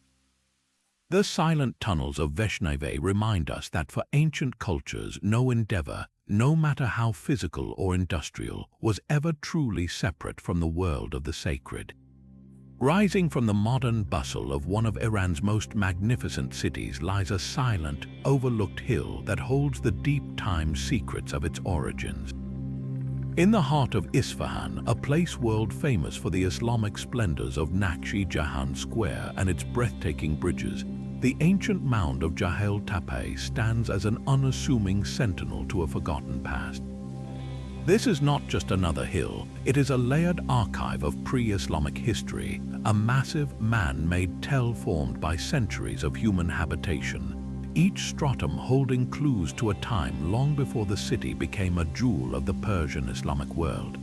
The silent tunnels of Vaishnavi remind us that for ancient cultures, no endeavor, no matter how physical or industrial, was ever truly separate from the world of the sacred. Rising from the modern bustle of one of Iran's most magnificent cities lies a silent, overlooked hill that holds the deep-time secrets of its origins. In the heart of Isfahan, a place world-famous for the Islamic splendors of Naqshi Jahan Square and its breathtaking bridges, the ancient mound of Jahel Tepe stands as an unassuming sentinel to a forgotten past. This is not just another hill, it is a layered archive of pre-Islamic history, a massive man-made tell formed by centuries of human habitation, each stratum holding clues to a time long before the city became a jewel of the Persian Islamic world.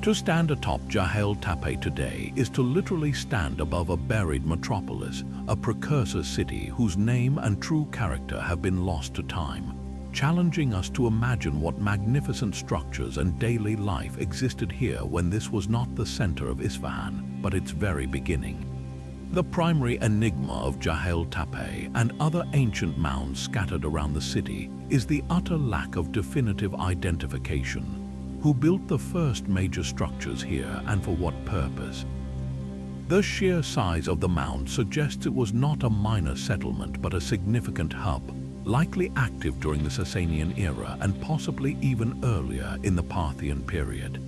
To stand atop Jahel Tepe today is to literally stand above a buried metropolis, a precursor city whose name and true character have been lost to time, challenging us to imagine what magnificent structures and daily life existed here when this was not the center of Isfahan, but its very beginning. The primary enigma of Jahel Tepe and other ancient mounds scattered around the city is the utter lack of definitive identification. Who built the first major structures here and for what purpose? The sheer size of the mound suggests it was not a minor settlement but a significant hub, likely active during the Sasanian era and possibly even earlier in the Parthian period.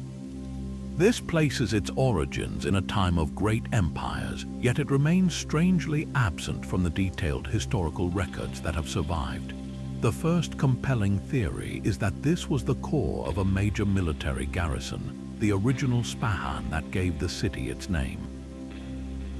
This places its origins in a time of great empires, yet it remains strangely absent from the detailed historical records that have survived. The first compelling theory is that this was the core of a major military garrison, the original Spahan that gave the city its name.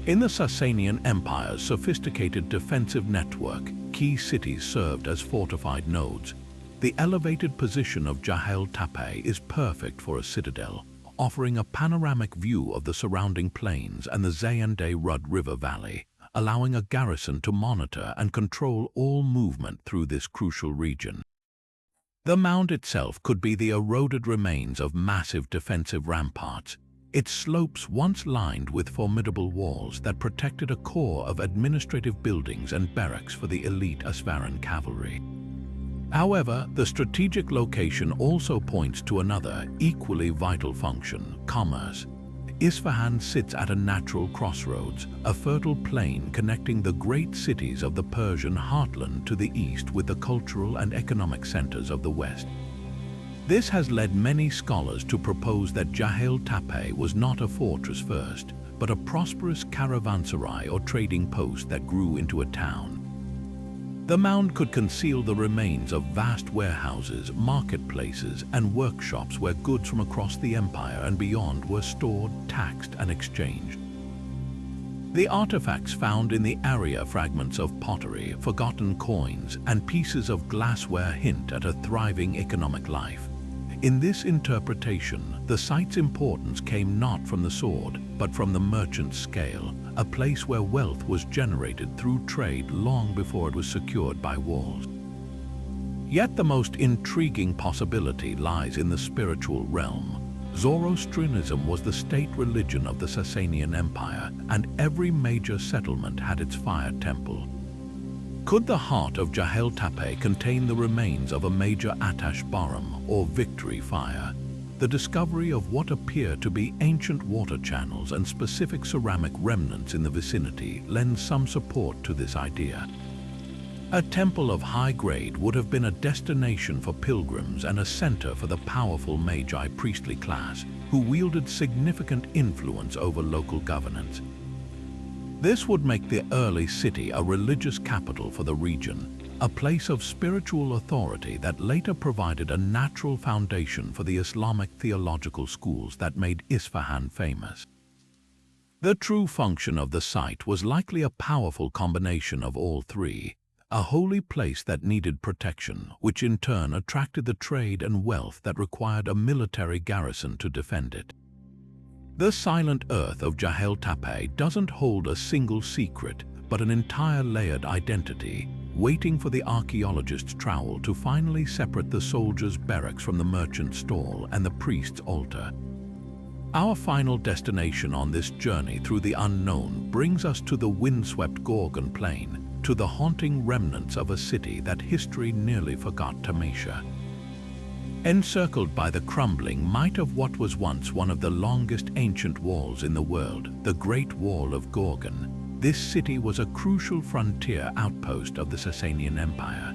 In the Sasanian Empire's sophisticated defensive network, key cities served as fortified nodes. The elevated position of Jahel Tepe is perfect for a citadel, offering a panoramic view of the surrounding plains and the Zayende Rud River Valley, allowing a garrison to monitor and control all movement through this crucial region. The mound itself could be the eroded remains of massive defensive ramparts, its slopes once lined with formidable walls that protected a core of administrative buildings and barracks for the elite Asvaran cavalry. However, the strategic location also points to another, equally vital function: commerce. Isfahan sits at a natural crossroads, a fertile plain connecting the great cities of the Persian heartland to the east with the cultural and economic centers of the west. This has led many scholars to propose that Jahel Tepe was not a fortress first, but a prosperous caravanserai or trading post that grew into a town. The mound could conceal the remains of vast warehouses, marketplaces, and workshops where goods from across the empire and beyond were stored, taxed, and exchanged. The artifacts found in the area fragments of pottery, forgotten coins, and pieces of glassware hint at a thriving economic life. In this interpretation, the site's importance came not from the sword, but from the merchant's scale, a place where wealth was generated through trade long before it was secured by walls. Yet the most intriguing possibility lies in the spiritual realm. Zoroastrianism was the state religion of the Sasanian Empire, and every major settlement had its fire temple. Could the heart of Jahel Tepe contain the remains of a major Atash Baram, or victory fire? The discovery of what appear to be ancient water channels and specific ceramic remnants in the vicinity lends some support to this idea. A temple of high grade would have been a destination for pilgrims and a center for the powerful Magi priestly class, who wielded significant influence over local governance. This would make the early city a religious capital for the region, a place of spiritual authority that later provided a natural foundation for the Islamic theological schools that made Isfahan famous. The true function of the site was likely a powerful combination of all three, a holy place that needed protection, which in turn attracted the trade and wealth that required a military garrison to defend it. The silent earth of Jahel Tepe doesn't hold a single secret, but an entire layered identity, waiting for the archaeologist's trowel to finally separate the soldier's barracks from the merchant's stall and the priest's altar. Our final destination on this journey through the unknown brings us to the windswept Gorgon plain, to the haunting remnants of a city that history nearly forgot Temesha. Encircled by the crumbling might of what was once one of the longest ancient walls in the world, the Great Wall of Gorgon, this city was a crucial frontier outpost of the Sasanian Empire.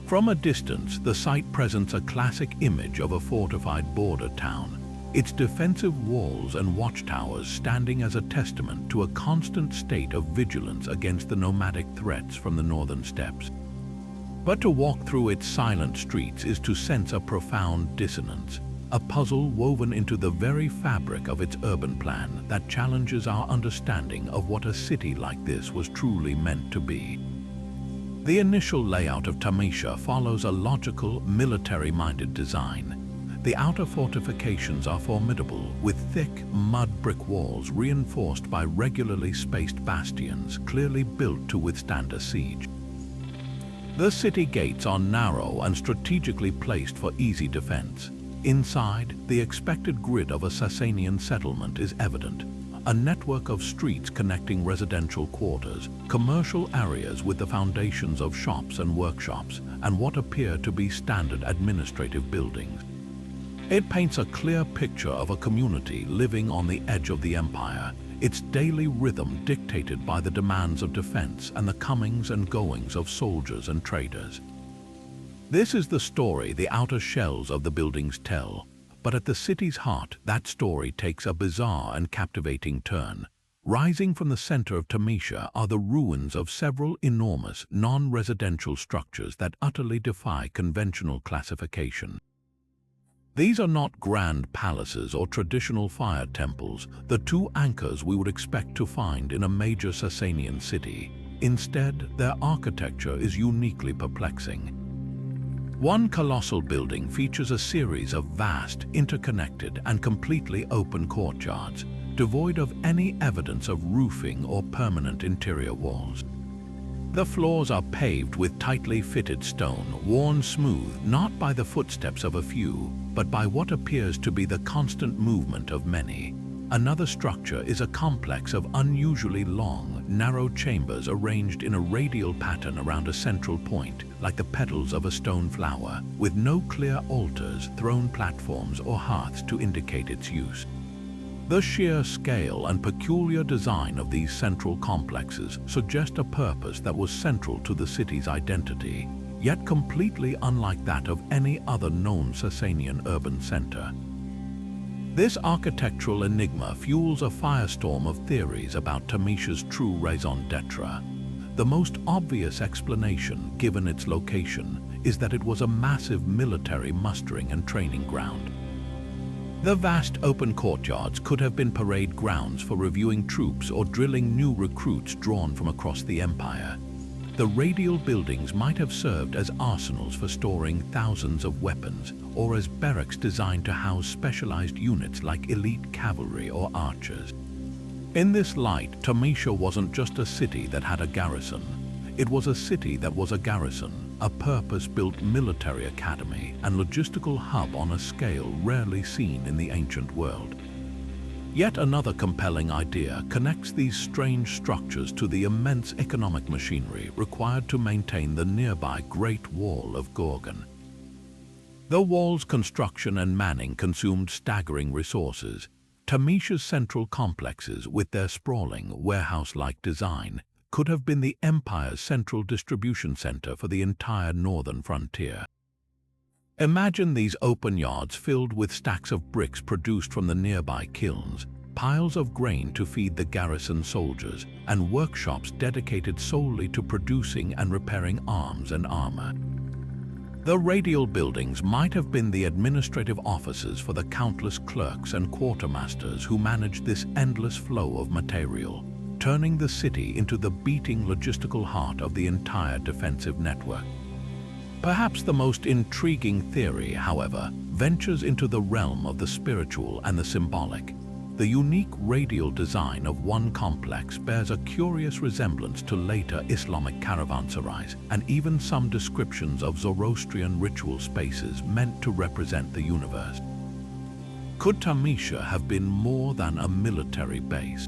From a distance, the site presents a classic image of a fortified border town, its defensive walls and watchtowers standing as a testament to a constant state of vigilance against the nomadic threats from the northern steppes. But to walk through its silent streets is to sense a profound dissonance, a puzzle woven into the very fabric of its urban plan that challenges our understanding of what a city like this was truly meant to be. The initial layout of Temesha follows a logical, military-minded design. The outer fortifications are formidable, with thick, mud brick walls reinforced by regularly spaced bastions clearly built to withstand a siege. The city gates are narrow and strategically placed for easy defense. Inside, the expected grid of a Sasanian settlement is evident. A network of streets connecting residential quarters, commercial areas with the foundations of shops and workshops, and what appear to be standard administrative buildings. It paints a clear picture of a community living on the edge of the empire, its daily rhythm dictated by the demands of defense and the comings and goings of soldiers and traders. This is the story the outer shells of the buildings tell, but at the city's heart, that story takes a bizarre and captivating turn. Rising from the center of Temesha are the ruins of several enormous, non-residential structures that utterly defy conventional classification. These are not grand palaces or traditional fire temples, the two anchors we would expect to find in a major Sasanian city. Instead, their architecture is uniquely perplexing. One colossal building features a series of vast, interconnected, and completely open courtyards, devoid of any evidence of roofing or permanent interior walls. The floors are paved with tightly fitted stone, worn smooth not by the footsteps of a few, but by what appears to be the constant movement of many. Another structure is a complex of unusually long, narrow chambers arranged in a radial pattern around a central point, like the petals of a stone flower, with no clear altars, throne platforms, or hearths to indicate its use. The sheer scale and peculiar design of these central complexes suggest a purpose that was central to the city's identity, yet completely unlike that of any other known Sasanian urban center. This architectural enigma fuels a firestorm of theories about Temesha's true raison d'etre. The most obvious explanation, given its location, is that it was a massive military mustering and training ground. The vast open courtyards could have been parade grounds for reviewing troops or drilling new recruits drawn from across the empire. The radial buildings might have served as arsenals for storing thousands of weapons, or as barracks designed to house specialized units like elite cavalry or archers. In this light, Temesha wasn't just a city that had a garrison. It was a city that was a garrison, a purpose-built military academy and logistical hub on a scale rarely seen in the ancient world. Yet another compelling idea connects these strange structures to the immense economic machinery required to maintain the nearby Great Wall of Gorgon. The wall's construction and manning consumed staggering resources. Temesha's central complexes, with their sprawling, warehouse-like design, could have been the empire's central distribution center for the entire northern frontier. Imagine these open yards filled with stacks of bricks produced from the nearby kilns, piles of grain to feed the garrison soldiers, and workshops dedicated solely to producing and repairing arms and armor. The radial buildings might have been the administrative offices for the countless clerks and quartermasters who managed this endless flow of material, turning the city into the beating logistical heart of the entire defensive network. Perhaps the most intriguing theory, however, ventures into the realm of the spiritual and the symbolic. The unique radial design of one complex bears a curious resemblance to later Islamic caravanserais, and even some descriptions of Zoroastrian ritual spaces meant to represent the universe. Could Tamisha have been more than a military base?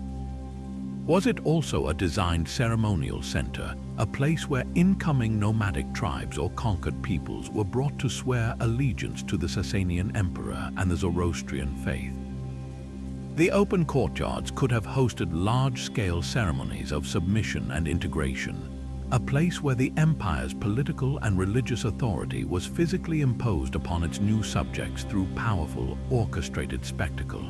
Was it also a designed ceremonial center, a place where incoming nomadic tribes or conquered peoples were brought to swear allegiance to the Sasanian emperor and the Zoroastrian faith? The open courtyards could have hosted large-scale ceremonies of submission and integration, a place where the empire's political and religious authority was physically imposed upon its new subjects through powerful, orchestrated spectacle.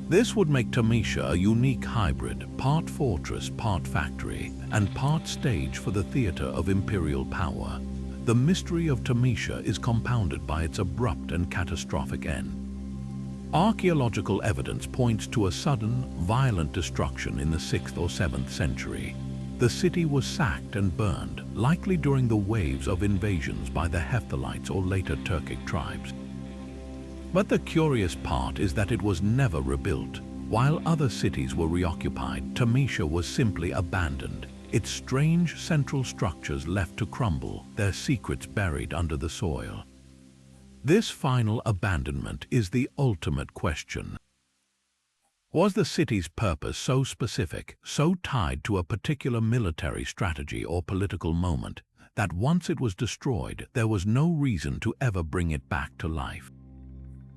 This would make Tamisha a unique hybrid, part fortress, part factory, and part stage for the theater of imperial power. The mystery of Tamisha is compounded by its abrupt and catastrophic end. Archaeological evidence points to a sudden, violent destruction in the 6th or 7th century. The city was sacked and burned, likely during the waves of invasions by the Hephthalites or later Turkic tribes. But the curious part is that it was never rebuilt. While other cities were reoccupied, Tamisha was simply abandoned, its strange central structures left to crumble, their secrets buried under the soil. This final abandonment is the ultimate question. Was the city's purpose so specific, so tied to a particular military strategy or political moment, that once it was destroyed, there was no reason to ever bring it back to life?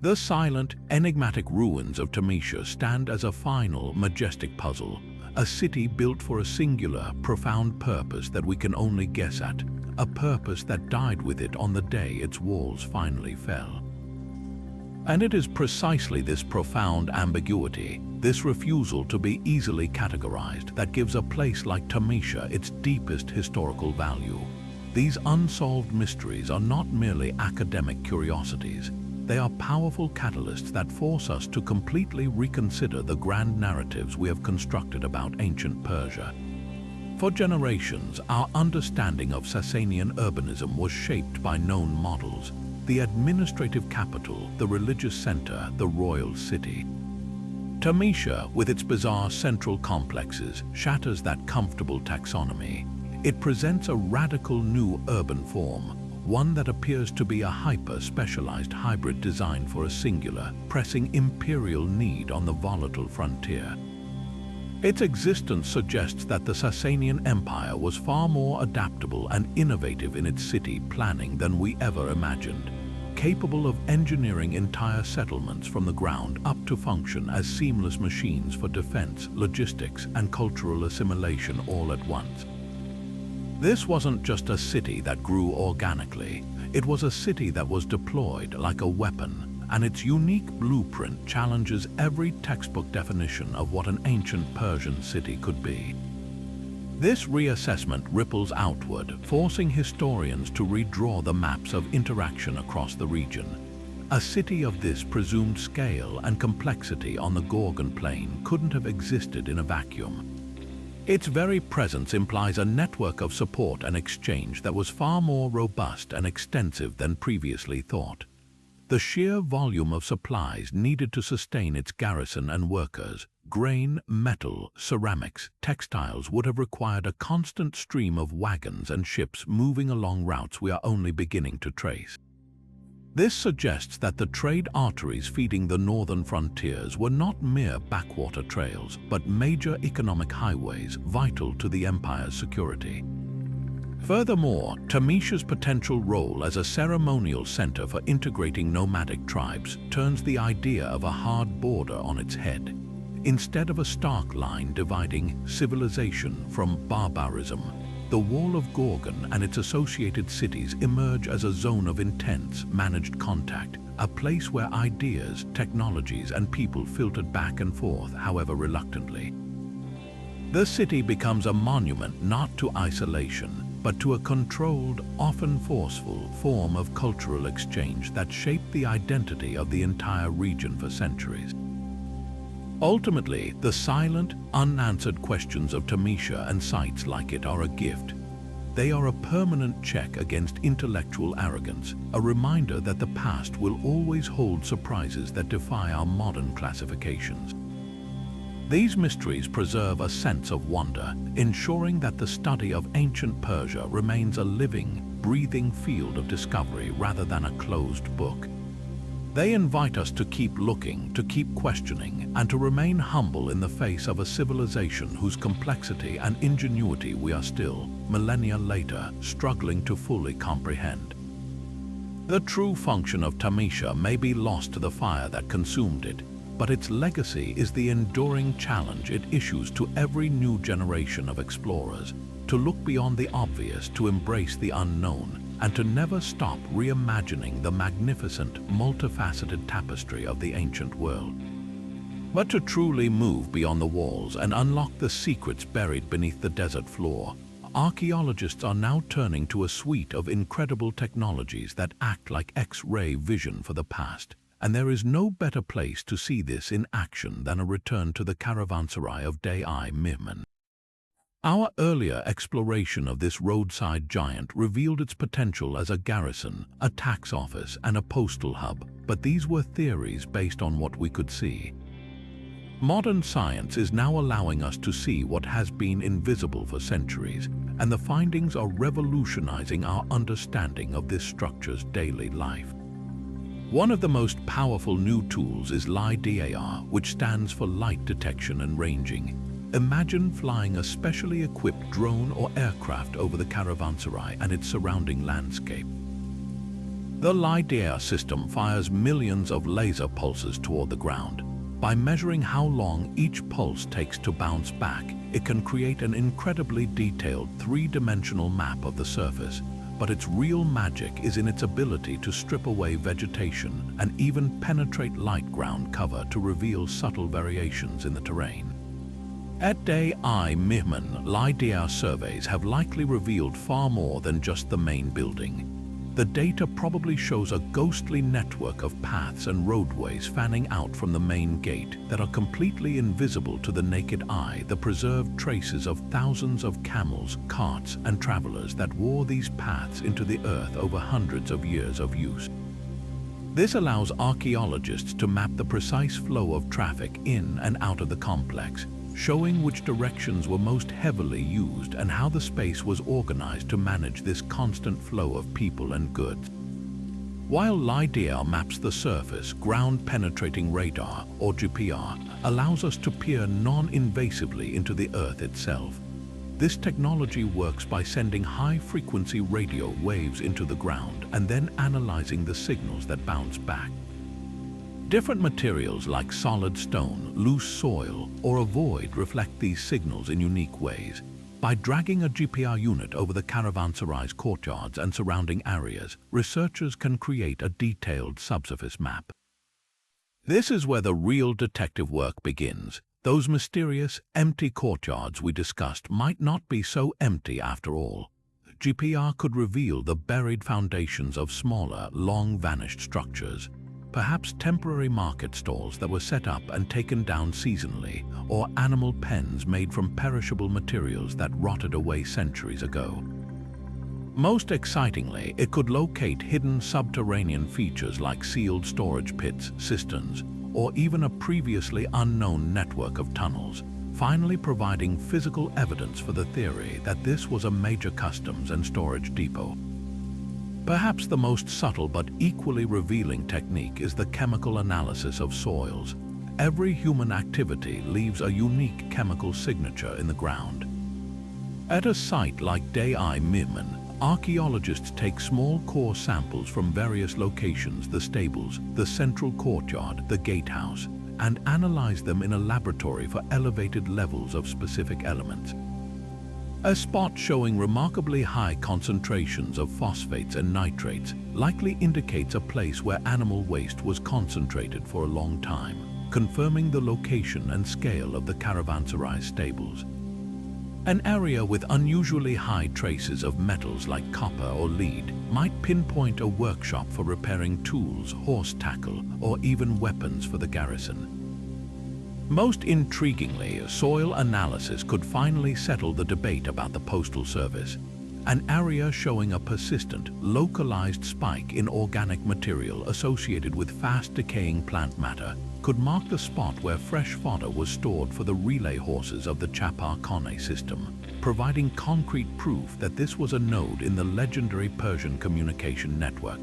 The silent, enigmatic ruins of Tamisha stand as a final, majestic puzzle, a city built for a singular, profound purpose that we can only guess at, a purpose that died with it on the day its walls finally fell. And it is precisely this profound ambiguity, this refusal to be easily categorized, that gives a place like Tamisha its deepest historical value. These unsolved mysteries are not merely academic curiosities. They are powerful catalysts that force us to completely reconsider the grand narratives we have constructed about ancient Persia. For generations, our understanding of Sasanian urbanism was shaped by known models: the administrative capital, the religious center, the royal city. Tamisha, with its bizarre central complexes, shatters that comfortable taxonomy. It presents a radical new urban form, one that appears to be a hyper-specialized hybrid designed for a singular, pressing imperial need on the volatile frontier. Its existence suggests that the Sasanian Empire was far more adaptable and innovative in its city planning than we ever imagined, capable of engineering entire settlements from the ground up to function as seamless machines for defense, logistics, and cultural assimilation all at once. This wasn't just a city that grew organically. It was a city that was deployed like a weapon, and its unique blueprint challenges every textbook definition of what an ancient Persian city could be. This reassessment ripples outward, forcing historians to redraw the maps of interaction across the region. A city of this presumed scale and complexity on the Gorgon Plain couldn't have existed in a vacuum. Its very presence implies a network of support and exchange that was far more robust and extensive than previously thought. The sheer volume of supplies needed to sustain its garrison and workers, grain, metal, ceramics, textiles, would have required a constant stream of wagons and ships moving along routes we are only beginning to trace. This suggests that the trade arteries feeding the northern frontiers were not mere backwater trails, but major economic highways vital to the empire's security. Furthermore, Tamisha's potential role as a ceremonial center for integrating nomadic tribes turns the idea of a hard border on its head. Instead of a stark line dividing civilization from barbarism, the Wall of Gorgon and its associated cities emerge as a zone of intense, managed contact, a place where ideas, technologies, and people filtered back and forth, however reluctantly. The city becomes a monument not to isolation, but to a controlled, often forceful, form of cultural exchange that shaped the identity of the entire region for centuries. Ultimately, the silent, unanswered questions of Tamisha and sites like it are a gift. They are a permanent check against intellectual arrogance, a reminder that the past will always hold surprises that defy our modern classifications. These mysteries preserve a sense of wonder, ensuring that the study of ancient Persia remains a living, breathing field of discovery rather than a closed book. They invite us to keep looking, to keep questioning, and to remain humble in the face of a civilization whose complexity and ingenuity we are still, millennia later, struggling to fully comprehend. The true function of Tamisha may be lost to the fire that consumed it, but its legacy is the enduring challenge it issues to every new generation of explorers, to look beyond the obvious, to embrace the unknown, and to never stop reimagining the magnificent, multifaceted tapestry of the ancient world. But to truly move beyond the walls and unlock the secrets buried beneath the desert floor, archaeologists are now turning to a suite of incredible technologies that act like X-ray vision for the past, and there is no better place to see this in action than a return to the caravanserai of Day-i-Mihman. Our earlier exploration of this roadside giant revealed its potential as a garrison, a tax office, and a postal hub, but these were theories based on what we could see. Modern science is now allowing us to see what has been invisible for centuries, and the findings are revolutionizing our understanding of this structure's daily life. One of the most powerful new tools is LiDAR, which stands for light detection and ranging. Imagine flying a specially equipped drone or aircraft over the caravanserai and its surrounding landscape. The LiDAR system fires millions of laser pulses toward the ground. By measuring how long each pulse takes to bounce back, it can create an incredibly detailed three-dimensional map of the surface, but its real magic is in its ability to strip away vegetation and even penetrate light ground cover to reveal subtle variations in the terrain. At Day-i-Mihman, LiDAR surveys have likely revealed far more than just the main building. The data probably shows a ghostly network of paths and roadways fanning out from the main gate that are completely invisible to the naked eye, the preserved traces of thousands of camels, carts, and travelers that wore these paths into the earth over hundreds of years of use. This allows archaeologists to map the precise flow of traffic in and out of the complex, showing which directions were most heavily used and how the space was organized to manage this constant flow of people and goods. While LiDAR maps the surface, ground-penetrating radar, or GPR, allows us to peer non-invasively into the Earth itself. This technology works by sending high-frequency radio waves into the ground and then analyzing the signals that bounce back. Different materials like solid stone, loose soil, or a void reflect these signals in unique ways. By dragging a GPR unit over the caravanserai's courtyards and surrounding areas, researchers can create a detailed subsurface map. This is where the real detective work begins. Those mysterious, empty courtyards we discussed might not be so empty after all. GPR could reveal the buried foundations of smaller, long-vanished structures. Perhaps temporary market stalls that were set up and taken down seasonally, or animal pens made from perishable materials that rotted away centuries ago. Most excitingly, it could locate hidden subterranean features like sealed storage pits, cisterns, or even a previously unknown network of tunnels, finally providing physical evidence for the theory that this was a major customs and storage depot. Perhaps the most subtle but equally revealing technique is the chemical analysis of soils. Every human activity leaves a unique chemical signature in the ground. At a site like Day-i-Mihman, archaeologists take small core samples from various locations, the stables, the central courtyard, the gatehouse, and analyze them in a laboratory for elevated levels of specific elements. A spot showing remarkably high concentrations of phosphates and nitrates likely indicates a place where animal waste was concentrated for a long time, confirming the location and scale of the caravanserai stables. An area with unusually high traces of metals like copper or lead might pinpoint a workshop for repairing tools, horse tackle, or even weapons for the garrison. Most intriguingly, soil analysis could finally settle the debate about the postal service. an area showing a persistent, localized spike in organic material associated with fast-decaying plant matter could mark the spot where fresh fodder was stored for the relay horses of the Chapar Kone system, providing concrete proof that this was a node in the legendary Persian communication network.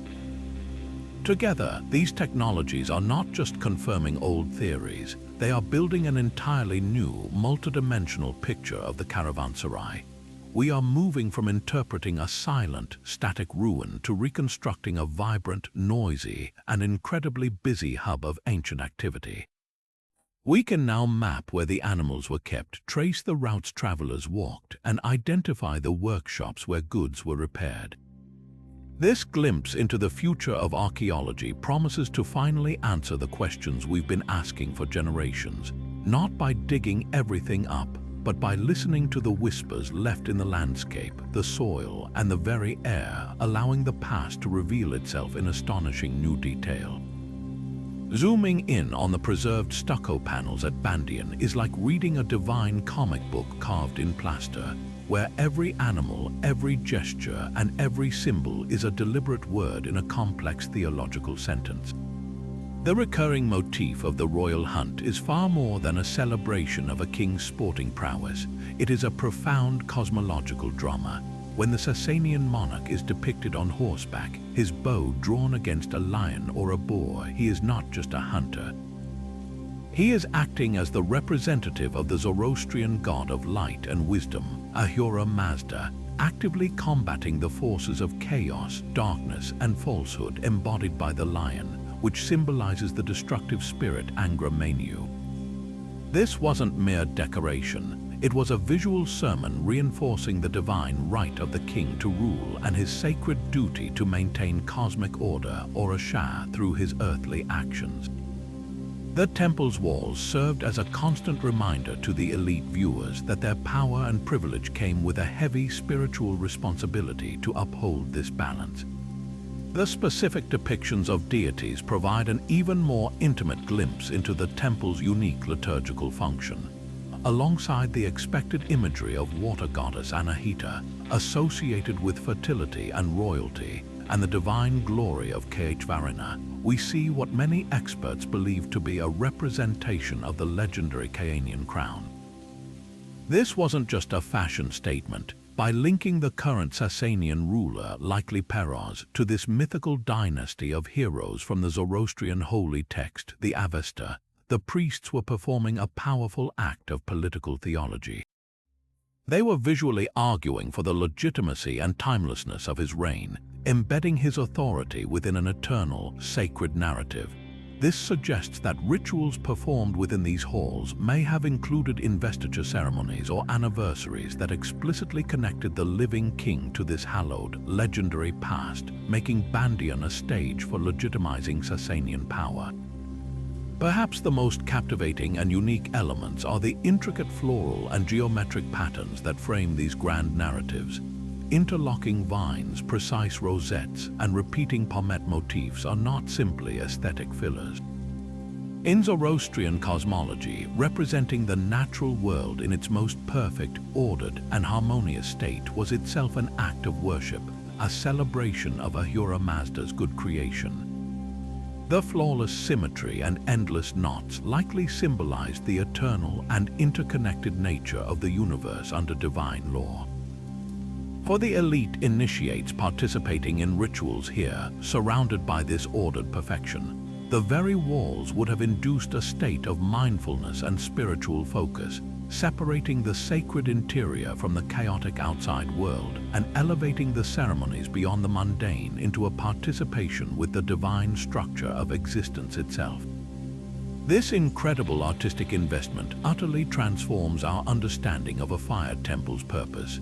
Together, these technologies are not just confirming old theories, they are building an entirely new, multidimensional picture of the caravanserai. We are moving from interpreting a silent, static ruin to reconstructing a vibrant, noisy, and incredibly busy hub of ancient activity. We can now map where the animals were kept, trace the routes travelers walked, and identify the workshops where goods were repaired. This glimpse into the future of archaeology promises to finally answer the questions we've been asking for generations, not by digging everything up, but by listening to the whispers left in the landscape, the soil, and the very air, allowing the past to reveal itself in astonishing new detail. Zooming in on the preserved stucco panels at Bandian is like reading a divine comic book carved in plaster, where every animal, every gesture, and every symbol is a deliberate word in a complex theological sentence. The recurring motif of the royal hunt is far more than a celebration of a king's sporting prowess. It is a profound cosmological drama. When the Sasanian monarch is depicted on horseback, his bow drawn against a lion or a boar, he is not just a hunter. He is acting as the representative of the Zoroastrian god of light and wisdom, Ahura Mazda, actively combating the forces of chaos, darkness, and falsehood embodied by the lion, which symbolizes the destructive spirit Angra Mainyu. This wasn't mere decoration. It was a visual sermon reinforcing the divine right of the king to rule and his sacred duty to maintain cosmic order or a Shah through his earthly actions. The temple's walls served as a constant reminder to the elite viewers that their power and privilege came with a heavy spiritual responsibility to uphold this balance. The specific depictions of deities provide an even more intimate glimpse into the temple's unique liturgical function. Alongside the expected imagery of water goddess Anahita, associated with fertility and royalty, and the divine glory of Kehchvarina, we see what many experts believe to be a representation of the legendary Kayanian crown. This wasn't just a fashion statement. By linking the current Sasanian ruler, likely Peroz, to this mythical dynasty of heroes from the Zoroastrian holy text, the Avesta, the priests were performing a powerful act of political theology. They were visually arguing for the legitimacy and timelessness of his reign, embedding his authority within an eternal, sacred narrative. This suggests that rituals performed within these halls may have included investiture ceremonies or anniversaries that explicitly connected the living king to this hallowed, legendary past, making Bandian a stage for legitimizing Sasanian power. Perhaps the most captivating and unique elements are the intricate floral and geometric patterns that frame these grand narratives. Interlocking vines, precise rosettes, and repeating pommet motifs are not simply aesthetic fillers. In Zoroastrian cosmology, representing the natural world in its most perfect, ordered, and harmonious state was itself an act of worship, a celebration of Ahura Mazda's good creation. The flawless symmetry and endless knots likely symbolized the eternal and interconnected nature of the universe under divine law. For the elite initiates participating in rituals here, surrounded by this ordered perfection, the very walls would have induced a state of mindfulness and spiritual focus, separating the sacred interior from the chaotic outside world and elevating the ceremonies beyond the mundane into a participation with the divine structure of existence itself. This incredible artistic investment utterly transforms our understanding of a fire temple's purpose.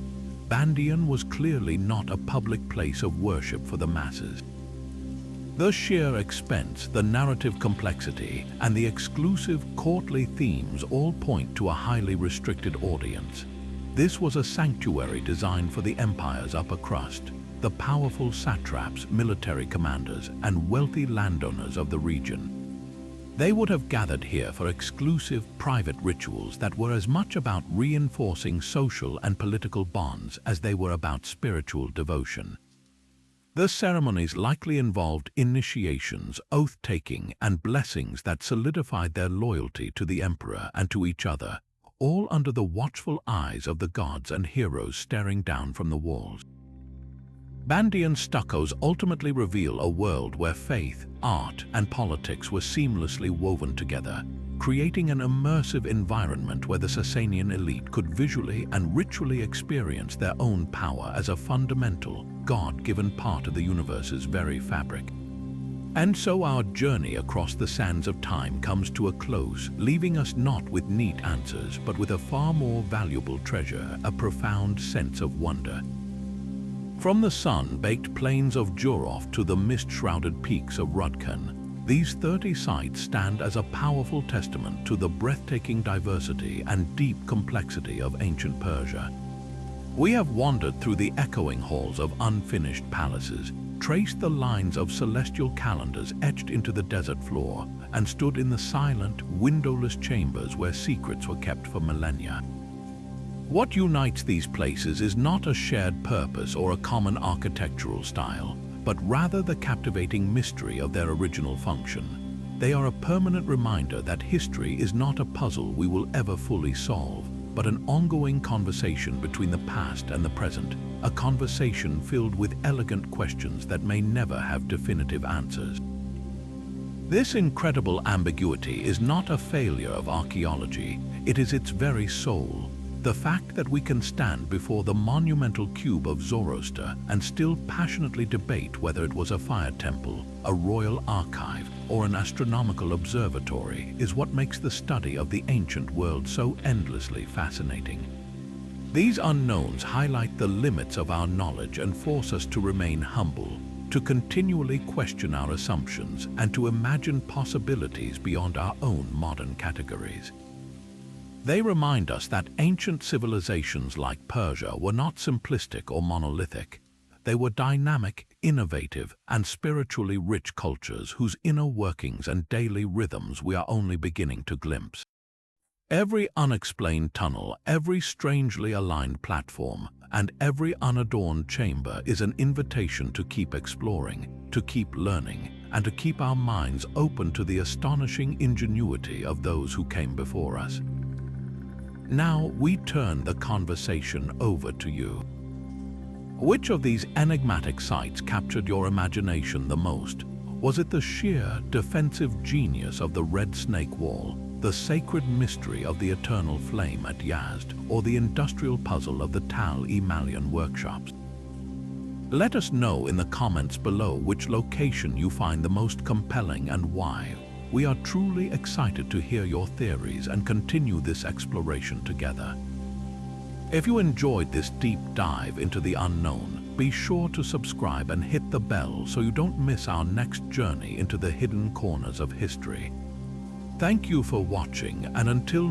Bandian was clearly not a public place of worship for the masses. The sheer expense, the narrative complexity, and the exclusive courtly themes all point to a highly restricted audience. This was a sanctuary designed for the empire's upper crust, the powerful satraps, military commanders, and wealthy landowners of the region. They would have gathered here for exclusive, private rituals that were as much about reinforcing social and political bonds as they were about spiritual devotion. The ceremonies likely involved initiations, oath-taking, and blessings that solidified their loyalty to the emperor and to each other, all under the watchful eyes of the gods and heroes staring down from the walls. Bandian stuccos ultimately reveal a world where faith, art, and politics were seamlessly woven together, creating an immersive environment where the Sasanian elite could visually and ritually experience their own power as a fundamental, God-given part of the universe's very fabric. And so our journey across the sands of time comes to a close, leaving us not with neat answers, but with a far more valuable treasure, a profound sense of wonder. From the sun-baked plains of Jurov to the mist-shrouded peaks of Rudkan, these 30 sites stand as a powerful testament to the breathtaking diversity and deep complexity of ancient Persia. We have wandered through the echoing halls of unfinished palaces, traced the lines of celestial calendars etched into the desert floor, and stood in the silent, windowless chambers where secrets were kept for millennia. What unites these places is not a shared purpose or a common architectural style, but rather the captivating mystery of their original function. They are a permanent reminder that history is not a puzzle we will ever fully solve, but an ongoing conversation between the past and the present, a conversation filled with elegant questions that may never have definitive answers. This incredible ambiguity is not a failure of archaeology, it is its very soul. The fact that we can stand before the monumental cube of Zoroaster and still passionately debate whether it was a fire temple, a royal archive, or an astronomical observatory is what makes the study of the ancient world so endlessly fascinating. These unknowns highlight the limits of our knowledge and force us to remain humble, to continually question our assumptions, and to imagine possibilities beyond our own modern categories. They remind us that ancient civilizations like Persia were not simplistic or monolithic. They were dynamic, innovative, and spiritually rich cultures whose inner workings and daily rhythms we are only beginning to glimpse. Every unexplained tunnel, every strangely aligned platform, and every unadorned chamber is an invitation to keep exploring, to keep learning, and to keep our minds open to the astonishing ingenuity of those who came before us. Now we turn the conversation over to you. Which of these enigmatic sites captured your imagination the most? Was it the sheer, defensive genius of the Red Snake Wall, the sacred mystery of the eternal flame at Yazd, or the industrial puzzle of the Tal-e-Malian workshops? Let us know in the comments below which location you find the most compelling and why. We are truly excited to hear your theories and continue this exploration together. If you enjoyed this deep dive into the unknown, be sure to subscribe and hit the bell so you don't miss our next journey into the hidden corners of history. Thank you for watching, and until